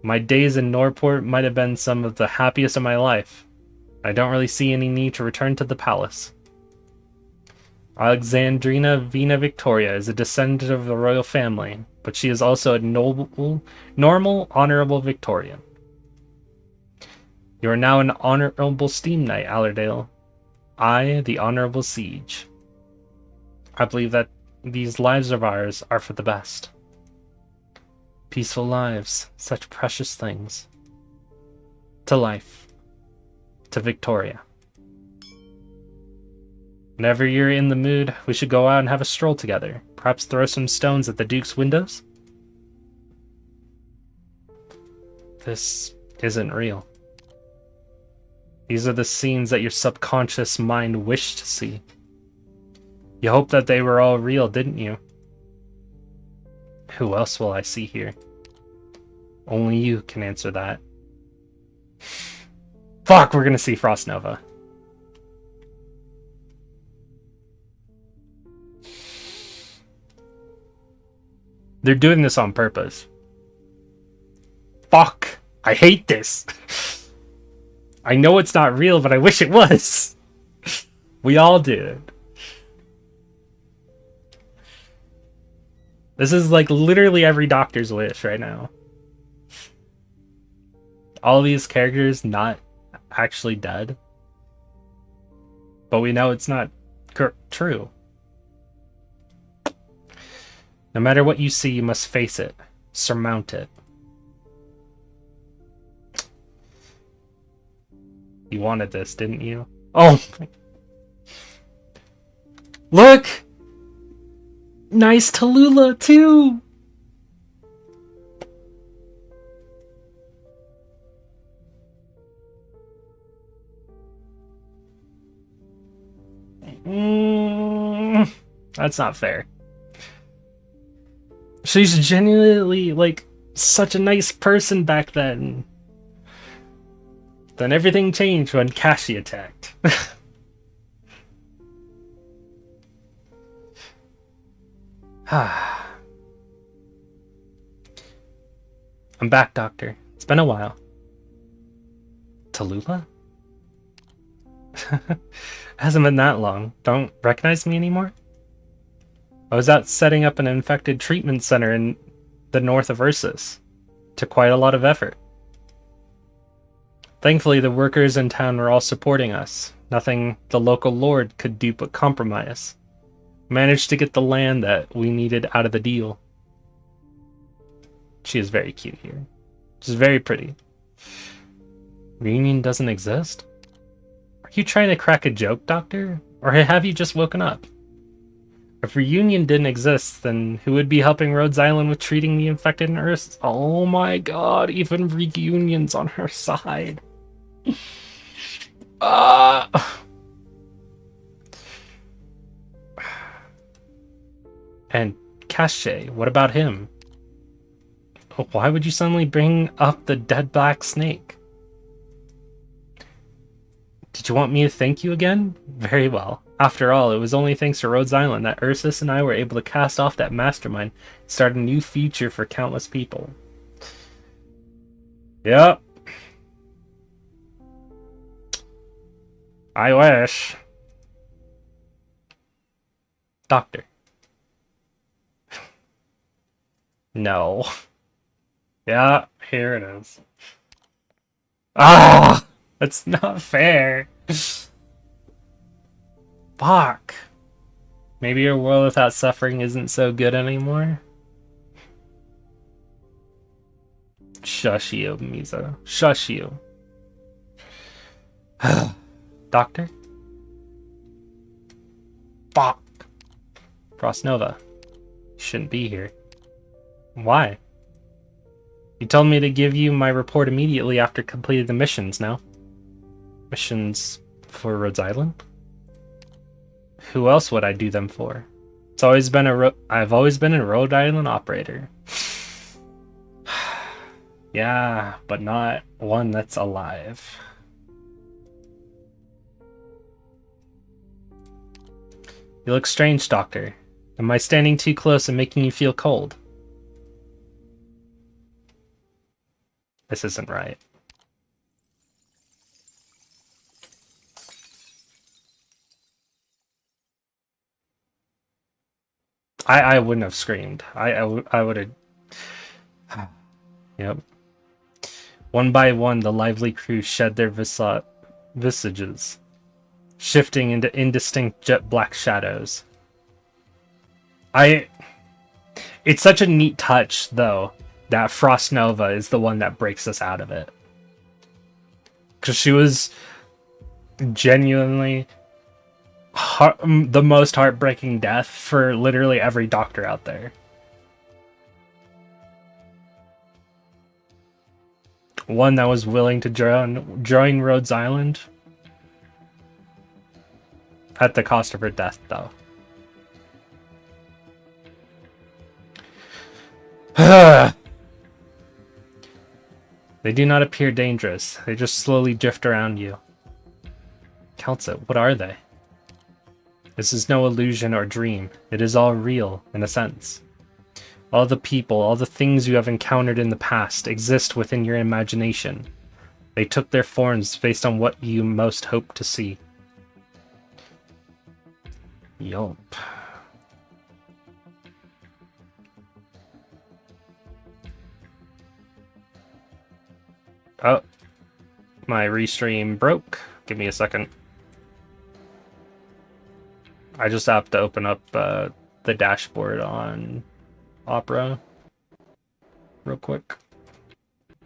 My days in Norport might have been some of the happiest of my life. I don't really see any need to return to the palace. Alexandrina Vina Victoria is a descendant of the royal family, but she is also a normal, honorable Victorian. You are now an honorable Steam Knight, Allerdale. I, the Honorable Siege. I believe that these lives of ours are for the best. Peaceful lives, such precious things. To life. To Victoria. Whenever you're in the mood, we should go out and have a stroll together. Perhaps throw some stones at the Duke's windows? This isn't real. These are the scenes that your subconscious mind wished to see. You hoped that they were all real, didn't you? Who else will I see here? Only you can answer that. Fuck, we're gonna see Frost Nova. They're doing this on purpose. Fuck, I hate this. I know it's not real, but I wish it was. We all did. This is like literally every doctor's wish right now. All these characters not actually dead. But we know it's not true. No matter what you see, you must face it. Surmount it. You wanted this, didn't you? Oh my... Look! Nice Tallulah, too! That's not fair. She's genuinely, like, such a nice person back then. Then everything changed when Kashi attacked. I'm back, Doctor. It's been a while. Tallulah? Hasn't been that long. Don't recognize me anymore? I was out setting up an infected treatment center in the north of Ursus. Took quite a lot of effort. Thankfully, the workers in town were all supporting us. Nothing the local lord could do but compromise. Managed to get the land that we needed out of the deal. She is very cute here. She's very pretty. Reunion doesn't exist? Are you trying to crack a joke, Doctor? Or have you just woken up? If Reunion didn't exist, then who would be helping Rhodes Island with treating the infected in Earth? Oh my god, even Reunion's on her side. And Cache, what about him? Why would you suddenly bring up the dead black snake? Did you want me to thank you again? Very well. After all, it was only thanks to Rhodes Island that Ursus and I were able to cast off that mastermind and start a new future for countless people. Yep. I wish. Doctor. No. Yeah, here it is. Ah! That's not fair. Fuck. Maybe your world without suffering isn't so good anymore? Shush you, Misa. Shush you. Doctor? Fuck. Frost Nova. You shouldn't be here. Why? You told me to give you my report immediately after completing the missions, no? Missions for Rhodes Island? Who else would I do them for? I've always been a Rhode Island operator. Yeah, but not one that's alive. You look strange, Doctor. Am I standing too close and making you feel cold? This isn't right. I wouldn't have screamed. I would have... Yep. One by one, the lively crew shed their visages, shifting into indistinct jet black shadows. It's such a neat touch, though, that Frost Nova is the one that breaks us out of it. Because she was genuinely the most heartbreaking death for literally every doctor out there. One that was willing to join Rhodes Island at the cost of her death, though. They do not appear dangerous. They just slowly drift around you. Kelsa, what are they? This is no illusion or dream. It is all real, in a sense. All the people, all the things you have encountered in the past exist within your imagination. They took their forms based on what you most hope to see. Yup. Oh, my restream broke. Give me a second. I just have to open up the dashboard on Opera real quick,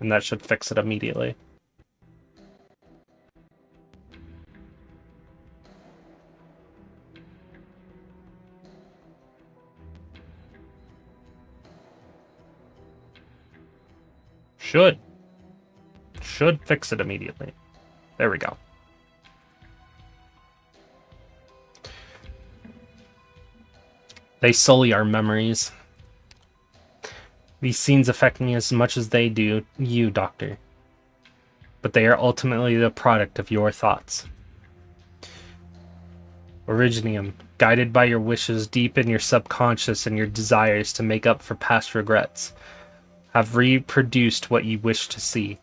and that should fix it immediately. Should fix it immediately. There we go. They sully our memories. These scenes affect me as much as they do you, Doctor. But they are ultimately the product of your thoughts. Originium, guided by your wishes deep in your subconscious and your desires to make up for past regrets, have reproduced what you wish to see.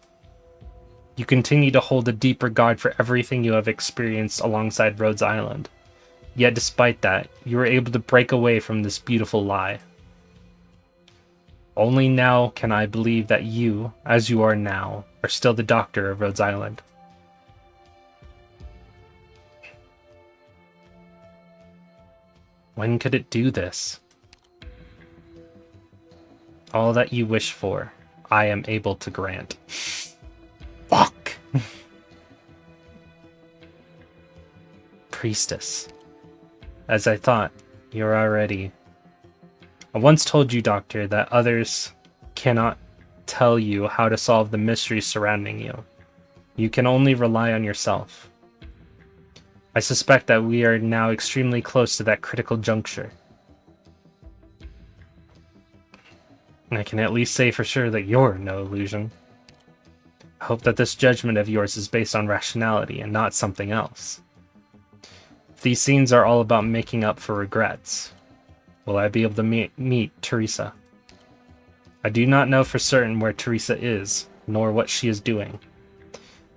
You continue to hold a deep regard for everything you have experienced alongside Rhodes Island. Yet despite that, you were able to break away from this beautiful lie. Only now can I believe that you, as you are now, are still the Doctor of Rhodes Island. When could it do this? All that you wish for, I am able to grant. Fuck! Priestess. As I thought, you're already... I once told you, Doctor, that others cannot tell you how to solve the mysteries surrounding you. You can only rely on yourself. I suspect that we are now extremely close to that critical juncture. I can at least say for sure that you're no illusion. I hope that this judgment of yours is based on rationality and not something else. If these scenes are all about making up for regrets, will I be able to meet Teresa? I do not know for certain where Teresa is, nor what she is doing.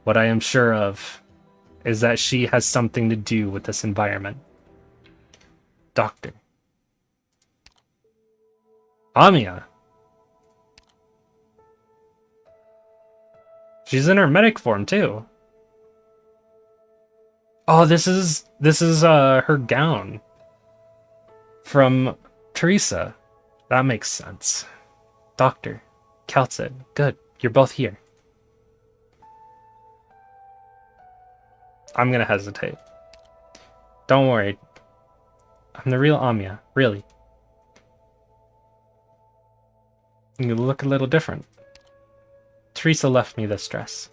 What I am sure of is that she has something to do with this environment. Doctor. Amiya. She's in her medic form too. Oh, this is her gown from Teresa. That makes sense. Doctor, Kaltsid, good. You're both here. I'm gonna hesitate. Don't worry. I'm the real Amiya, really. You look a little different. Teresa left me this dress.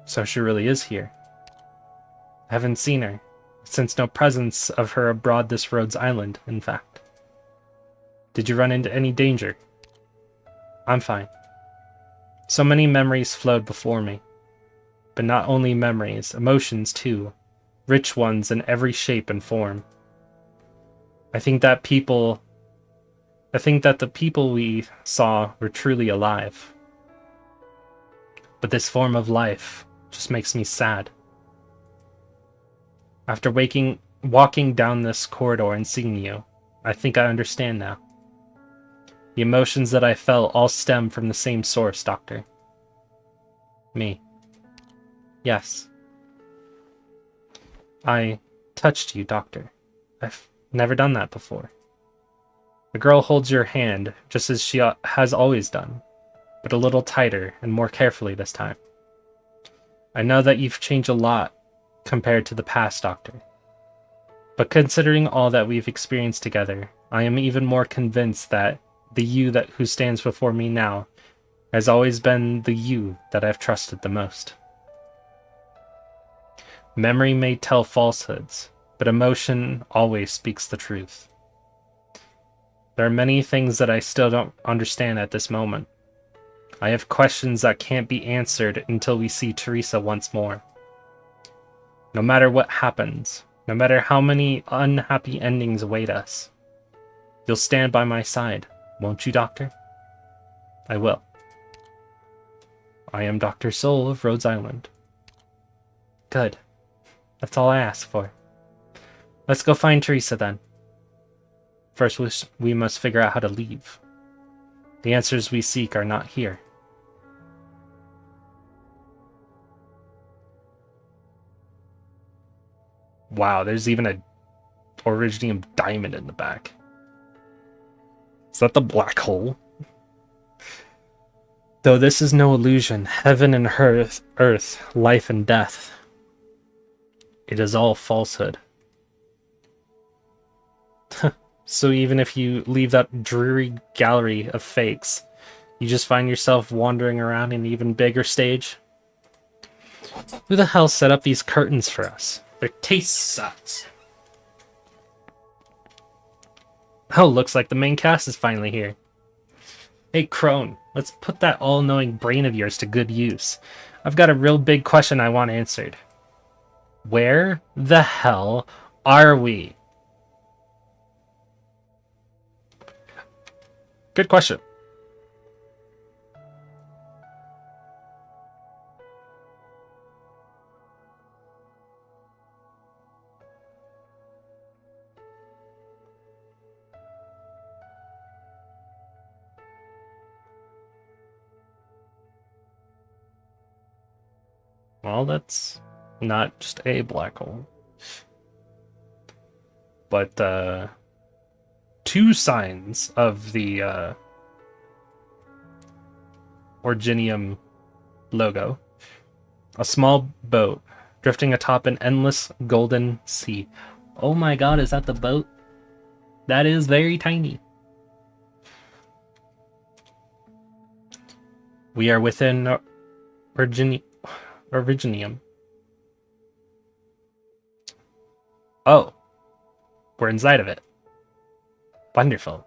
So she really is here. I haven't seen her, since no presence of her abroad this Rhodes Island, in fact. Did you run into any danger? I'm fine. So many memories flowed before me. But not only memories, emotions too. Rich ones in every shape and form. I think that the people we saw were truly alive. But this form of life just makes me sad. After walking down this corridor and seeing you, I think I understand now. The emotions that I felt all stem from the same source, Doctor. Me. Yes. I touched you, Doctor. I've never done that before. The girl holds your hand, just as she has always done, but a little tighter and more carefully this time. I know that you've changed a lot compared to the past, Doctor. But considering all that we've experienced together, I am even more convinced that the you who stands before me now has always been the you that I've trusted the most. Memory may tell falsehoods, but emotion always speaks the truth. There are many things that I still don't understand at this moment. I have questions that can't be answered until we see Teresa once more. No matter what happens, no matter how many unhappy endings await us, you'll stand by my side, won't you, Doctor? I will. I am Dr. Soul of Rhodes Island. Good. That's all I ask for. Let's go find Teresa then. First, we must figure out how to leave. The answers we seek are not here. Wow, there's even a Originium diamond in the back. Is that the black hole? Though this is no illusion, heaven and earth, life and death, it is all falsehood. So even if you leave that dreary gallery of fakes, you just find yourself wandering around an even bigger stage? Who the hell set up these curtains for us? Their taste sucks. Oh, looks like the main cast is finally here. Hey, Crone, let's put that all-knowing brain of yours to good use. I've got a real big question I want answered. Where the hell are we? Good question. Well, that's not just a black hole, but two signs of the Originium logo. A small boat drifting atop an endless golden sea. Oh my god, is that the boat? That is very tiny. We are within Originium. Oh, we're inside of it. Wonderful.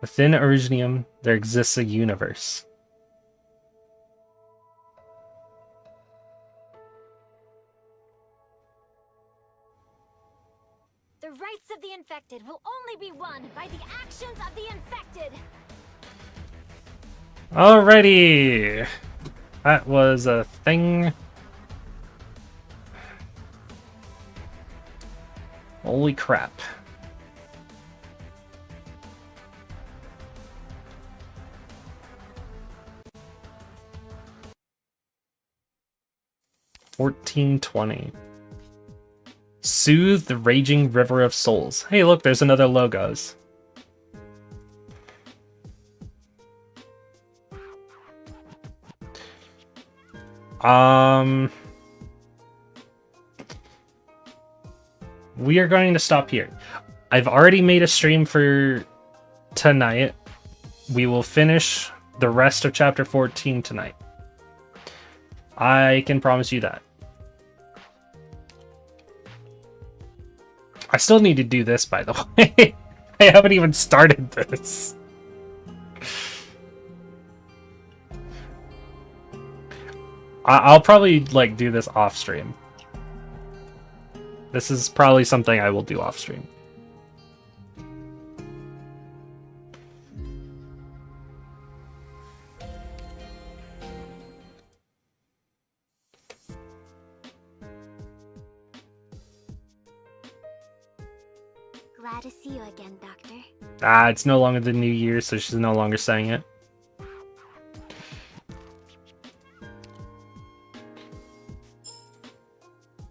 Within Originium, there exists a universe. The rights of the infected will only be won by the actions of the infected. Alrighty. That was a thing. Holy crap. $14.20. Soothe the raging river of souls. Hey, look, there's another logos. We are going to stop here. I've already made a stream for tonight. We will finish the rest of chapter 14 tonight. I can promise you that. I still need to do this, by the way. I haven't even started this. I'll probably like do this off stream. This is probably something I will do off stream. Glad to see you again, Doctor. It's no longer the new year, so she's no longer saying it.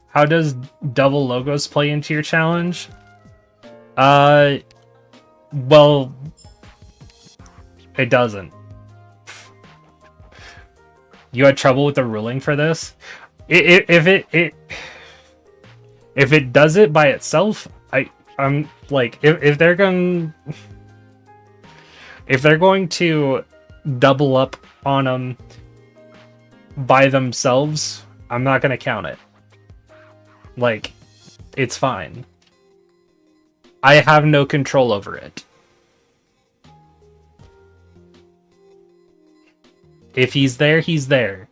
How does double logos play into your challenge? Well, it doesn't. You had trouble with the ruling for this? If it does it by itself, I'm like, if they're going to double up on them by themselves, I'm not gonna count it. Like, it's fine. I have no control over it. If he's there, he's there.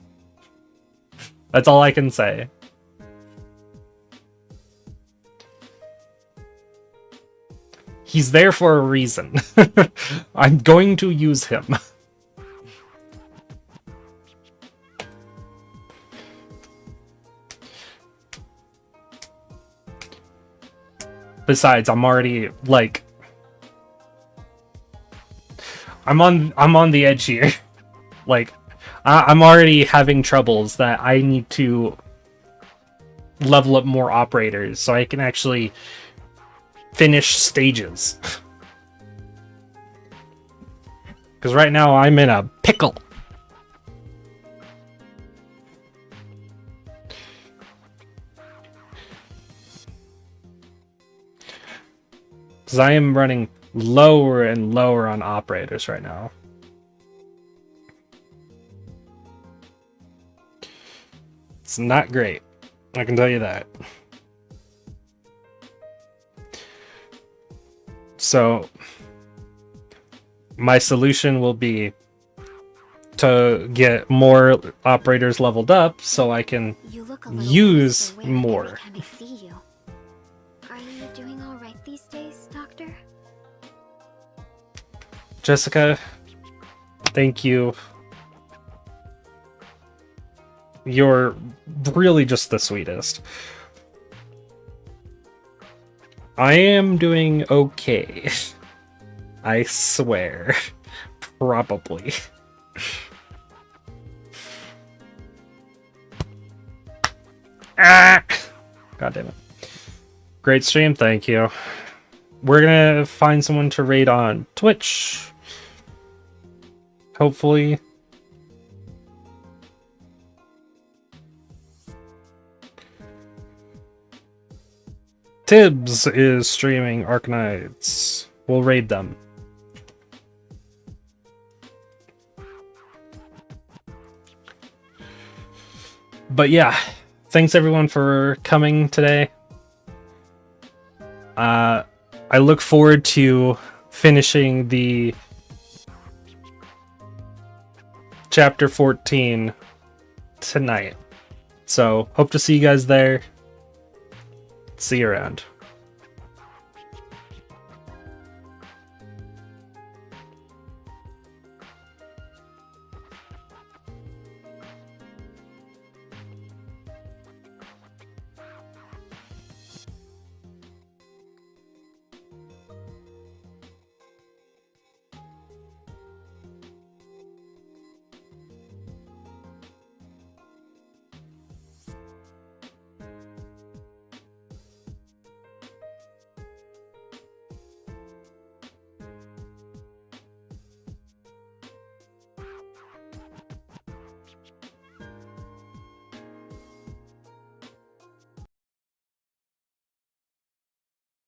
That's all I can say. He's there for a reason. I'm going to use him. Besides, I'm already like I'm on the edge here. Like I'm already having troubles that I need to level up more operators so I can actually finish stages. Because right now I'm in a pickle. Because I am running lower and lower on operators right now. It's not great. I can tell you that. So, my solution will be to get more operators leveled up so I can use more. I see you. Are you doing all right these days, Doctor? Jessica, thank you. You're really just the sweetest. I am doing okay. I swear. Probably. Ah! God damn it. Great stream, thank you. We're gonna find someone to raid on Twitch. Hopefully. Tibbs is streaming Arknights. We'll raid them. But yeah, thanks everyone for coming today. I look forward to finishing the chapter 14 tonight. So, hope to see you guys there. See you around.